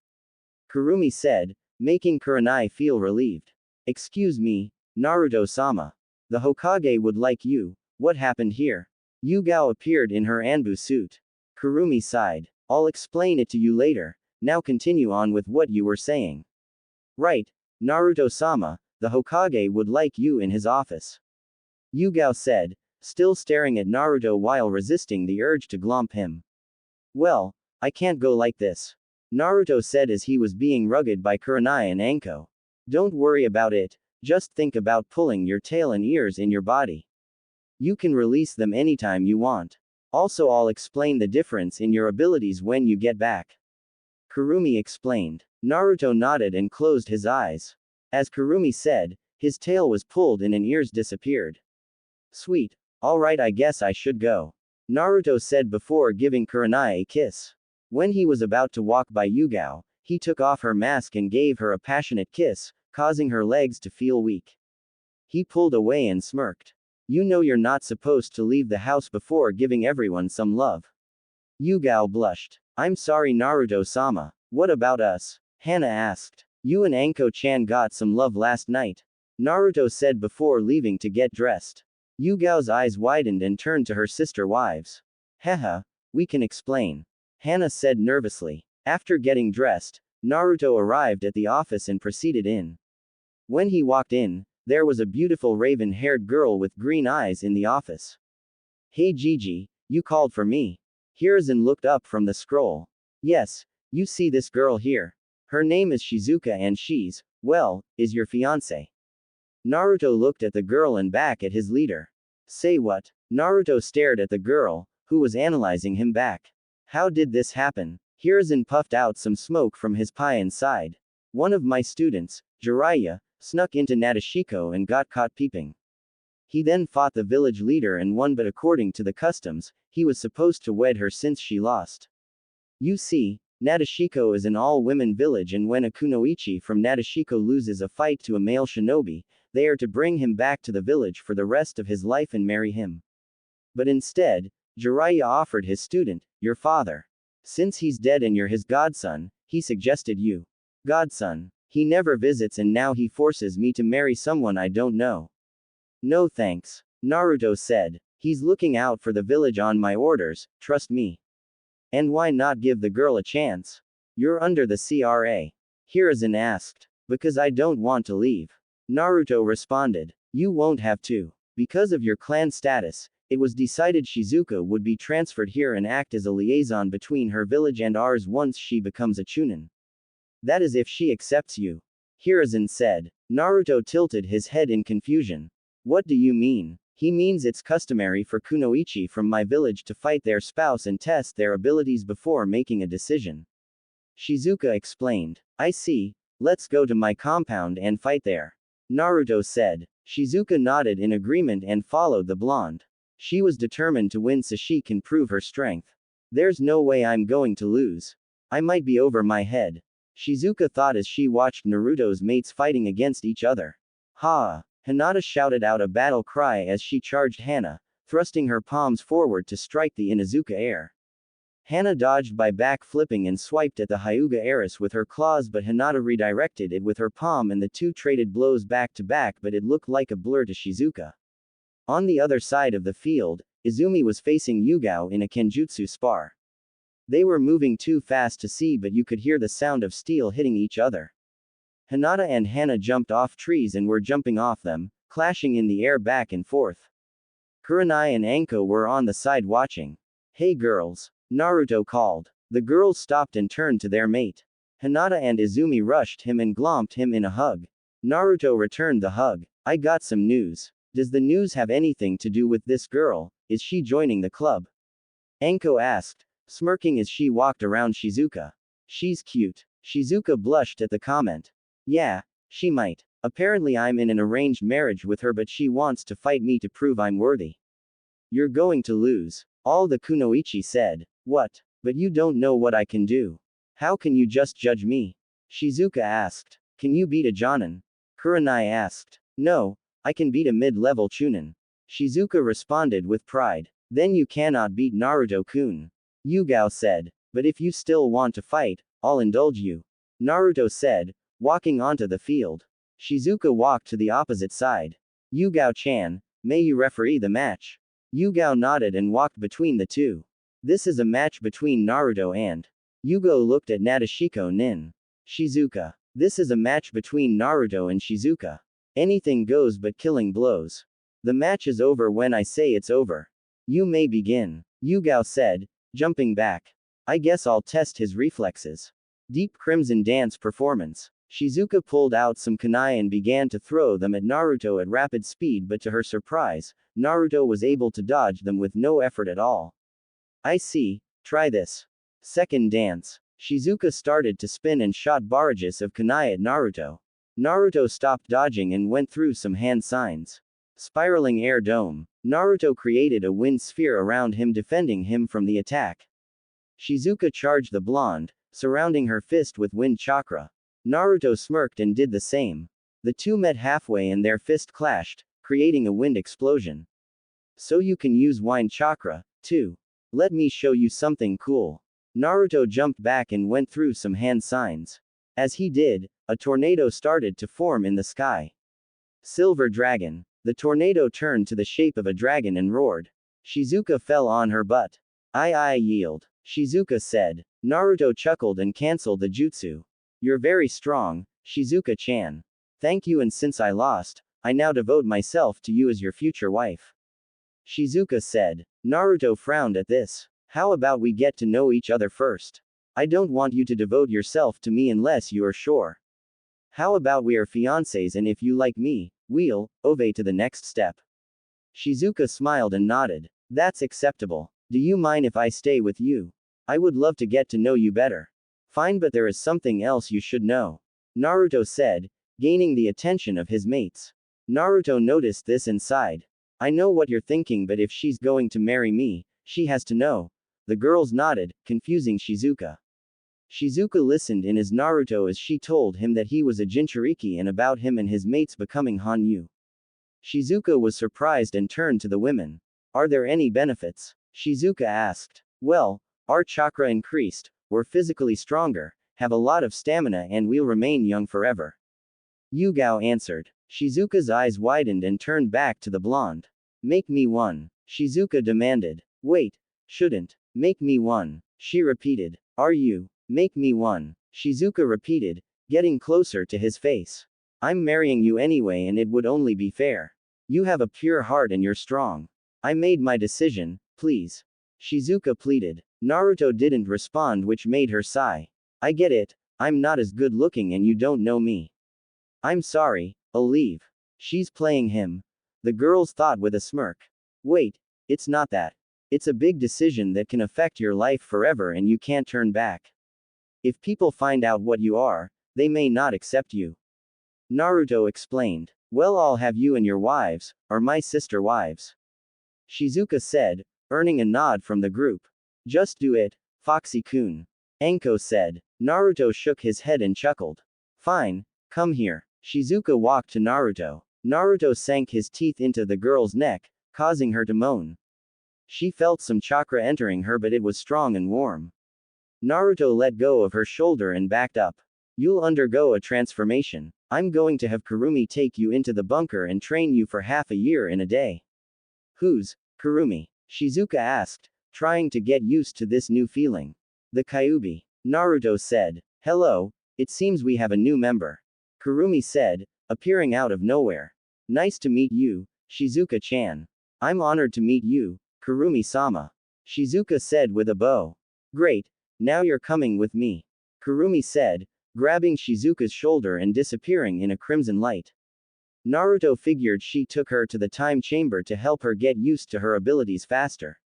Kurumi said, making Kurenai feel relieved. Excuse me, Naruto-sama. The Hokage would like you. What happened here? Yugao appeared in her Anbu suit. Kurumi sighed. I'll explain it to you later. Now continue on with what you were saying. Right, Naruto-sama, the Hokage would like you in his office. Yugao said, still staring at Naruto while resisting the urge to glomp him. Well, I can't go like this. Naruto said as he was being rugged by Kurenai and Anko. Don't worry about it, just think about pulling your tail and ears in your body. You can release them anytime you want. Also, I'll explain the difference in your abilities when you get back. Kurumi explained. Naruto nodded and closed his eyes. As Kurumi said, his tail was pulled in and ears disappeared. Sweet. Alright, I guess I should go. Naruto said before giving Kurenai a kiss. When he was about to walk by Yugao, he took off her mask and gave her a passionate kiss, causing her legs to feel weak. He pulled away and smirked. You know you're not supposed to leave the house before giving everyone some love. Yugao blushed. I'm sorry Naruto-sama. What about us? Hana asked. You and Anko-chan got some love last night. Naruto said before leaving to get dressed. Yugao's eyes widened and turned to her sister wives. Haha, we can explain. Hana said nervously. After getting dressed, Naruto arrived at the office and proceeded in. When he walked in, there was a beautiful raven-haired girl with green eyes in the office. Hey Gigi, you called for me. Hiruzen looked up from the scroll. Yes, you see this girl here. Her name is Shizuka and she's, well, is your fiancé. Naruto looked at the girl and back at his leader. Say what? Naruto stared at the girl, who was analyzing him back. How did this happen? Hiruzen puffed out some smoke from his pie and sighed. One of my students, Jiraiya, snuck into Nadeshiko and got caught peeping. He then fought the village leader and won, but according to the customs, he was supposed to wed her since she lost. You see, Nadeshiko is an all-women village, and when a kunoichi from Nadeshiko loses a fight to a male shinobi, they are to bring him back to the village for the rest of his life and marry him. But instead, Jiraiya offered his student, your father. Since he's dead and you're his godson, he suggested you. Godson. He never visits and now he forces me to marry someone I don't know. No thanks. Naruto said. He's looking out for the village on my orders, trust me. And why not give the girl a chance? You're under the CRA. Hiruzen asked. Because I don't want to leave. Naruto responded. You won't have to. Because of your clan status, it was decided Shizuka would be transferred here and act as a liaison between her village and ours once she becomes a chunin. That is if she accepts you. Hiruzen said. Naruto tilted his head in confusion. What do you mean? He means it's customary for kunoichi from my village to fight their spouse and test their abilities before making a decision. Shizuka explained. I see, let's go to my compound and fight there. Naruto said. Shizuka nodded in agreement and followed the blonde. She was determined to win so she can prove her strength. There's no way I'm going to lose. I might be over my head. Shizuka thought as she watched Naruto's mates fighting against each other. Ha! Hinata shouted out a battle cry as she charged Hana, thrusting her palms forward to strike the Inuzuka air. Hana dodged by back-flipping and swiped at the Hyuga heiress with her claws, but Hinata redirected it with her palm and the two traded blows back to back, but it looked like a blur to Shizuka. On the other side of the field, Izumi was facing Yugao in a kenjutsu spar. They were moving too fast to see, but you could hear the sound of steel hitting each other. Hinata and Hana jumped off trees and were jumping off them, clashing in the air back and forth. Kurenai and Anko were on the side watching. Hey girls, Naruto called. The girls stopped and turned to their mate. Hinata and Izumi rushed him and glomped him in a hug. Naruto returned the hug. I got some news. Does the news have anything to do with this girl? Is she joining the club? Anko asked, smirking as she walked around Shizuka. She's cute. Shizuka blushed at the comment. Yeah, she might. Apparently I'm in an arranged marriage with her, but she wants to fight me to prove I'm worthy. You're going to lose. All the kunoichi said. What? But you don't know what I can do. How can you just judge me? Shizuka asked. Can you beat a Jonin? Kurenai asked. No, I can beat a mid-level chunin. Shizuka responded with pride. Then you cannot beat Naruto-kun. Yugao said. But if you still want to fight, I'll indulge you. Naruto said, walking onto the field. Shizuka walked to the opposite side. Yugao-chan, may you referee the match? Yugao nodded and walked between the two. This is a match between Naruto and. Yugao looked at Nadeshiko Nin. Shizuka. This is a match between Naruto and Shizuka. Anything goes but killing blows. The match is over when I say it's over. You may begin. Yugao said, jumping back. I guess I'll test his reflexes. Deep Crimson Dance performance. Shizuka pulled out some kunai and began to throw them at Naruto at rapid speed, but to her surprise, Naruto was able to dodge them with no effort at all. I see, try this. Second dance. Shizuka started to spin and shot barrages of kunai at Naruto. Naruto stopped dodging and went through some hand signs. Spiraling air dome. Naruto created a wind sphere around him, defending him from the attack. Shizuka charged the blonde, surrounding her fist with wind chakra. Naruto smirked and did the same. The two met halfway and their fist clashed, creating a wind explosion. So you can use wind chakra, too. Let me show you something cool. Naruto jumped back and went through some hand signs. As he did, a tornado started to form in the sky. Silver Dragon. The tornado turned to the shape of a dragon and roared. Shizuka fell on her butt. I yield. Shizuka said. Naruto chuckled and cancelled the jutsu. You're very strong, Shizuka-chan. Thank you, and since I lost, I now devote myself to you as your future wife. Shizuka said. Naruto frowned at this. How about we get to know each other first? I don't want you to devote yourself to me unless you are sure. How about we are fiancés, and if you like me, we'll obey to the next step. Shizuka smiled and nodded. That's acceptable. Do you mind if I stay with you? I would love to get to know you better. Fine, but there is something else you should know. Naruto said, gaining the attention of his mates. Naruto noticed this and sighed. I know what you're thinking, but if she's going to marry me, she has to know. The girls nodded, confusing Shizuka. Shizuka listened in as Naruto as she told him that he was a Jinchuriki and about him and his mates becoming Hanyu. Shizuka was surprised and turned to the women. Are there any benefits? Shizuka asked. Well, our chakra increased, we're physically stronger, have a lot of stamina, and we'll remain young forever. Yugao answered. Shizuka's eyes widened and turned back to the blonde. Make me one. Shizuka demanded. Wait. Shouldn't. Make me one. She repeated. Are you? Make me one. Shizuka repeated, getting closer to his face. I'm marrying you anyway, and it would only be fair. You have a pure heart and you're strong. I made my decision, please. Shizuka pleaded. Naruto didn't respond, which made her sigh. I get it, I'm not as good looking and you don't know me. I'm sorry, I'll leave. She's playing him. The girls thought with a smirk. Wait, it's not that. It's a big decision that can affect your life forever and you can't turn back. If people find out what you are, they may not accept you. Naruto explained. Well, I'll have you and your wives, or my sister wives. Shizuka said, earning a nod from the group. Just do it, Foxy-kun. Anko said. Naruto shook his head and chuckled. Fine, come here. Shizuka walked to Naruto. Naruto sank his teeth into the girl's neck, causing her to moan. She felt some chakra entering her, but it was strong and warm. Naruto let go of her shoulder and backed up. You'll undergo a transformation. I'm going to have Kurumi take you into the bunker and train you for half a year in a day. Who's Kurumi? Shizuka asked, trying to get used to this new feeling. The Kyuubi. Naruto said. Hello, it seems we have a new member. Kurumi said, appearing out of nowhere. Nice to meet you, Shizuka-chan. I'm honored to meet you, Kurumi-sama. Shizuka said with a bow. Great, now you're coming with me. Kurumi said, grabbing Shizuka's shoulder and disappearing in a crimson light. Naruto figured she took her to the time chamber to help her get used to her abilities faster.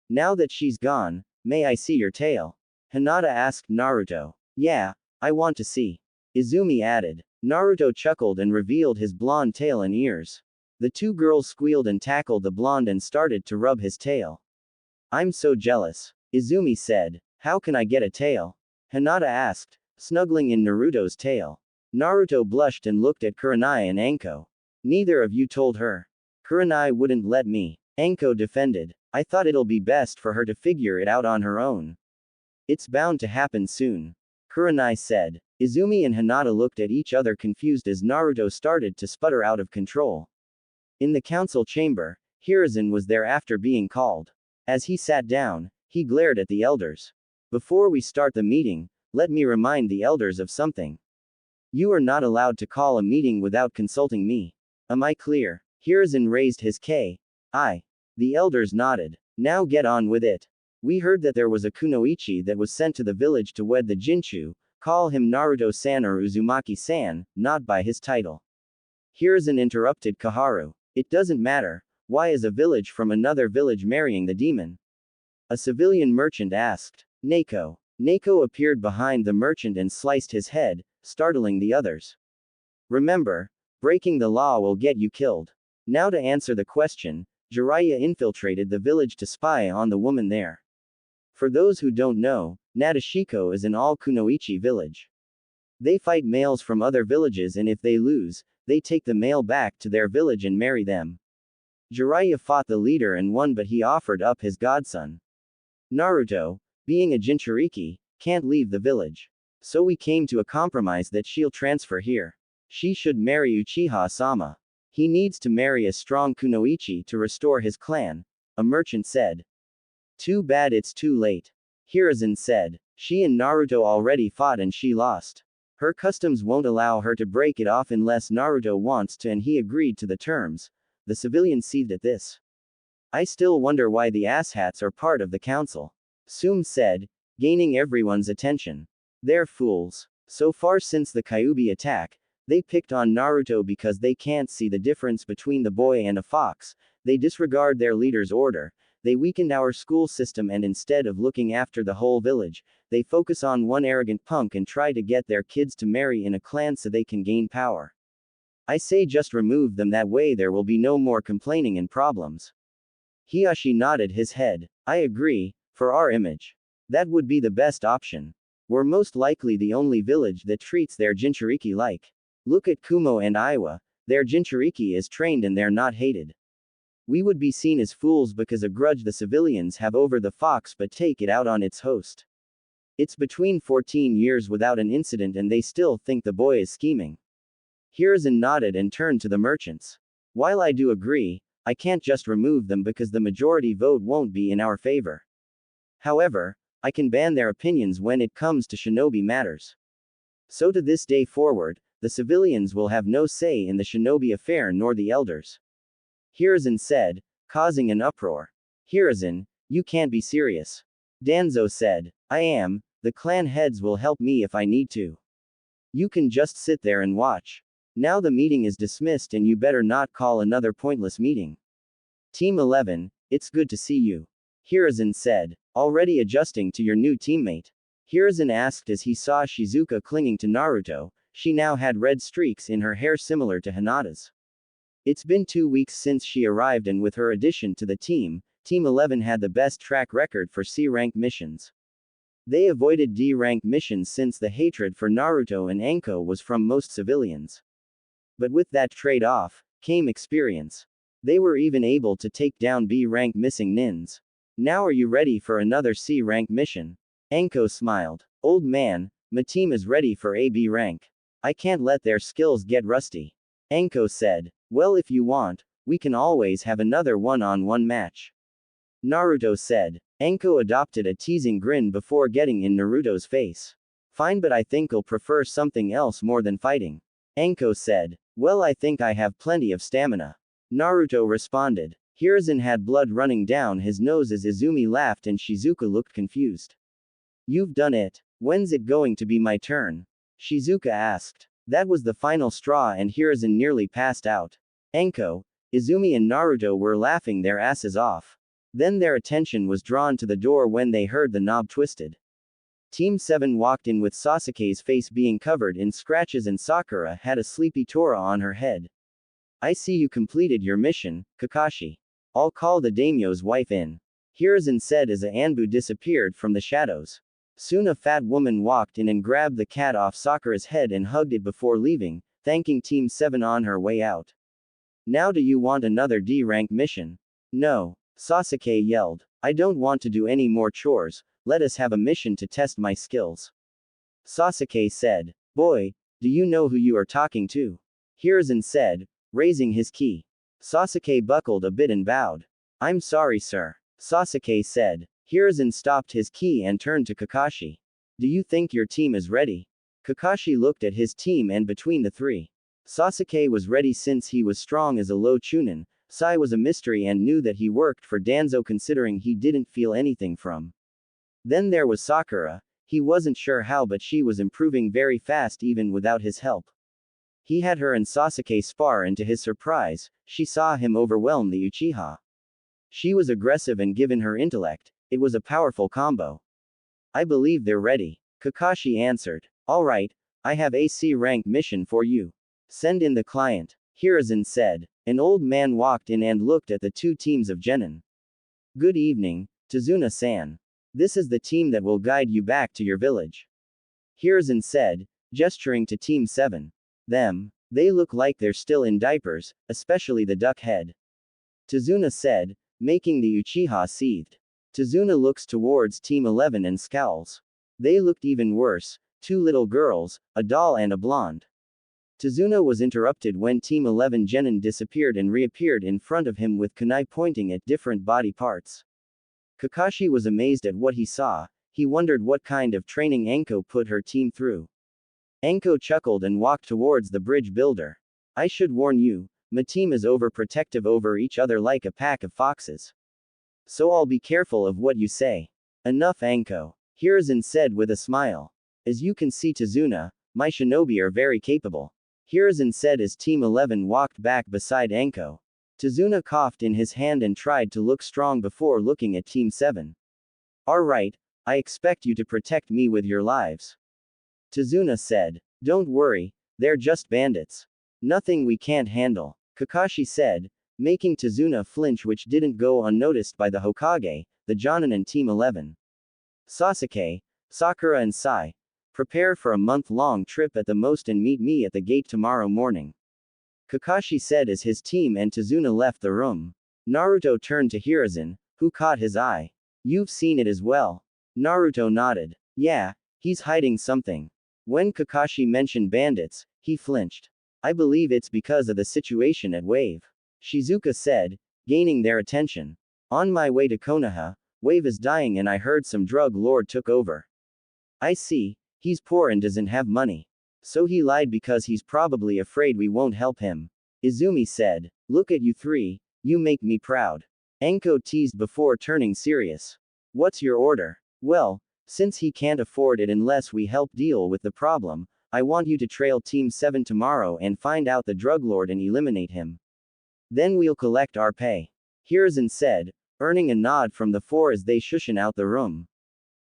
Now that she's gone, may I see your tail? Hinata asked Naruto. Yeah, I want to see. Izumi added. Naruto chuckled and revealed his blonde tail and ears. The two girls squealed and tackled the blonde and started to rub his tail. I'm so jealous. Izumi said. How can I get a tail? Hinata asked, snuggling in Naruto's tail. Naruto blushed and looked at Kurenai and Anko. Neither of you told her. Kurenai wouldn't let me. Anko defended. I thought it'll be best for her to figure it out on her own. It's bound to happen soon. Kurenai said. Izumi and Hinata looked at each other confused as Naruto started to sputter out of control. In the council chamber, Hiruzen was there after being called. As he sat down, he glared at the elders. Before we start the meeting, let me remind the elders of something. You are not allowed to call a meeting without consulting me. Am I clear? Hiruzen raised his Aye. The elders nodded. Now get on with it. We heard that there was a kunoichi that was sent to the village to wed the Jinchu. Call him Naruto-san or Uzumaki-san, not by his title. Hiruzen interrupted Kaharu. It doesn't matter. Why is a village from another village marrying the demon? A civilian merchant asked. Neko. Neko appeared behind the merchant and sliced his head, startling the others. Remember, breaking the law will get you killed. Now to answer the question, Jiraiya infiltrated the village to spy on the woman there. For those who don't know, Nadeshiko is an all-kunoichi village. They fight males from other villages and if they lose, they take the male back to their village and marry them. Jiraiya fought the leader and won but he offered up his godson. Naruto, being a Jinchuriki, can't leave the village. So we came to a compromise that she'll transfer here. She should marry Uchiha-sama. He needs to marry a strong kunoichi to restore his clan, a merchant said. Too bad it's too late. Hiruzen said. She and Naruto already fought and she lost. Her customs won't allow her to break it off unless Naruto wants to and he agreed to the terms. The civilian seethed at this. I still wonder why the asshats are part of the council. Sum said, gaining everyone's attention. They're fools. So far since the Kyuubi attack, they picked on Naruto because they can't see the difference between the boy and a fox, they disregard their leader's order, they weakened our school system and instead of looking after the whole village, they focus on one arrogant punk and try to get their kids to marry in a clan so they can gain power. I say just remove them, that way there will be no more complaining and problems. Hiyashi nodded his head. I agree, for our image. That would be the best option. We're most likely the only village that treats their Jinchuriki like. Look at Kumo and Aiwa, their Jinchuriki is trained and they're not hated. We would be seen as fools because a grudge the civilians have over the fox but take it out on its host. It's between 14 years without an incident and they still think the boy is scheming. Hiruzen nodded and turned to the merchants. While I do agree, I can't just remove them because the majority vote won't be in our favor. However, I can ban their opinions when it comes to shinobi matters. So to this day forward, the civilians will have no say in the shinobi affair nor the elders. Hiruzen said, causing an uproar. Hiruzen, you can't be serious. Danzo said, I am, the clan heads will help me if I need to. You can just sit there and watch. Now the meeting is dismissed and you better not call another pointless meeting. Team 11, it's good to see you. Hiruzen said, already adjusting to your new teammate. Hiruzen asked as he saw Shizuka clinging to Naruto, she now had red streaks in her hair similar to Hinata's. It's been 2 weeks since she arrived and with her addition to the team, Team 11 had the best track record for C-rank missions. They avoided D-rank missions since the hatred for Naruto and Anko was from most civilians. But with that trade-off, came experience. They were even able to take down B-rank missing nins. Now are you ready for another C-rank mission? Anko smiled. Old man, my team is ready for a B rank. I can't let their skills get rusty. Anko said, well if you want, we can always have another one-on-one match. Naruto said. Anko adopted a teasing grin before getting in Naruto's face. Fine, but I think I'll prefer something else more than fighting. Anko said. Well, I think I have plenty of stamina. Naruto responded. Hiruzen had blood running down his nose as Izumi laughed and Shizuka looked confused. You've done it. When's it going to be my turn? Shizuka asked. That was the final straw and Hiruzen nearly passed out. Anko, Izumi and Naruto were laughing their asses off. Then their attention was drawn to the door when they heard the knob twisted. Team 7 walked in with Sasuke's face being covered in scratches and Sakura had a sleepy Tora on her head. I see you completed your mission, Kakashi. I'll call the daimyo's wife in. Hiruzen said as a Anbu disappeared from the shadows. Soon a fat woman walked in and grabbed the cat off Sakura's head and hugged it before leaving, thanking Team 7 on her way out. Now do you want another D-rank mission? No. Sasuke yelled. I don't want to do any more chores, let us have a mission to test my skills. Sasuke said. Boy, do you know who you are talking to? Hiruzen said, raising his ki. Sasuke buckled a bit and bowed. I'm sorry, sir. Sasuke said. Hiruzen stopped his ki and turned to Kakashi. Do you think your team is ready? Kakashi looked at his team, and between the three, Sasuke was ready since he was strong as a low chunin. Sai was a mystery and knew that he worked for Danzo considering he didn't feel anything from. Then there was Sakura. He wasn't sure how, but she was improving very fast even without his help. He had her and Sasuke spar, and to his surprise, she saw him overwhelm the Uchiha. She was aggressive, and given her intellect, it was a powerful combo. I believe they're ready. Kakashi answered. Alright, I have a C-rank mission for you. Send in the client. Hiruzen said. An old man walked in and looked at the two teams of genin. Good evening, Tazuna-san. This is the team that will guide you back to your village. Hiruzen said, gesturing to Team 7. Them. They look like they're still in diapers, especially the duck head. Tazuna said, making the Uchiha seethed. Tazuna looks towards Team 11 and scowls. They looked even worse, two little girls, a doll and a blonde. Tazuna was interrupted when Team 11 genin disappeared and reappeared in front of him with kunai pointing at different body parts. Kakashi was amazed at what he saw. He wondered what kind of training Anko put her team through. Anko chuckled and walked towards the bridge builder. I should warn you, my team is overprotective over each other like a pack of foxes. So I'll be careful of what you say. Enough, Anko. Hiruzen said with a smile. As you can see, Tazuna, my shinobi are very capable. Hiruzen said as Team 11 walked back beside Anko. Tazuna coughed in his hand and tried to look strong before looking at Team 7. Alright, I expect you to protect me with your lives. Tazuna said. Don't worry, they're just bandits. Nothing we can't handle. Kakashi said, making Tazuna flinch, which didn't go unnoticed by the Hokage, the Jonin and Team 11. Sasuke, Sakura and Sai. Prepare for a month-long trip at the most and meet me at the gate tomorrow morning. Kakashi said as his team and Tazuna left the room. Naruto turned to Hiruzen, who caught his eye. You've seen it as well. Naruto nodded. Yeah, he's hiding something. When Kakashi mentioned bandits, he flinched. I believe it's because of the situation at Wave. Shizuka said, gaining their attention. On my way to Konoha, Wave is dying and I heard some drug lord took over. I see, he's poor and doesn't have money. So he lied because he's probably afraid we won't help him. Izumi said. Look at you three, you make me proud. Anko teased before turning serious. What's your order? Well, since he can't afford it unless we help deal with the problem, I want you to trail Team 7 tomorrow and find out the drug lord and eliminate him. Then we'll collect our pay. Hiruzen said, earning a nod from the four as they shushin out the room.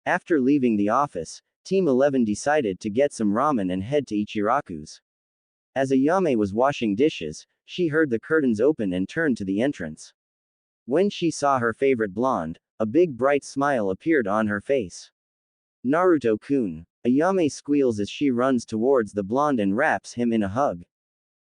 After leaving the office, Team 11 decided to get some ramen and head to Ichiraku's. As Ayame was washing dishes, she heard the curtains open and turned to the entrance. When she saw her favorite blonde, a big bright smile appeared on her face. Naruto-kun. Ayame squeals as she runs towards the blonde and wraps him in a hug.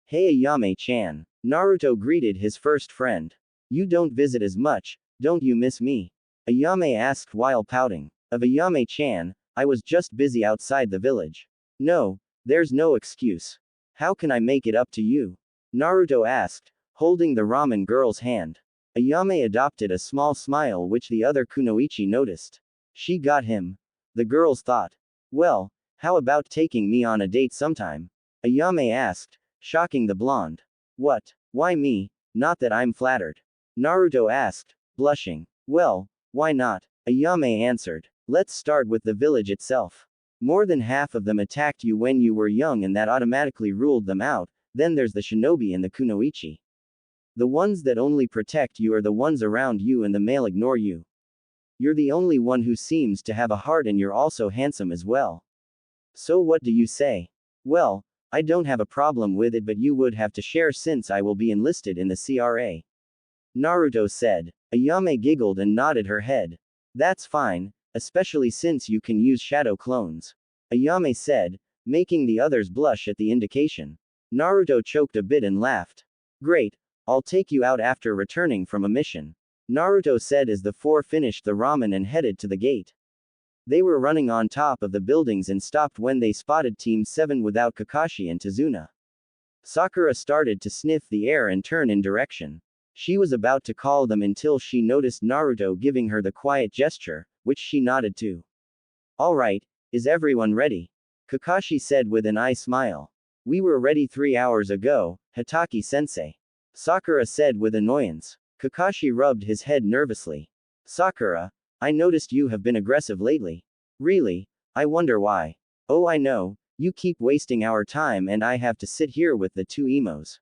Hey Ayame-chan. Naruto greeted his first friend. You don't visit as much, don't you miss me? Ayame asked while pouting. Of Ayame-chan, I was just busy outside the village. No, there's no excuse. How can I make it up to you? Naruto asked, holding the ramen girl's hand. Ayame adopted a small smile which the other kunoichi noticed. She got him. The girls thought. Well, how about taking me on a date sometime? Ayame asked, shocking the blonde. What? Why me? Not that I'm flattered. Naruto asked, blushing. Well, why not? Ayame answered. Let's start with the village itself. More than half of them attacked you when you were young and that automatically ruled them out, then there's the shinobi and the kunoichi. The ones that only protect you are the ones around you and the male ignore you. You're the only one who seems to have a heart and you're also handsome as well. So what do you say? Well, I don't have a problem with it but you would have to share since I will be enlisted in the CRA. Naruto said. Ayame giggled and nodded her head. That's fine, especially since you can use shadow clones. Ayame said, making the others blush at the indication. Naruto choked a bit and laughed. Great, I'll take you out after returning from a mission. Naruto said as the four finished the ramen and headed to the gate. They were running on top of the buildings and stopped when they spotted Team 7 without Kakashi and Tazuna. Sakura started to sniff the air and turn in direction. She was about to call them until she noticed Naruto giving her the quiet gesture, which she nodded to. Alright, is everyone ready? Kakashi said with an eye smile. We were ready 3 hours ago, Hataki-sensei. Sakura said with annoyance. Kakashi rubbed his head nervously. Sakura, I noticed you have been aggressive lately. Really? I wonder why. Oh, I know, you keep wasting our time and I have to sit here with the two emos.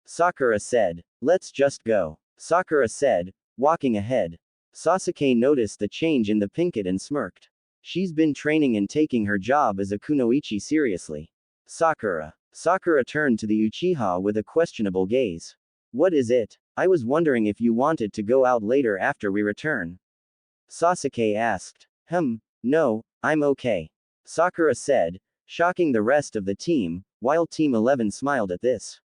Sakura said. Let's just go. Sakura said, walking ahead. Sasuke noticed the change in the Pinkett and smirked. She's been training and taking her job as a kunoichi seriously. Sakura. Sakura turned to the Uchiha with a questionable gaze. What is it? I was wondering if you wanted to go out later after we return. Sasuke asked. No, I'm okay. Sakura said, shocking the rest of the team, while Team 11 smiled at this.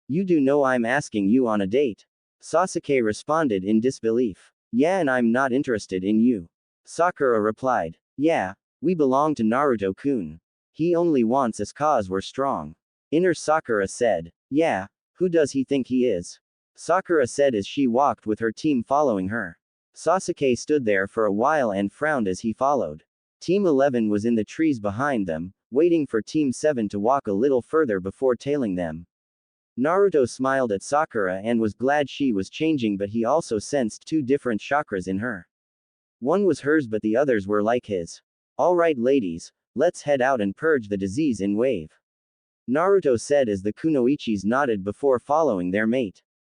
You do know I'm asking you on a date. Sasuke responded in disbelief. Yeah, and I'm not interested in you. Sakura replied. Yeah, we belong to Naruto-kun. He only wants us cause we're strong. Inner Sakura said. Yeah, who does he think he is? Sakura said as she walked with her team following her. Sasuke stood there for a while and frowned as he followed. Team 11 was in the trees behind them, waiting for Team 7 to walk a little further before tailing them. Naruto smiled at Sakura and was glad she was changing, but he also sensed two different chakras in her. One was hers but the others were like his. Alright ladies, let's head out and purge the disease in wave. Naruto said as the kunoichis nodded before following their mate.